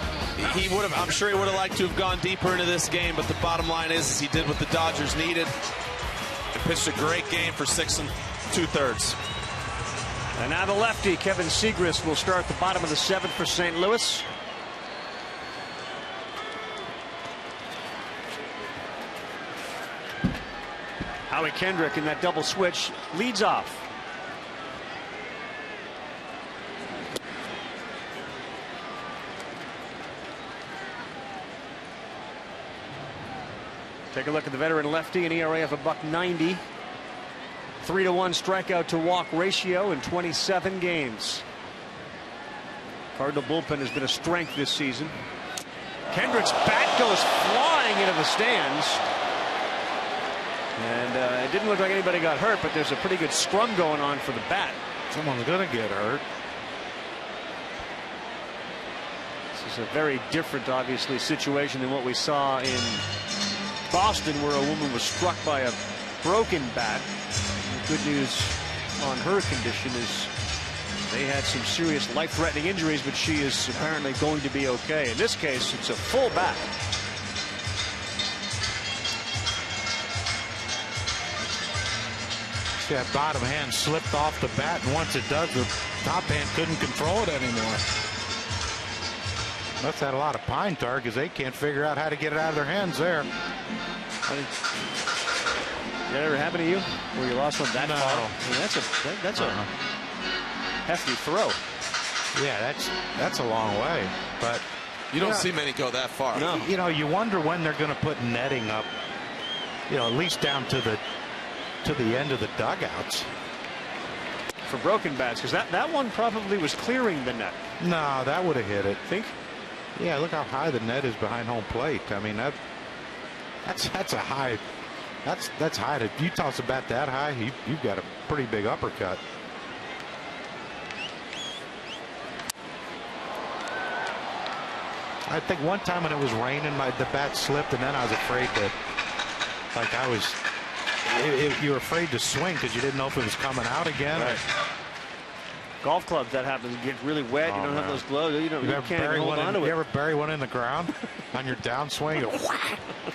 He would have, I'm sure he would have liked to have gone deeper into this game, but the bottom line is he did what the Dodgers needed and pitched a great game for 6 2/3. And now the lefty, Kevin Segrist, will start the bottom of the 7th for St. Louis. Howie Kendrick in that double switch leads off. Take a look at the veteran lefty, an ERA of $1.90. 3-to-1 strikeout to walk ratio in 27 games. Cardinal bullpen has been a strength this season. Kendrick's bat goes flying into the stands. And it didn't look like anybody got hurt, but there's a pretty good scrum going on for the bat. Someone's going to get hurt. This is a very different, obviously, situation than what we saw in Boston, where a woman was struck by a broken bat. The good news on her condition is they had some serious life-threatening injuries, but she is apparently going to be okay. In this case, it's a full bat. That bottom hand slipped off the bat, and once it does, the top hand couldn't control it anymore. Must have had a lot of pine tar because they can't figure out how to get it out of their hands there. Did that ever happen to you, where you lost one that far? I mean, that's a hefty throw. Yeah, that's a long way, but you don't see many go that far. No. You know, you wonder when they're going to put netting up. You know, at least down to the end of the dugouts for broken bats, because that one probably was clearing the net. No, that would have hit it. Think? Yeah, look how high the net is behind home plate. I mean, that's a high. That's high. If you toss a bat that high, you've got a pretty big uppercut. I think one time when it was raining, the bat slipped, and then I was afraid that, you were afraid to swing because you didn't know if it was coming out again. Right. Golf clubs, that happens. You get really wet. You don't have those gloves. You can't even hold on to it. You ever bury one in the ground on your downswing?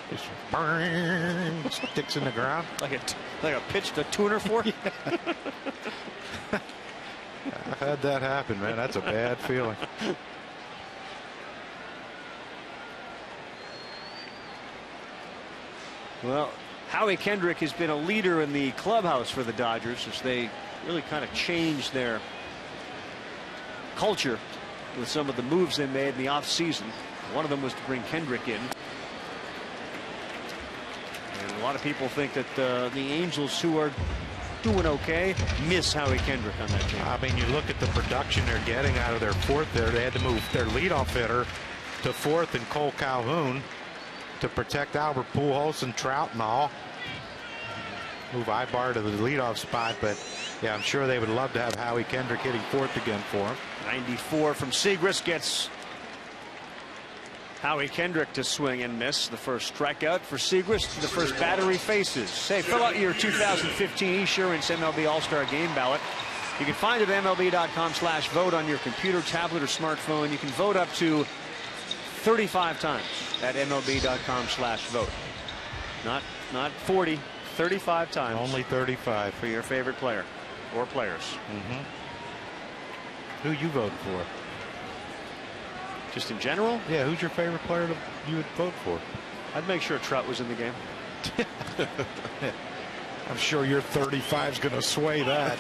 Just burn, sticks in the ground. Like a pitched a tuner fork. I've had that happen, man. That's a bad feeling. Well, Howie Kendrick has been a leader in the clubhouse for the Dodgers as they really kind of changed their culture with some of the moves they made in the offseason. One of them was to bring Kendrick in. And a lot of people think that the Angels, who are doing okay, miss Howie Kendrick on that team. I mean, you look at the production they're getting out of their fourth there. They had to move their leadoff hitter to fourth and Cole Calhoun to protect Albert Pujols and Trout and all. Move Ibar to the leadoff spot, but yeah, I'm sure they would love to have Howie Kendrick hitting fourth again for him. 94 from Segrist gets Howie Kendrick to swing and miss. The first strikeout for Segrist, the first batter he faces. Say, fill out your 2015 Esurance MLB All-Star Game ballot. You can find it at MLB.com/vote on your computer, tablet, or smartphone. You can vote up to 35 times at MLB.com/vote. Not 40, 35 times. Only 35 for your favorite player or players. Who you vote for? Just in general? Yeah, who's your favorite player you would vote for? I'd make sure Trout was in the game. I'm sure your 35 is going to sway that.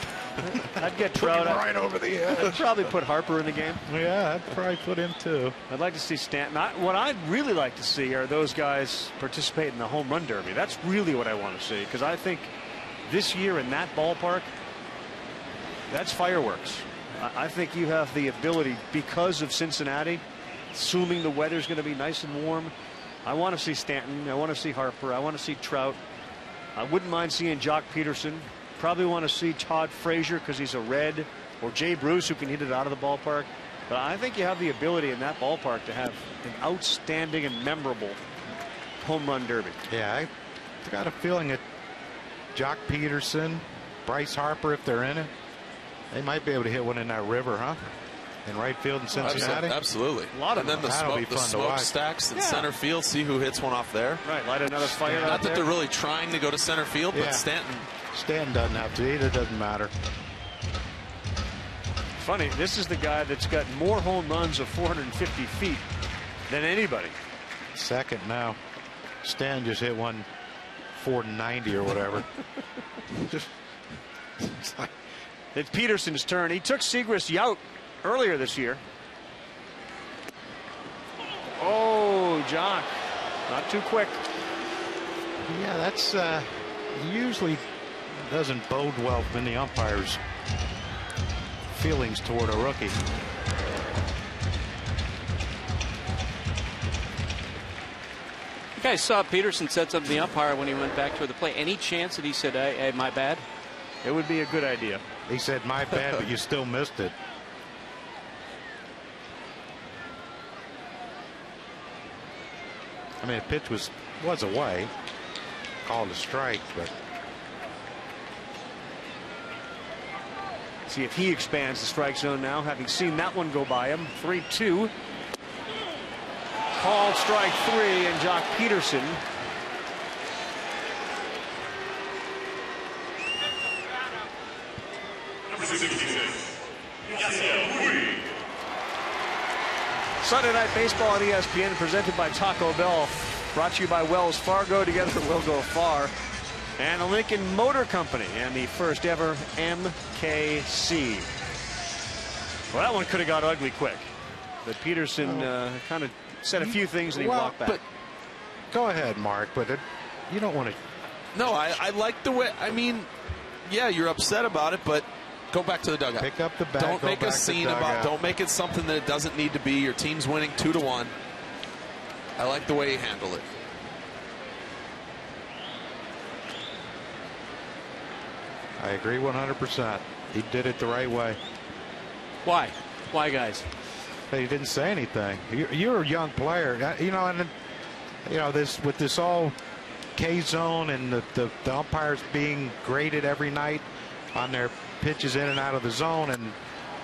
I'd get Trout right over the edge. I'd probably put Harper in the game. Yeah, I'd probably put him too. I'd like to see Stanton. What I'd really like to see are those guys participate in the home run derby. That's really what I want to see, because I think this year in that ballpark, that's fireworks. I think you have the ability, because of Cincinnati, assuming the weather's going to be nice and warm. I want to see Stanton. I want to see Harper. I want to see Trout. I wouldn't mind seeing Jock Peterson. probably want to see Todd Frazier because he's a Red, or Jay Bruce who can hit it out of the ballpark. But I think you have the ability in that ballpark to have an outstanding and memorable home run derby. Yeah, I got a feeling that Jock Peterson, Bryce Harper, if they're in it, they might be able to hit one in that river, huh? In right field in Cincinnati? Absolutely. A lot of and then them. the smoke stacks in center field. See who hits one off there. Right, light another fire out Not that there. they're really trying to go to center field, but Stanton doesn't have to either. Doesn't matter. Funny, this is the guy that's got more home runs of 450 feet than anybody. Second now. Stanton just hit one 490 or whatever. It's Peterson's turn. He took Segrist out earlier this year. Oh, Jock. Not too quick. Yeah, that's usually doesn't bode well in the umpires' feelings toward a rookie. You guys saw Peterson said something to the umpire when he went back toward the plate. Any chance that he said, hey, my bad? It would be a good idea. He said, my bad, but you still missed it. I mean, the pitch was away. Called a strike, but. See if he expands the strike zone now, having seen that one go by him. 3-2. Called strike 3, and Jock Peterson. Number 66. Puig. Sunday Night Baseball on ESPN, presented by Taco Bell. Brought to you by Wells Fargo. Together we'll go far. And the Lincoln Motor Company and the first ever MKC. Well, that one could have got ugly quick. But Peterson kind of said a few things and he walked back. But go ahead, Mark, but you don't want to. No, I like the way. I mean, yeah, you're upset about it, but go back to the dugout. Pick up the bat. Don't make a scene about. Don't make it something that it doesn't need to be. Your team's winning 2-1. I like the way he handled it. I agree 100%. He did it the right way. Why? Why, guys? He didn't say anything. You're a young player, you know, and you know this with this all K zone and the umpires being graded every night on their pitches in and out of the zone and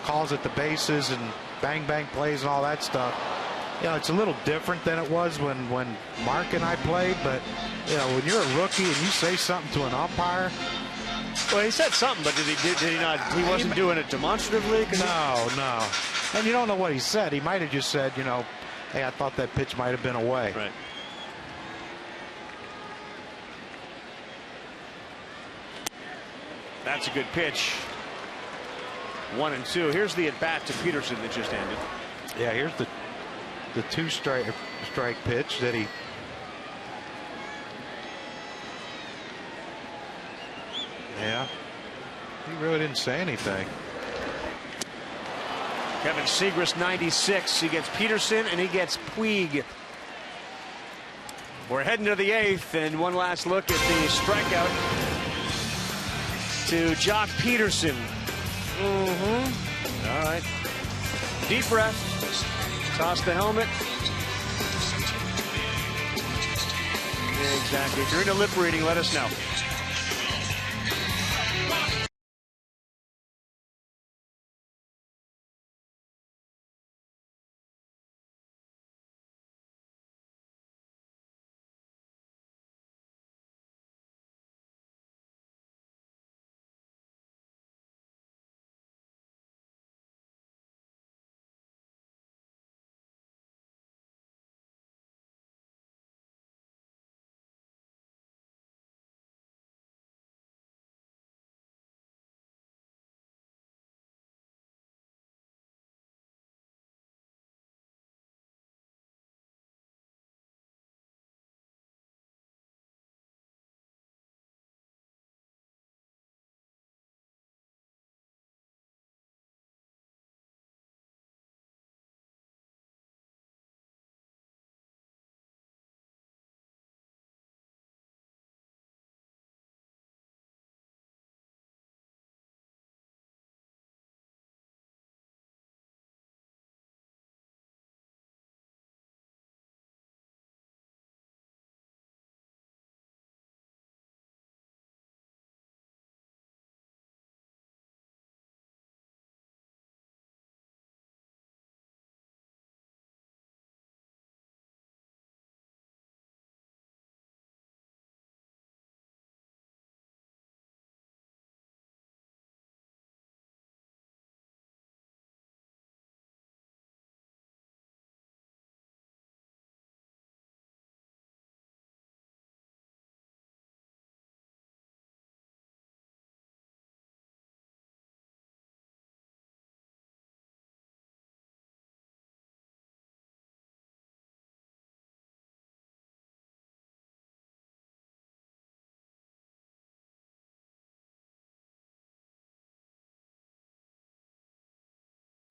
calls at the bases and bang bang plays and all that stuff. You know, it's a little different than it was when Mark and I played, but you know, when you're a rookie and you say something to an umpire. Well, he said something, but did he not? He wasn't doing it demonstratively. No. And you don't know what he said. He might have just said, you know, hey, I thought that pitch might have been away. Right. That's a good pitch. 1-2. Here's the at bat to Peterson that just ended. Yeah, here's the two strike pitch that he. Yeah, he really didn't say anything. Kevin Segrist, 96. He gets Peterson and he gets Puig. We're heading to the 8th, and one last look at the strikeout to Jock Peterson. All right. Deep breath. Toss the helmet. Exactly. If you're into lip reading, let us know.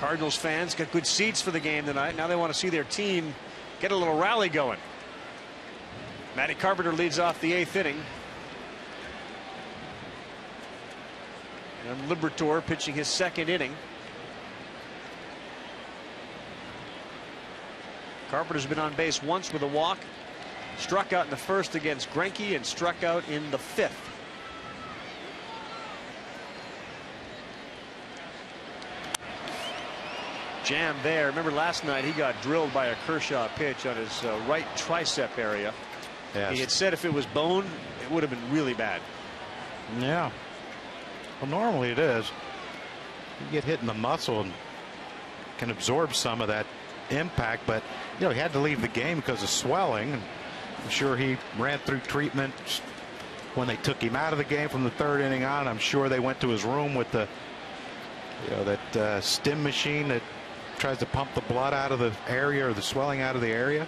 Cardinals fans got good seats for the game tonight. Now they want to see their team get a little rally going. Matty Carpenter leads off the 8th inning. And Liberatore pitching his 2nd inning. Carpenter's been on base once with a walk. Struck out in the 1st against Greinke and struck out in the 5th. Jam there. Remember last night he got drilled by a Kershaw pitch on his right tricep area. Yes. He had said if it was bone, it would have been really bad. Yeah. Well, normally it is. You get hit in the muscle and can absorb some of that impact, but you know he had to leave the game because of swelling. And I'm sure he ran through treatment when they took him out of the game from the 3rd inning on. I'm sure they went to his room with the, you know, that stim machine that tries to pump the blood out of the area or the swelling out of the area.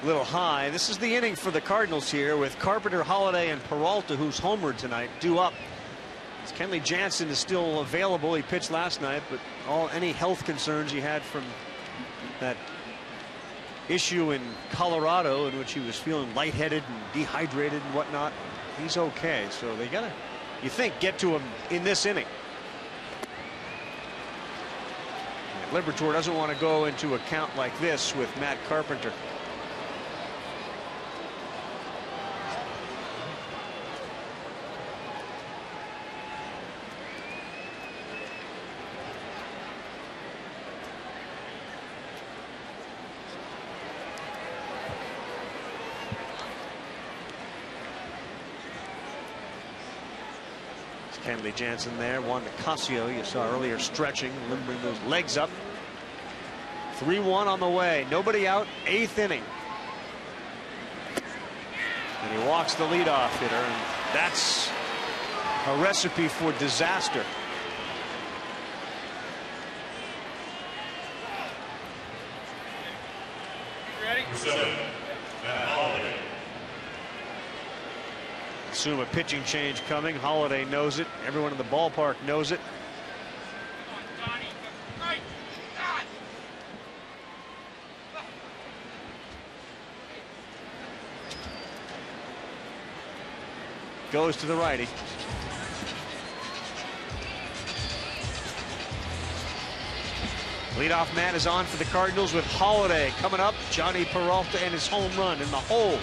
A little high. This is the inning for the Cardinals here with Carpenter, Holiday, and Peralta, who's homered tonight, due up. Kenley Jansen is still available. He pitched last night, but any health concerns he had from that issue in Colorado in which he was feeling lightheaded and dehydrated and whatnot, he's okay. So they gotta, you think, get to him in this inning. Liberatore doesn't want to go into a count like this with Matt Carpenter. Kenley Jansen there. Juan Nicasio, you saw earlier, stretching, limbering those legs up. 3-1 on the way. Nobody out. 8th inning. And he walks the leadoff hitter. And that's a recipe for disaster. Ready? 7. Holiday. Assume a pitching change coming. Holiday knows it. Everyone in the ballpark knows it. Goes to the righty. Leadoff man is on for the Cardinals with Holiday coming up. Johnny Peralta and his home run in the hole.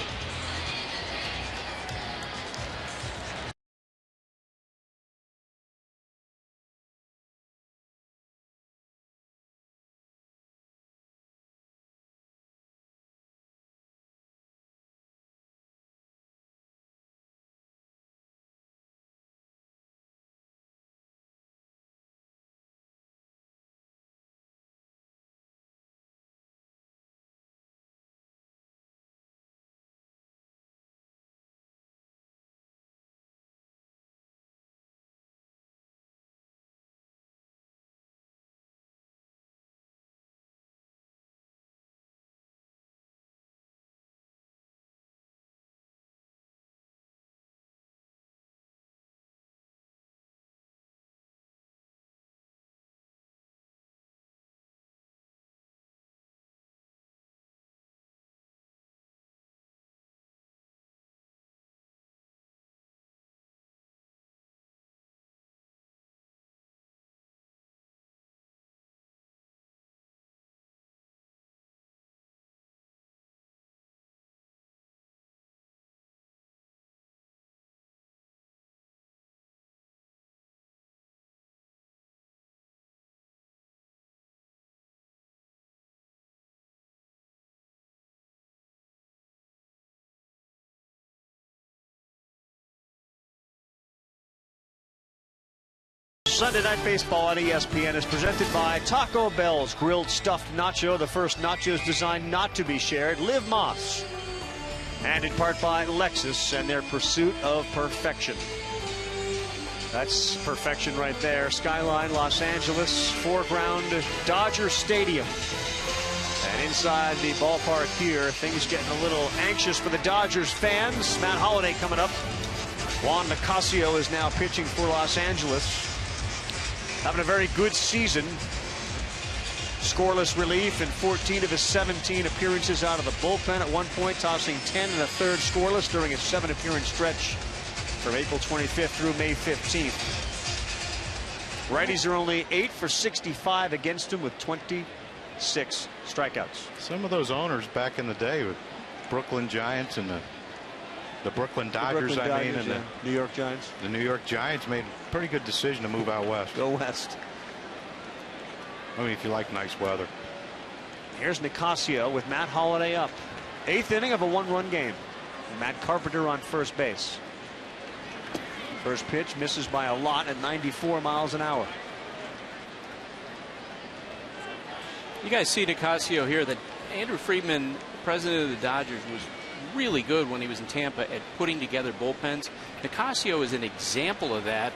Sunday Night Baseball on ESPN is presented by Taco Bell's grilled stuffed nacho, the first nachos designed not to be shared. Live Moss. And in part by Lexus and their pursuit of perfection. That's perfection right there. Skyline, Los Angeles, foreground, Dodger Stadium. And inside the ballpark here, things getting a little anxious for the Dodgers fans. Matt Holiday coming up. Juan Nicasio is now pitching for Los Angeles. having a very good season. Scoreless relief in 14 of his 17 appearances out of the bullpen. At one point, tossing 10 1/3 scoreless during a 7-appearance stretch from April 25th through May 15th. Righties are only 8 for 65 against him with 26 strikeouts. Some of those owners back in the day with Brooklyn Giants and the Brooklyn Dodgers, and the New York Giants. The New York Giants made a pretty good decision to move out west. Go west. I mean, if you like nice weather. Here's Nicasio with Matt Holliday up. 8th inning of a 1-run game. Matt Carpenter on first base. First pitch misses by a lot at 94 miles an hour. You guys see Nicasio here that Andrew Friedman, president of the Dodgers, was really good when he was in Tampa at putting together bullpens. Nicasio is an example of that.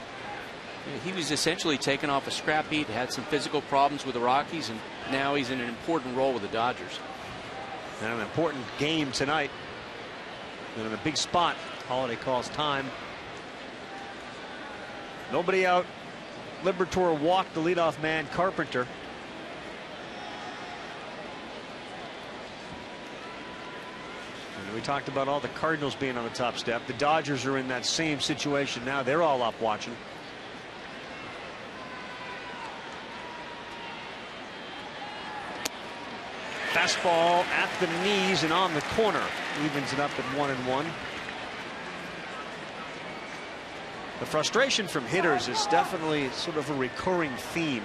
He was essentially taken off a scrap heap, had some physical problems with the Rockies, and now he's in an important role with the Dodgers. And an important game tonight. And in a big spot, Holliday calls time. Nobody out. Liberatore walked the leadoff man, Carpenter. And we talked about all the Cardinals being on the top step. The Dodgers are in that same situation now. They're all up watching. Fastball at the knees and on the corner. Evens it up at 1-1. The frustration from hitters is definitely sort of a recurring theme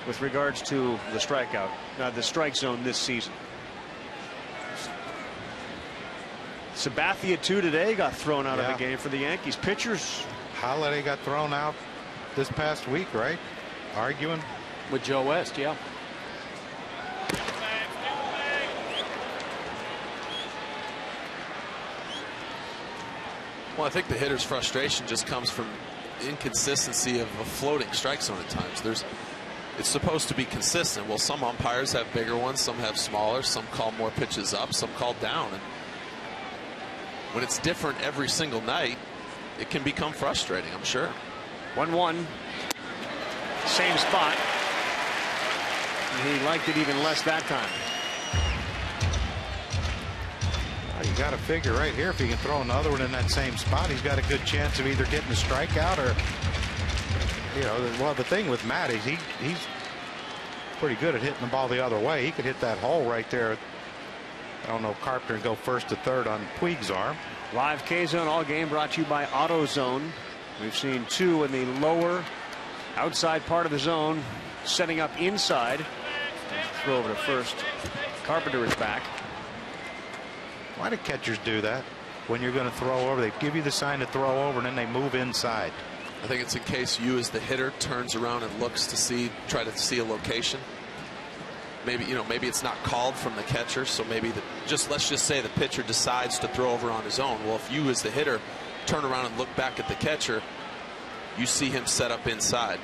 with regards to the strikeout, the strike zone this season. Sabathia, too, today got thrown out of the game for the Yankees. Pitchers. Holliday got thrown out this past week, right? Arguing with Joe West, yeah. Well, I think the hitter's frustration just comes from inconsistency of a floating strike zone at times. It's supposed to be consistent. Well, some umpires have bigger ones, some have smaller, some call more pitches up, some call down. And when it's different every single night, it can become frustrating, I'm sure. 1-1. Same spot. He liked it even less that time. You got to figure right here, if he can throw another one in that same spot, he's got a good chance of either getting a strikeout or, well, the thing with Matt is he's pretty good at hitting the ball the other way. He could hit that hole right there. I don't know, Carpenter go first to third on Puig's arm. Live K-Zone all game brought to you by AutoZone. We've seen 2 in the lower outside part of the zone, setting up inside. Throw over to first. Carpenter is back. Why do catchers do that? When you're going to throw over, they give you the sign to throw over, and then they move inside. I think it's in case you, as the hitter, turns around and looks to try to see a location. Maybe maybe it's not called from the catcher, so maybe let's just say the pitcher decides to throw over on his own. Well, if you, as the hitter, turn around and look back at the catcher, you see him set up inside.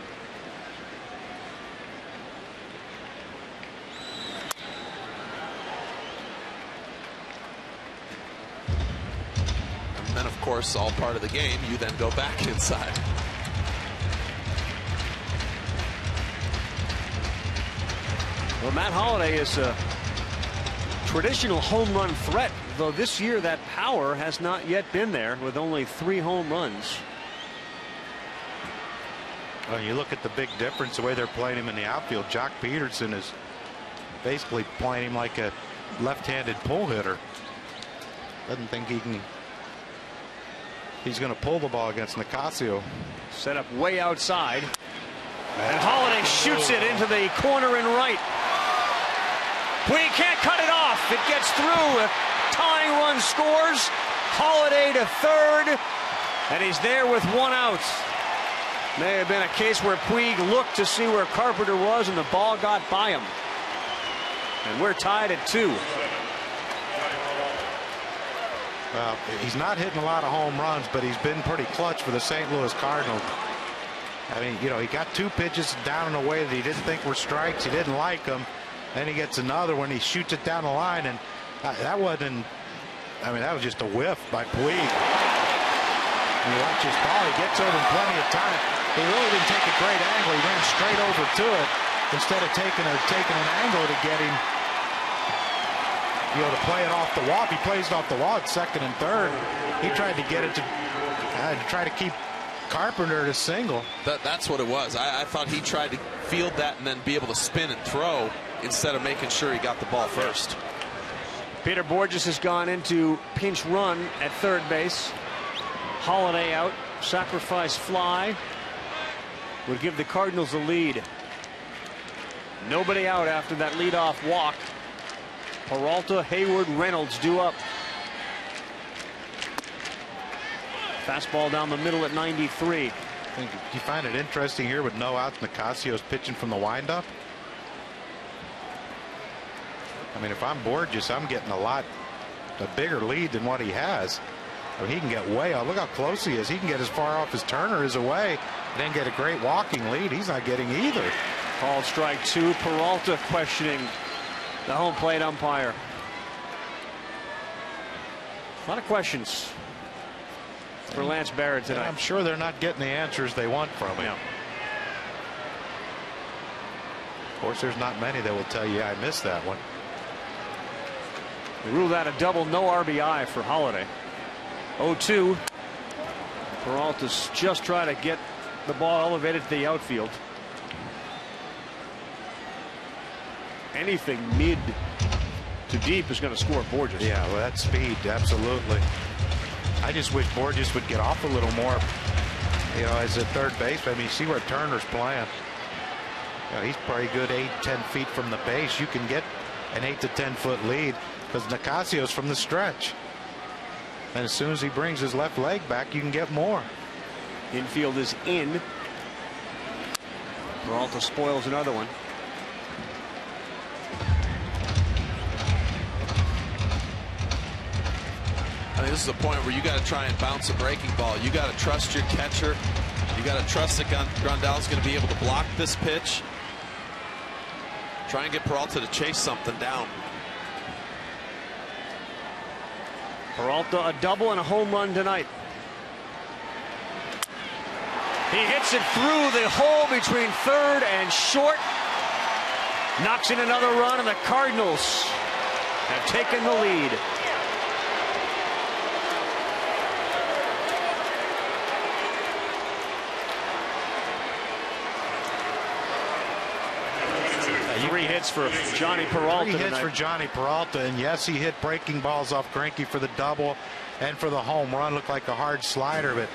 And then, of course, all part of the game, you then go back inside. Well, Matt Holliday is a traditional home run threat, though this year that power has not yet been there with only 3 home runs. Well, you look at the big difference, the way they're playing him in the outfield. Jock Peterson is basically playing him like a left-handed pull hitter. Doesn't think he's going to pull the ball against Nicasio. Set up way outside. And Holliday shoots it into the corner and right. Puig can't cut it off. It gets through. A tying run scores. Holliday to third. And he's there with 1 out. May have been a case where Puig looked to see where Carpenter was, and the ball got by him. And we're tied at 2. Well, he's not hitting a lot of home runs, but he's been pretty clutch for the St. Louis Cardinals. I mean, he got 2 pitches down in a way that he didn't think were strikes. He didn't like them. Then he gets another when he shoots it down the line, and that wasn't. I mean, that was just a whiff by Puig. And you watch his ball; he gets over in plenty of time. He really didn't take a great angle. He ran straight over to it instead of taking an angle to get him, to play it off the wall. If he plays it off the wall at second and third, he tried to get it to try to keep Carpenter to single. That's what it was. I thought he tried to field that and then be able to spin and throw instead of making sure he got the ball first. Peter Borges has gone into pinch run at third base. Holiday out. Sacrifice fly would give the Cardinals the lead. Nobody out after that leadoff walk. Peralta, Hayward, Reynolds due up. Fastball down the middle at 93. Do you find it interesting here with no outs, Nicasio's pitching from the windup? I mean, if I'm Borges, I'm getting a bigger lead than what he has. I mean, he can get way out. Look how close he is. He can get as far off as Turner is away and then get a great walking lead. He's not getting either. Called strike two. Peralta questioning the home plate umpire. A lot of questions for Lance Barrett tonight. I'm sure they're not getting the answers they want from him. Yeah. Of course, there's not many that will tell you I missed that one. They ruled out a double, no RBI for Holiday. 0-2. Peralta's just trying to get the ball elevated to the outfield. Anything mid to deep is going to score Borges. Yeah, well, that's speed, absolutely. I just wish Borges would get off a little more, as a third baseman. I mean, you see where Turner's playing. He's probably good 8-10 feet from the base. You can get an 8 to 10 foot lead because Nicasio's from the stretch. And as soon as he brings his left leg back, you can get more. Infield is in. Peralta spoils another one. I think this is a point where you got to try and bounce a breaking ball. You got to trust your catcher. You got to trust that Grandal's going to be able to block this pitch. Try and get Peralta to chase something down. Peralta a double and a home run tonight. He hits it through the hole between third and short. Knocks in another run, and the Cardinals have taken the lead. Three hits for Johnny Peralta. 3 hits for Johnny Peralta, and yes, he hit breaking balls off Greinke for the double and for the home run. Looked like a hard slider, but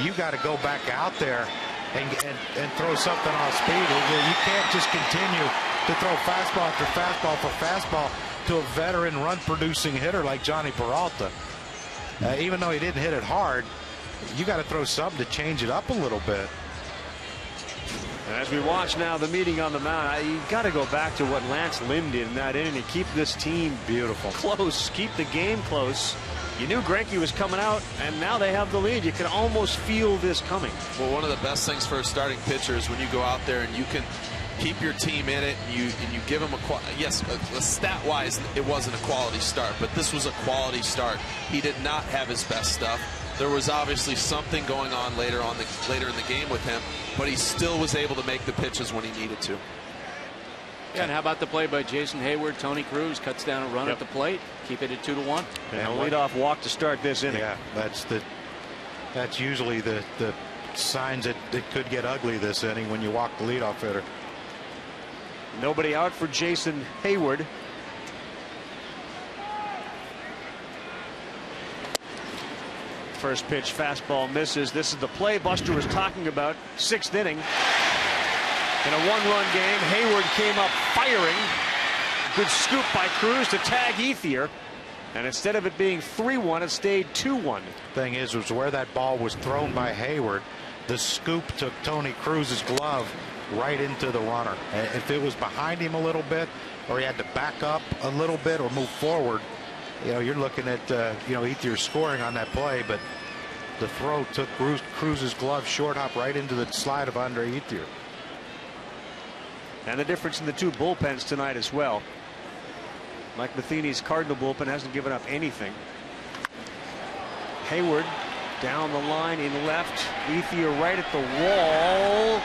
you got to go back out there and throw something off speed. You can't just continue to throw fastball after fastball for fastball to a veteran run-producing hitter like Johnny Peralta. Even though he didn't hit it hard, you got to throw something to change it up a little bit. As we watch now the meeting on the mound, you got to go back to what Lance Lynn did in that inning to keep this team close, keep the game close. You knew Greinke was coming out, and now they have the lead. You can almost feel this coming. Well, one of the best things for a starting pitcher is when you go out there and you can keep your team in it. And you give them stat-wise, it wasn't a quality start, but this was a quality start. He did not have his best stuff. There was obviously something going on later in the game with him, but he still was able to make the pitches when he needed to. Yeah, and how about the play by Jason Hayward? Tony Cruz cuts down a run at the plate, keep it at 2-1. And a leadoff walk to start this inning. Yeah, that's usually the signs that it could get ugly this inning when you walk the leadoff hitter. Nobody out for Jason Hayward. First pitch fastball misses. This is the play Buster was talking about. 6th inning. In a 1-run game, Hayward came up firing. Good scoop by Cruz to tag Ethier. And instead of it being 3-1, it stayed 2-1. Thing is, was where that ball was thrown by Hayward, the scoop took Tony Cruz's glove right into the runner. If it was behind him a little bit, or he had to back up a little bit or move forward, you're looking at Ethier scoring on that play, but the throw took Cruz's glove short hop right into the slide of Andre Ethier. And the difference in the two bullpens tonight as well. Mike Matheny's Cardinal bullpen hasn't given up anything. Hayward Down the line in left. Ethier right at the wall.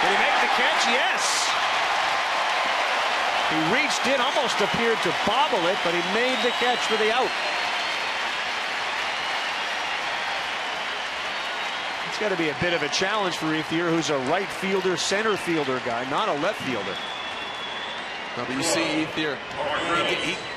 Did he make the catch? Yes. He reached in, almost appeared to bobble it, but he made the catch for the out. It's got to be a bit of a challenge for Ethier, who's a right fielder, center fielder guy, not a left fielder. No, but you see Ethier,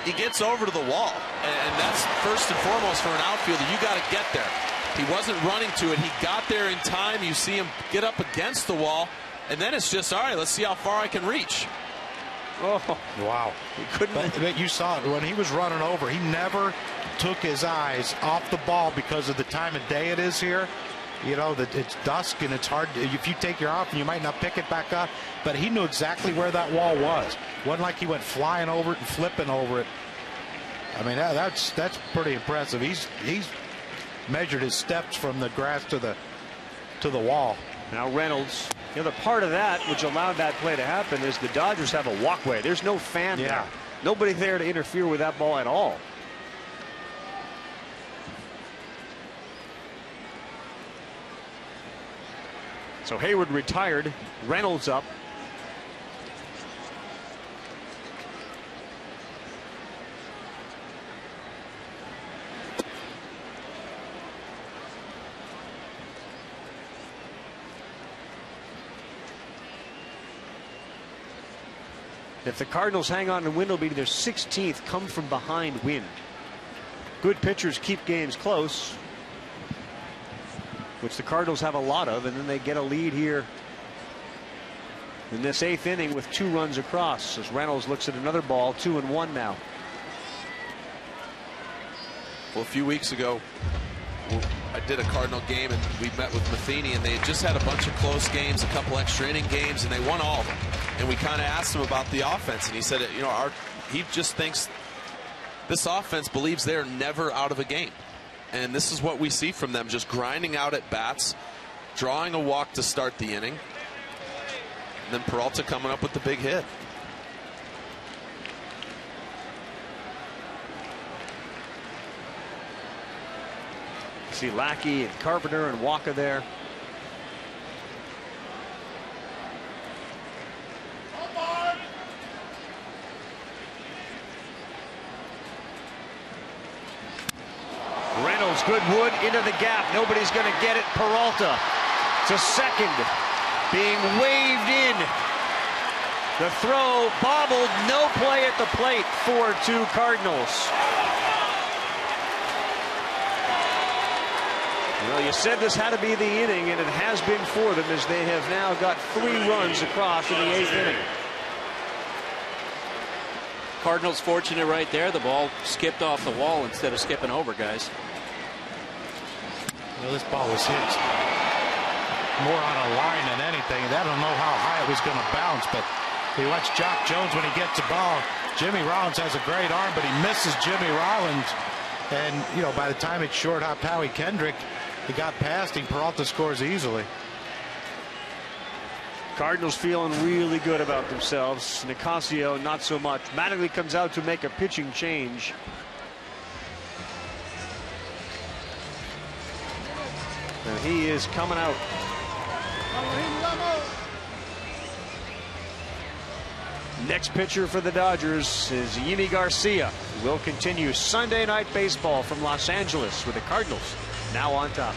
he gets over to the wall, and that's first and foremost for an outfielder. You got to get there. He wasn't running to it. He got there in time. You see him get up against the wall, and then it's just, all right, let's see how far I can reach. Oh, wow. He couldn't. But you saw it when he was running over. He never took his eyes off the ball because of the time of day it is here. You know, that it's dusk and it's hard. If you take your off, and you might not pick it back up. But he knew exactly where that wall was. It wasn't like he went flying over it and flipping over it. I mean, that's pretty impressive. He's measured his steps from the grass to the wall. Now Reynolds. The other part of that, which allowed that play to happen, is the Dodgers have a walkway. There's no fan there. Nobody there to interfere with that ball at all. So Hayward retired. Reynolds up. If the Cardinals hang on and win, it'll be their 16th come from behind win. Good pitchers keep games close, which the Cardinals have a lot of, and then they get a lead here in this 8th inning with 2 runs across as Reynolds looks at another ball. 2-1 now. Well, a few weeks ago, I did a Cardinal game, and we met with Matheny, and they had just had a bunch of close games, a couple extra inning games, and they won all of them. And we kind of asked him about the offense, and he said, you know, he just thinks this offense believes they're never out of a game. And this is what we see from them, just grinding out at bats, drawing a walk to start the inning, and then Peralta coming up with the big hit. See Lackey and Carpenter and Walker there. Reynolds, good wood into the gap. Nobody's going to get it. Peralta to second, being waved in. The throw bobbled. No play at the plate. 4-2 Cardinals. Well, you said this had to be the inning, and it has been for them as they have now got 3 runs across in the 8th inning. Cardinals fortunate right there. The ball skipped off the wall instead of skipping over, guys. Well, this ball was hit more on a line than anything. I don't know how high it was going to bounce, but you watch Jock Jones when he gets the ball. Jimmy Rollins has a great arm, but he misses Jimmy Rollins. And, you know, by the time it's short hop Howie Kendrick, he got past him. Peralta scores easily. Cardinals feeling really good about themselves. Nicasio not so much. Mattingly comes out to make a pitching change. And he is coming out. Next pitcher for the Dodgers is Yimi Garcia. Will continue Sunday Night Baseball from Los Angeles with the Cardinals now on top.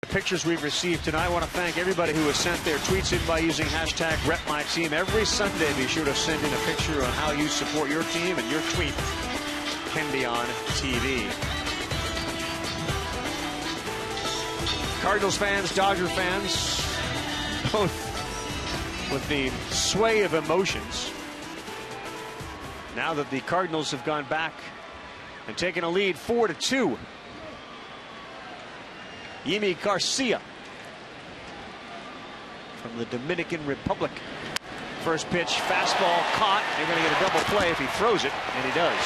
pictures we've received tonight. I want to thank everybody who has sent their tweets in by using hashtag #RepMyTeam. Every Sunday, be sure to send in a picture on how you support your team, and your tweet can be on TV. Cardinals fans, Dodger fans, both with the sway of emotions. Now that the Cardinals have gone back and taken a lead 4-2. Yimi Garcia from the Dominican Republic. First pitch, fastball caught. They're going to get a double play if he throws it, and he does.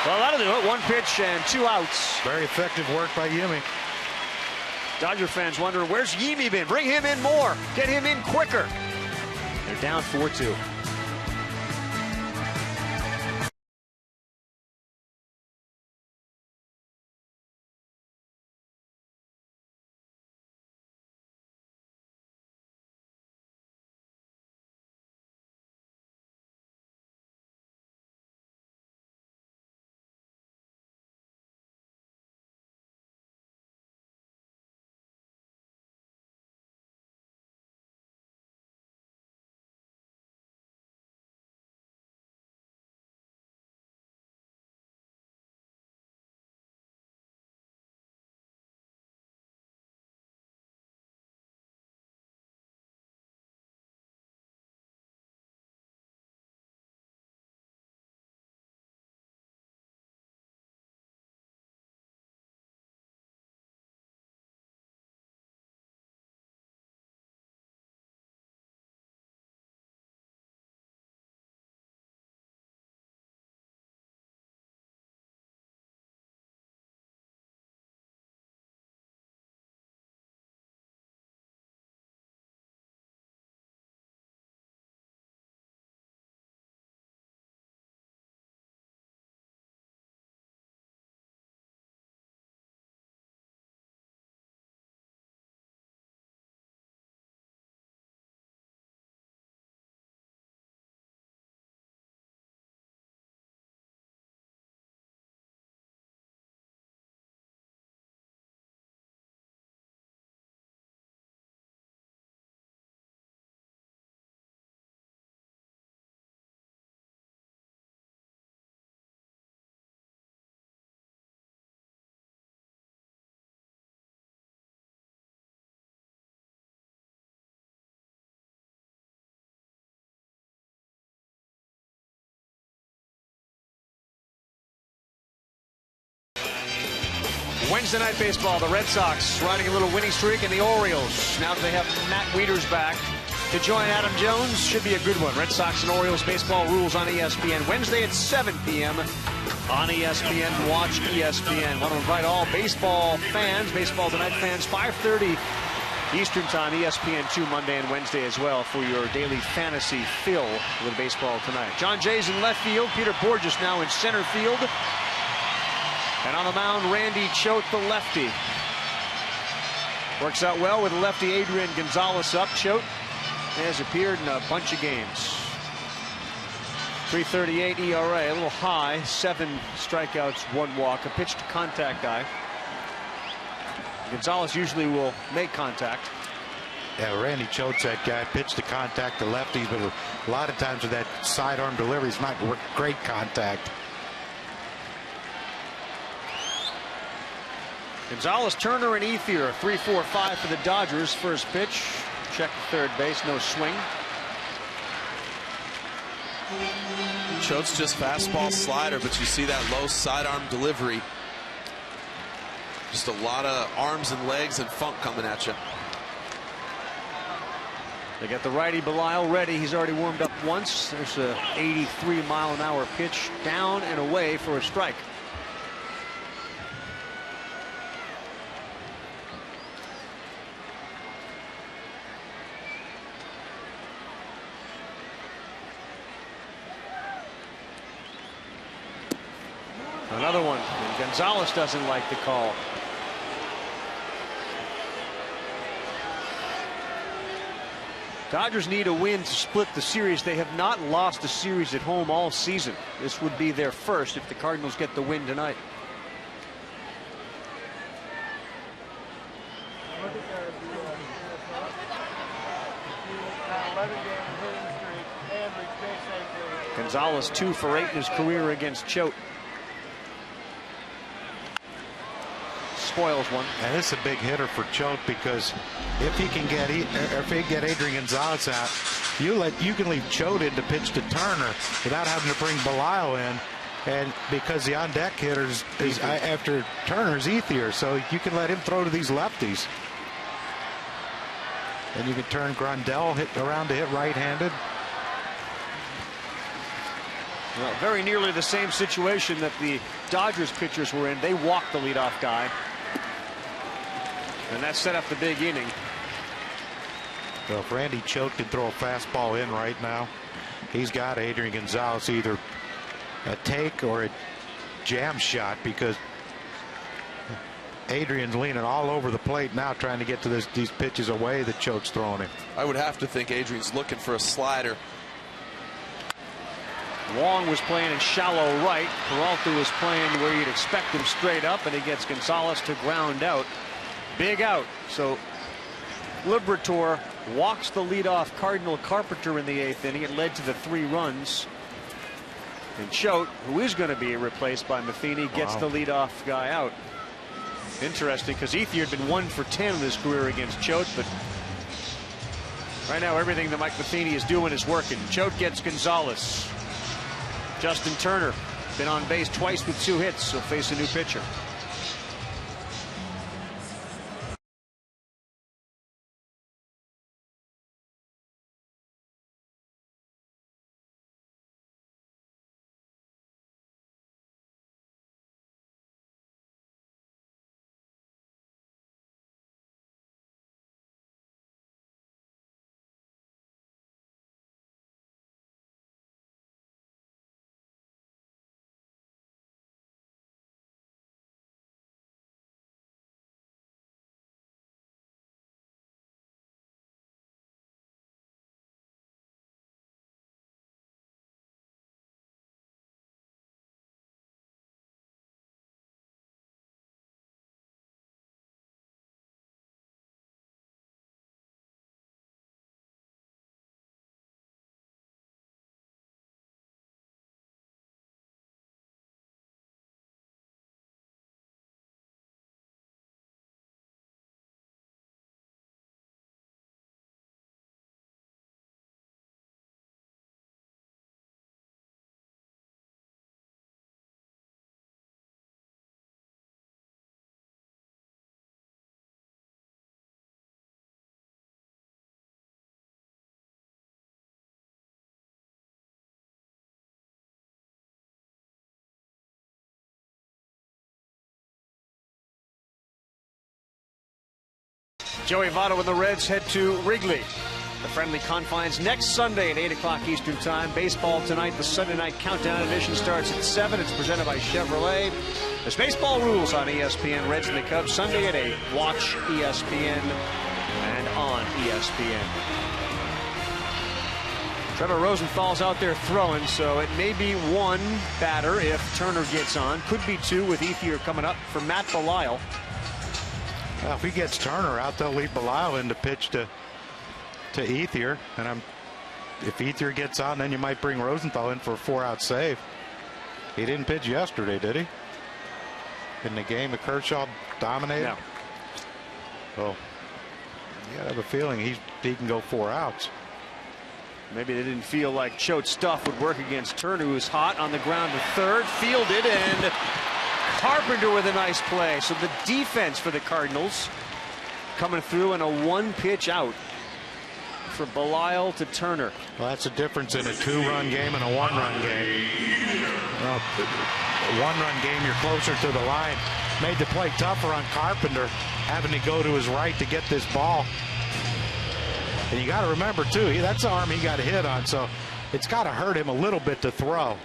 Well, that'll do it. 1 pitch and 2 outs. Very effective work by Yimi. Dodger fans wondering, where's Yimi been? Bring him in more. Get him in quicker. They're down 4-2. Wednesday night baseball, the Red Sox riding a little winning streak, and the Orioles, now that they have Matt Wieters back to join Adam Jones, should be a good one. Red Sox and Orioles baseball rules on ESPN. Wednesday at 7 p.m. on ESPN. Watch ESPN. Want to invite all baseball fans, Baseball Tonight fans, 5:30 Eastern Time, ESPN2 Monday and Wednesday as well for your daily fantasy fill with Baseball Tonight. John Jay's in left field. Peter Borges now in center field. And on the mound, Randy Choate, the lefty. Works out well with the lefty Adrian Gonzalez up. Choate has appeared in a bunch of games. 3.38 ERA, a little high. 7 strikeouts, 1 walk. A pitch to contact guy. Gonzalez usually will make contact. Yeah, Randy Choate's that guy. Pitch to contact the lefties, but a lot of times with that sidearm delivery, it's not great contact. Gonzalez, Turner, and Ethier. 3-4-5 for the Dodgers. First pitch. Check third base. No swing. Choate's just fastball slider, but you see that low sidearm delivery. Just a lot of arms and legs and funk coming at you. They got the righty Belial ready. He's already warmed up once. There's a 83-mile-an-hour pitch down and away for a strike. Another one. And Gonzalez doesn't like the call. Dodgers need a win to split the series. They have not lost a series at home all season. This would be their first if the Cardinals get the win tonight. Gonzalez 2 for 8 in his career against Choate. Spoils one. And this is a big hitter for Choate, because if he can get Adrian Gonzalez out, you can leave Choate in to pitch to Turner without having to bring Belisle in, and because the on-deck hitter is after Turner's Ethier, so you can let him throw to these lefties. And you can turn Grandel around to hit right-handed. Well, very nearly the same situation that the Dodgers pitchers were in. They walked the leadoff guy, and that set up the big inning. Well, if Randy Choate can throw a fastball in right now, he's got Adrian Gonzalez either a take or a jam shot, because Adrian's leaning all over the plate now, trying to get to these pitches away that Choate's throwing him. I would have to think Adrian's looking for a slider. Wong was playing in shallow right. Peralta was playing where you'd expect him straight up, and he gets Gonzalez to ground out. Big out. So Liberatore walks the leadoff Cardinal Carpenter in the 8th inning. It led to the 3 runs. And Choate, who is going to be replaced by Matheny, gets the leadoff guy out. Interesting, because Ethier had been 1 for 10 in his career against Choate, but right now everything that Mike Matheny is doing is working. Choate gets Gonzalez. Justin Turner been on base twice with 2 hits, so face a new pitcher. Joey Votto and the Reds head to Wrigley. The friendly confines next Sunday at 8 o'clock Eastern Time. Baseball tonight. The Sunday night countdown edition starts at 7. It's presented by Chevrolet. There's baseball rules on ESPN. Reds and the Cubs Sunday at 8. Watch ESPN and on ESPN. Trevor Rosenthal's out there throwing, so it may be 1 batter if Turner gets on. Could be 2 with Ethier coming up for Matt Belisle. Well, if he gets Turner out, they'll leave Belisle in to pitch to Ethier. And if Ethier gets on, then you might bring Rosenthal in for a 4-out save. He didn't pitch yesterday, did he? In the game that Kershaw dominated? No. Well, yeah, I have a feeling he can go 4 outs. Maybe they didn't feel like Choate's stuff would work against Turner, who's hot on the ground to third. Fielded, and Carpenter with a nice play. So the defense for the Cardinals coming through in a 1-pitch out for Belisle to Turner. Well, that's the difference in a 2-run game and a 1-run game. Well, a 1-run game, you're closer to the line. Made the play tougher on Carpenter, having to go to his right to get this ball. And you got to remember, too, that's the arm he got hit on, so it's got to hurt him a little bit to throw.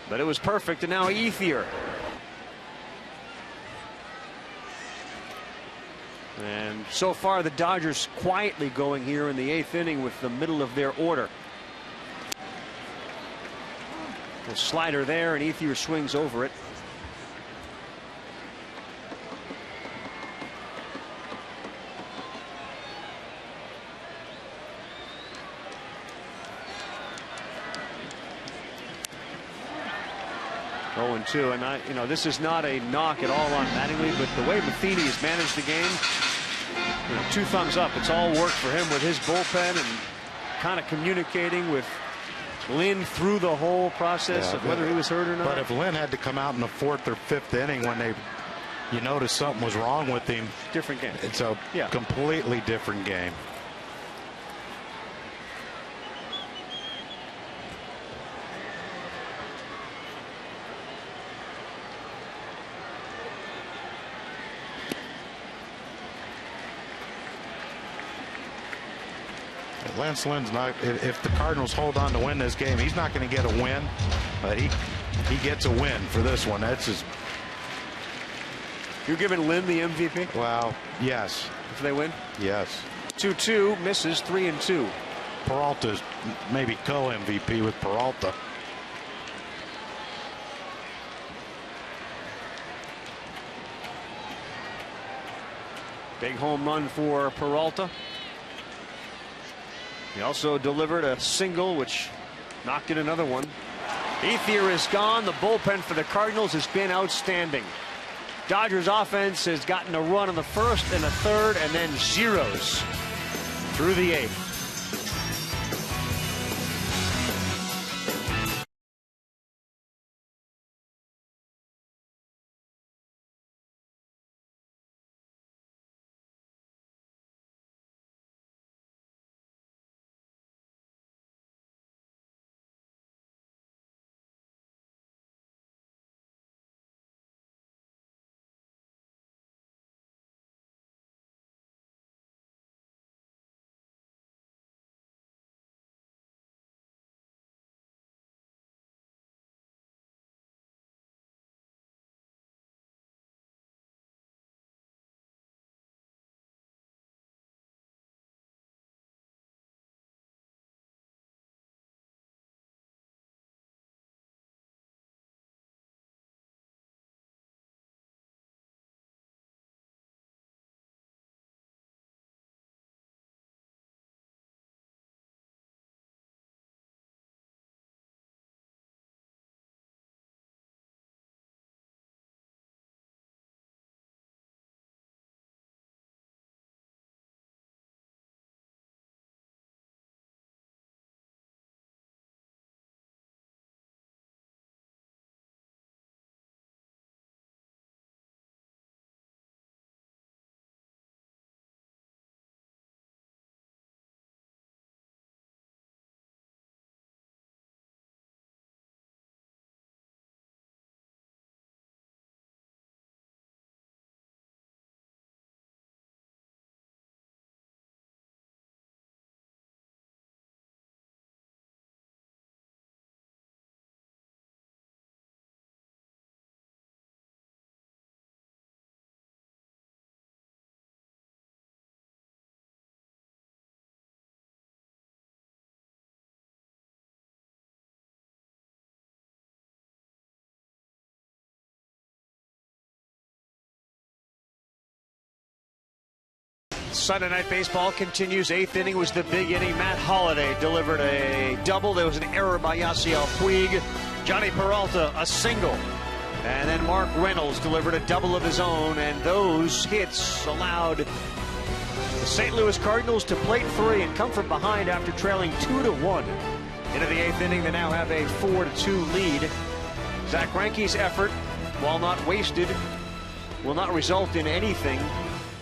But it was perfect, and now Ethier. And so far, the Dodgers quietly going here in the 8th inning with the middle of their order. The slider there, and Ethier swings over it. 0-2, and you know, this is not a knock at all on Mattingly, but the way Matheny has managed the game, you know, 2 thumbs up. It's all worked for him with his bullpen and kind of communicating with Lynn through the whole process of whether he was hurt or not. But if Lynn had to come out in the 4th or 5th inning when you notice something was wrong with him, different game. It's a completely different game. Lance Lynn's not, if the Cardinals hold on to win this game, he's not going to get a win, but he gets a win for this one. That's his. You're giving Lynn the MVP? Well, yes. If they win? Yes. 2-2, misses 3-2. Peralta's maybe co-MVP with Peralta. Big home run for Peralta. He also delivered a single, which knocked in another one. Ethier is gone. The bullpen for the Cardinals has been outstanding. Dodgers offense has gotten a run in the 1st and the 3rd, and then zeros through the 8th. Sunday Night Baseball continues. 8th inning was the big inning. Matt Holliday delivered a double. There was an error by Yasiel Puig. Johnny Peralta a single. And then Mark Reynolds delivered a double of his own. And those hits allowed the St. Louis Cardinals to plate 3 and come from behind after trailing 2-1. Into the 8th inning, they now have a 4-2 lead. Zach Greinke's effort, while not wasted, will not result in anything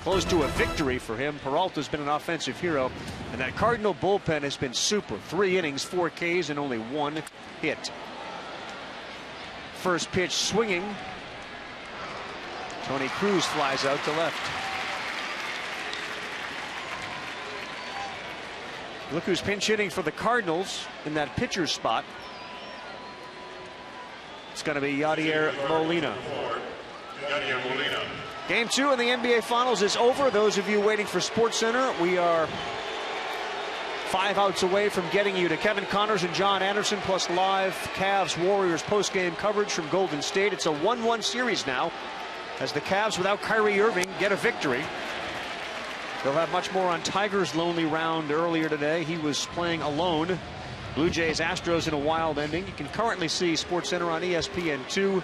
close to a victory for him. Peralta's been an offensive hero, and that Cardinal bullpen has been super. 3 innings, 4 Ks, and only 1 hit. First pitch swinging. Tony Cruz flies out to left. Look who's pinch hitting for the Cardinals in that pitcher's spot. It's going to be Yadier Molina. Game 2 in the NBA Finals is over. Those of you waiting for SportsCenter, we are 5 outs away from getting you to Kevin Connors and John Anderson, plus live Cavs Warriors post-game coverage from Golden State. It's a 1-1 series now, as the Cavs, without Kyrie Irving, get a victory. They'll have much more on Tiger's lonely round earlier today. He was playing alone Blue Jays Astros in a wild ending. You can currently see SportsCenter on ESPN2.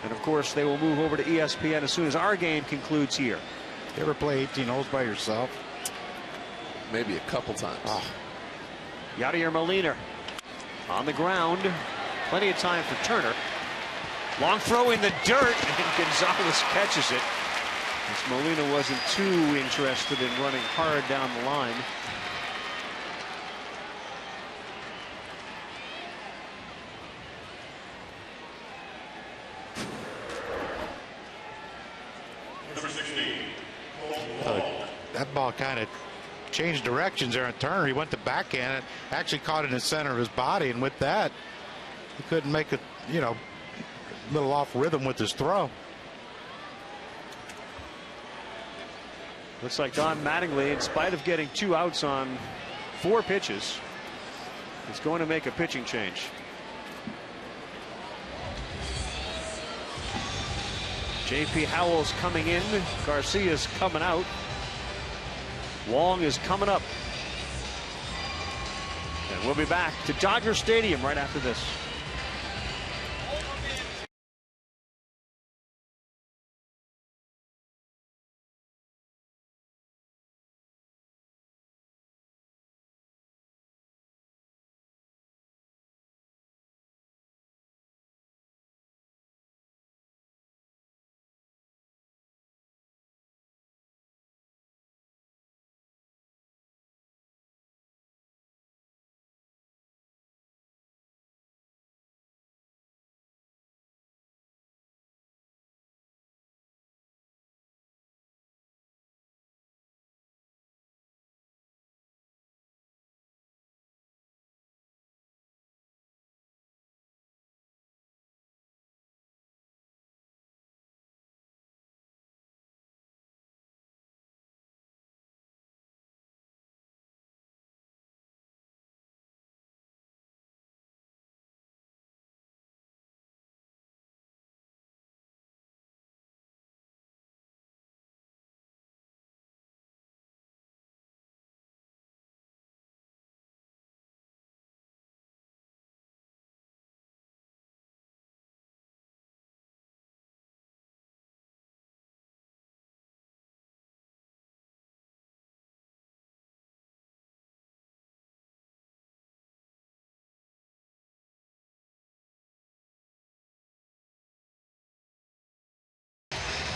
And of course, they will move over to ESPN as soon as our game concludes here. You ever play 18 holes by yourself? Maybe a couple times. Oh. Yadier Molina on the ground. Plenty of time for Turner. Long throw in the dirt, and Gonzalez catches it. As Molina wasn't too interested in running hard down the line. Number 16. That ball kind of changed directions there on Turner. He went to backhand it, actually caught it in the center of his body, and with that, he couldn't make a, little off rhythm with his throw. Looks like Don Mattingly, in spite of getting 2 outs on 4 pitches, is going to make a pitching change. J.P. Howell's coming in. Garcia's coming out. Wong is coming up. And we'll be back to Dodger Stadium right after this.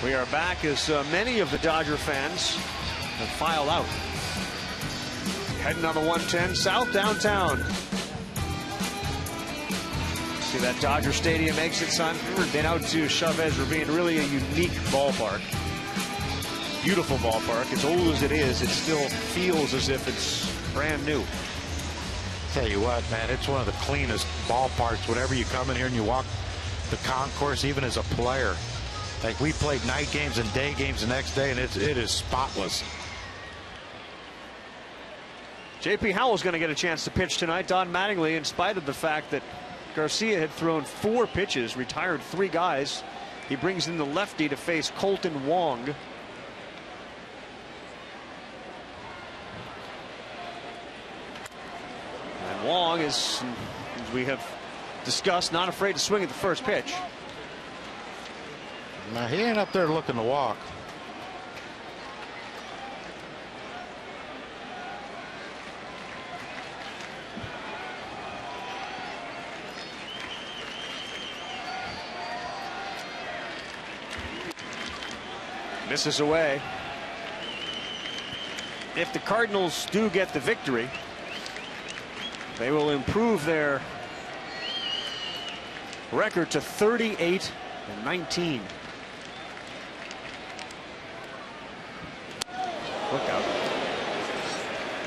We are back as many of the Dodger fans have filed out. Heading on the 110 south downtown. See that Dodger Stadium exit sign? We've been out to Chavez Ravine, really a unique ballpark. Beautiful ballpark. As old as it is, it still feels as if it's brand new. Tell you what, man, it's one of the cleanest ballparks. Whenever you come in here and you walk the concourse, even as a player. Like, we played night games and day games the next day, and it is spotless. J.P. Howell's going to get a chance to pitch tonight. Don Mattingly, in spite of the fact that Garcia had thrown 4 pitches, retired 3 guys, he brings in the lefty to face Colton Wong. And Wong is, as we have discussed, not afraid to swing at the first pitch. Now, he ain't up there looking to walk. Misses away. If the Cardinals do get the victory, they will improve their record to 38-19. Look out.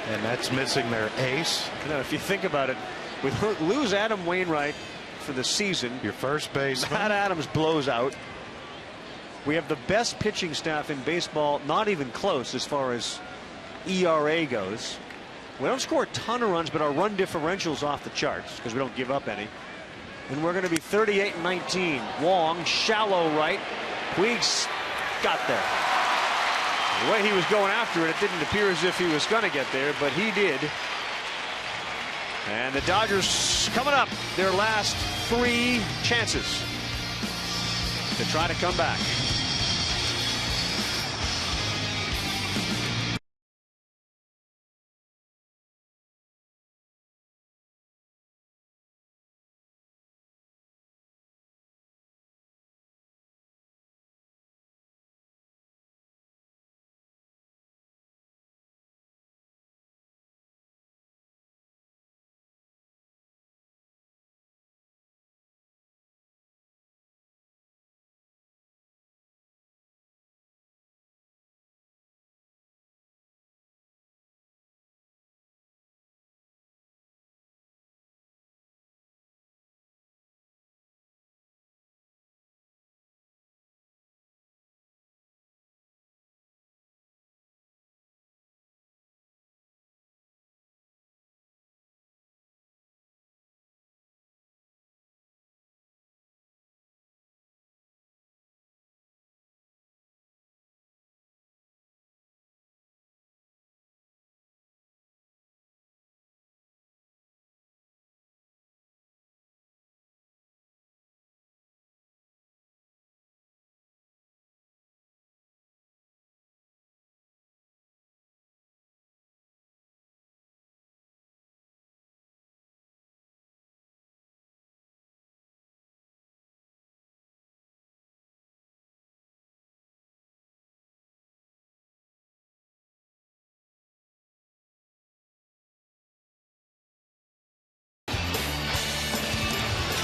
And that's missing their ace. You know, if you think about it, we lose Adam Wainwright for the season. Your first baseman. Matt Adams blows out. We have the best pitching staff in baseball, not even close as far as ERA goes. We don't score a ton of runs, but our run differential's off the charts because we don't give up any. And we're going to be 38-19. Wong, shallow right. Puig got there. The way he was going after it, it didn't appear as if he was going to get there, but he did. And the Dodgers coming up their last 3 chances to try to come back.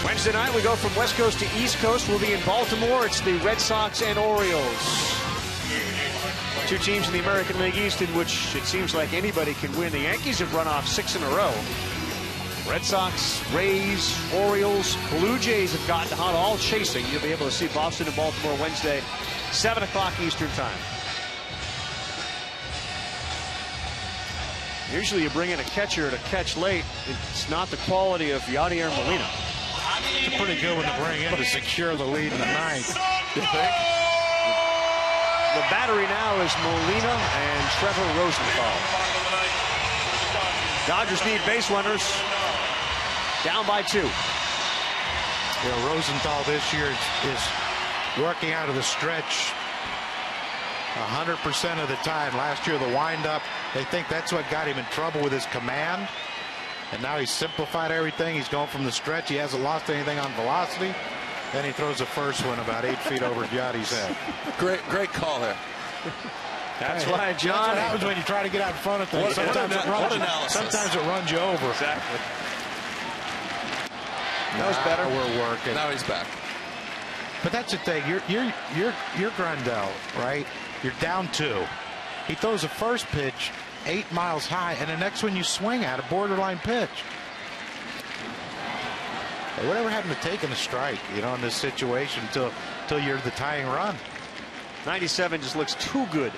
Wednesday night, we go from West Coast to East Coast. We'll be in Baltimore. It's the Red Sox and Orioles. 2 teams in the American League East in which it seems like anybody can win. The Yankees have run off 6 in a row. Red Sox, Rays, Orioles, Blue Jays have gotten hot, all chasing. You'll be able to see Boston and Baltimore Wednesday, 7 o'clock Eastern time. Usually you bring in a catcher to catch late. It's not the quality of Yadier Molina. It's a pretty good one to bring in to secure the lead in the 9th. You think? The battery now is Molina and Trevor Rosenthal. Dodgers need base runners. Down by 2. Rosenthal this year is working out of the stretch 100% of the time. Last year, the windup, they think that's what got him in trouble with his command. And now he's simplified everything. He's going from the stretch. He hasn't lost anything on velocity. Then he throws the first one about 8 feet over Yadi's head. Great call there. That's why, John. That's what happens when you try to get out in front of things. Sometimes it runs you over. Exactly. That was better. We're working. Now he's back. But that's the thing. You're Grindel, right? You're down 2. He throws the first pitch 8 miles high, and the next one you swing at a borderline pitch. Hey, whatever happened to taking a strike, in this situation until you're the tying run? 97 just looks too good.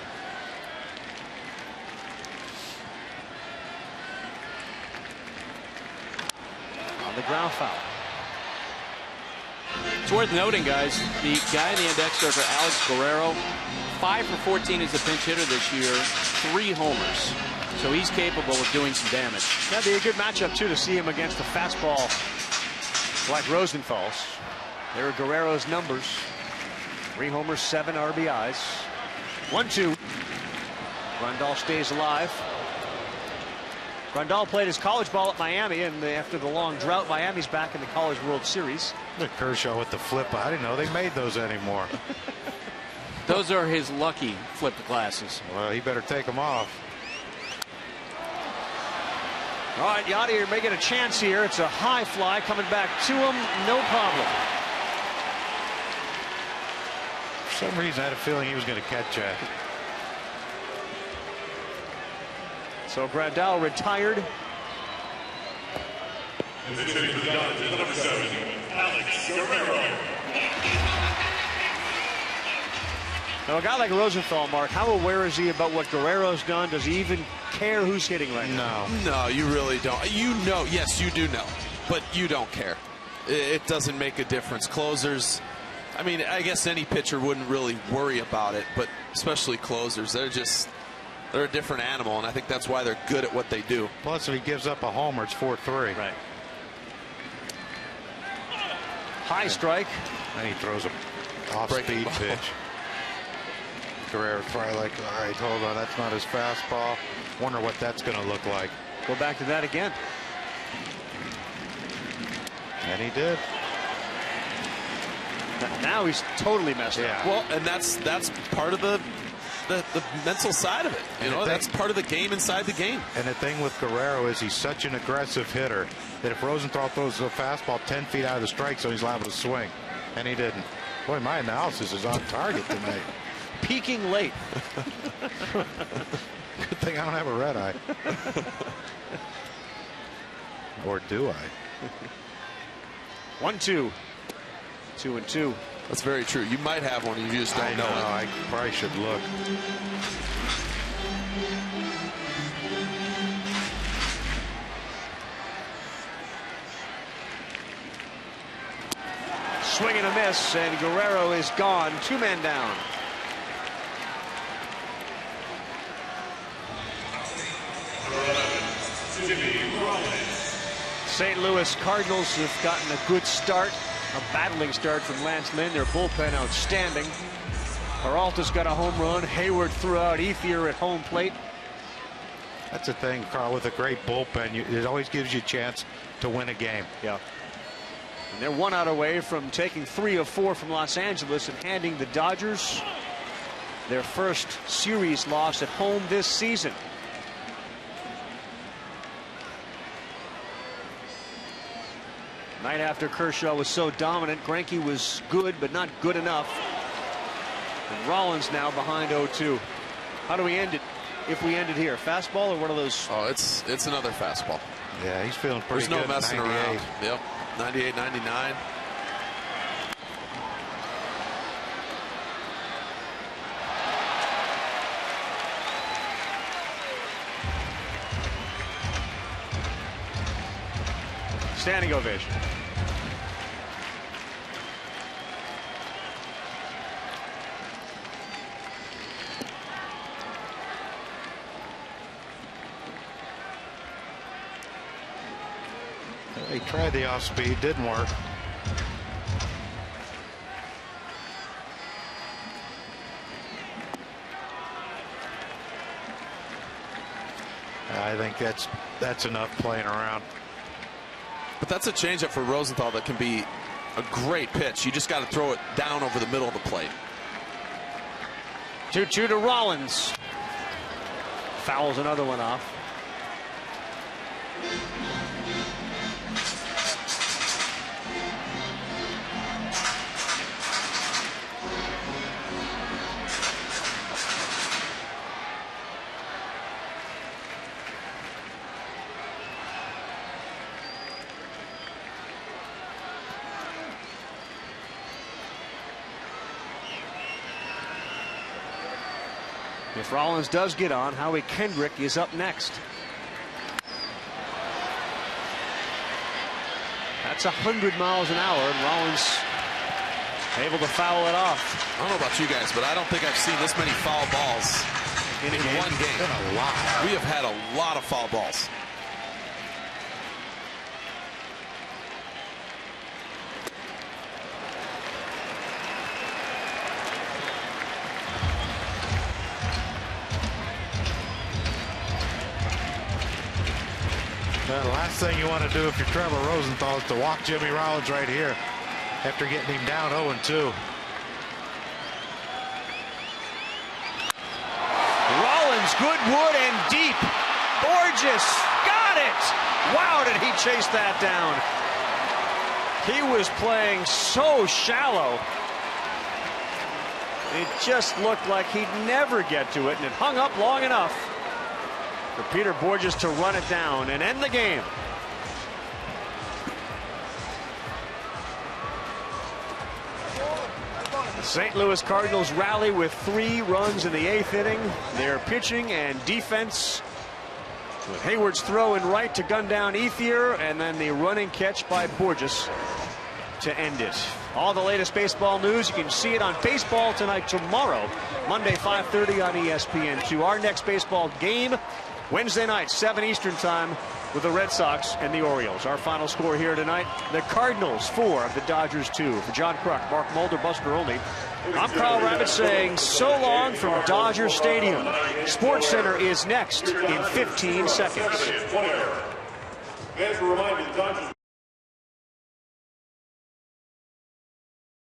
On the ground foul. It's worth noting, guys, the guy in the index there for Alex Guerrero, 5 for 14 as a pinch hitter this year, 3 homers. So he's capable of doing some damage. That'd be a good matchup, too, to see him against a fastball like Rosenthal's. There are Guerrero's numbers. 3 homers, 7 RBIs. 1-2. Grindal stays alive. Grindal played his college ball at Miami, and after the long drought, Miami's back in the College World Series. Look, Kershaw with the flip. I didn't know they made those anymore. Those are his lucky flipped glasses. Well, he better take them off. All right, Yadier making a chance here. It's a high fly coming back to him. No problem. For some reason, I had a feeling he was going to catch that. So Grindal retired. Number 7, Alex Guerrero. Now, a guy like Rosenthal, Mark, how aware is he about what Guerrero's done? Does he even care who's hitting right now? No, you really don't. Yes, you do know, but you don't care. It doesn't make a difference. Closers, I mean, I guess any pitcher wouldn't really worry about it, but especially closers, they're a different animal, and I think that's why they're good at what they do. Plus, if he gives up a homer, it's 4-3. Right. High strike. And he throws a off-speed pitch. Guerrero probably like, all right, hold on, that's not his fastball. Wonder what that's going to look like. Go back to that again. And he did. Now he's totally messed up. Well, and that's part of the mental side of it. You know, that's part of the game inside the game. And the thing with Guerrero is he's such an aggressive hitter that if Rosenthal throws a fastball 10 feet out of the strike zone, he's liable to swing. And he didn't. Boy, my analysis is on target tonight. Peaking late. Good thing I don't have a red eye. Or do I? 1-2. 2-2. That's very true. You might have one, you just don't know it. I probably should look. Swing and a miss, and Guerrero is gone. 2 men down. St. Louis Cardinals have gotten a good start, a battling start from Lance Lynn. Their bullpen outstanding. Peralta's got a home run. Hayward threw out Ethier at home plate. That's the thing, Carl, with a great bullpen. It always gives you a chance to win a game. Yeah. And they're 1 out away from taking 3 of 4 from Los Angeles and handing the Dodgers their first series loss at home this season. Night after Kershaw was so dominant, Greinke was good, but not good enough. And Rollins now behind 0-2. How do we end it? If we end it here, fastball or one of those? Oh, it's another fastball. Yeah, he's feeling pretty good. There's no messing around. Yep, 98, 99. Standing ovation. They tried the off speed, didn't work. I think that's enough playing around. But that's a changeup for Rosenthal that can be a great pitch. You just got to throw it down over the middle of the plate. 2-2 to Rollins. Fouls another one off. If Rollins does get on, Howie Kendrick is up next. That's 100 miles an hour, and Rollins able to foul it off. I don't know about you guys, but I don't think I've seen this many foul balls in one game. Been a lot. We have had a lot of foul balls. The last thing you want to do if you're Trevor Rosenthal is to walk Jimmy Rollins right here after getting him down 0-2. Rollins, good wood and deep. Borges got it. Wow, did he chase that down? He was playing so shallow. It just looked like he'd never get to it, and it hung up long enough for Peter Borges to run it down and end the game. The St. Louis Cardinals rally with 3 runs in the 8th inning. Their pitching and defense with Hayward's throw in right to gun down Ethier, and then the running catch by Borges to end it. All the latest baseball news, you can see it on Baseball Tonight tomorrow, Monday 5:30 on ESPN2. Our next baseball game, Wednesday night, 7 Eastern time, with the Red Sox and the Orioles. Our final score here tonight, the Cardinals 4, the Dodgers 2. For John Kruk, Mark Mulder, Buster Olney, I'm Carl Rabbit saying so long from Dodger Stadium. Sports Center is next in 15 seconds. Fans were reminded Dodgers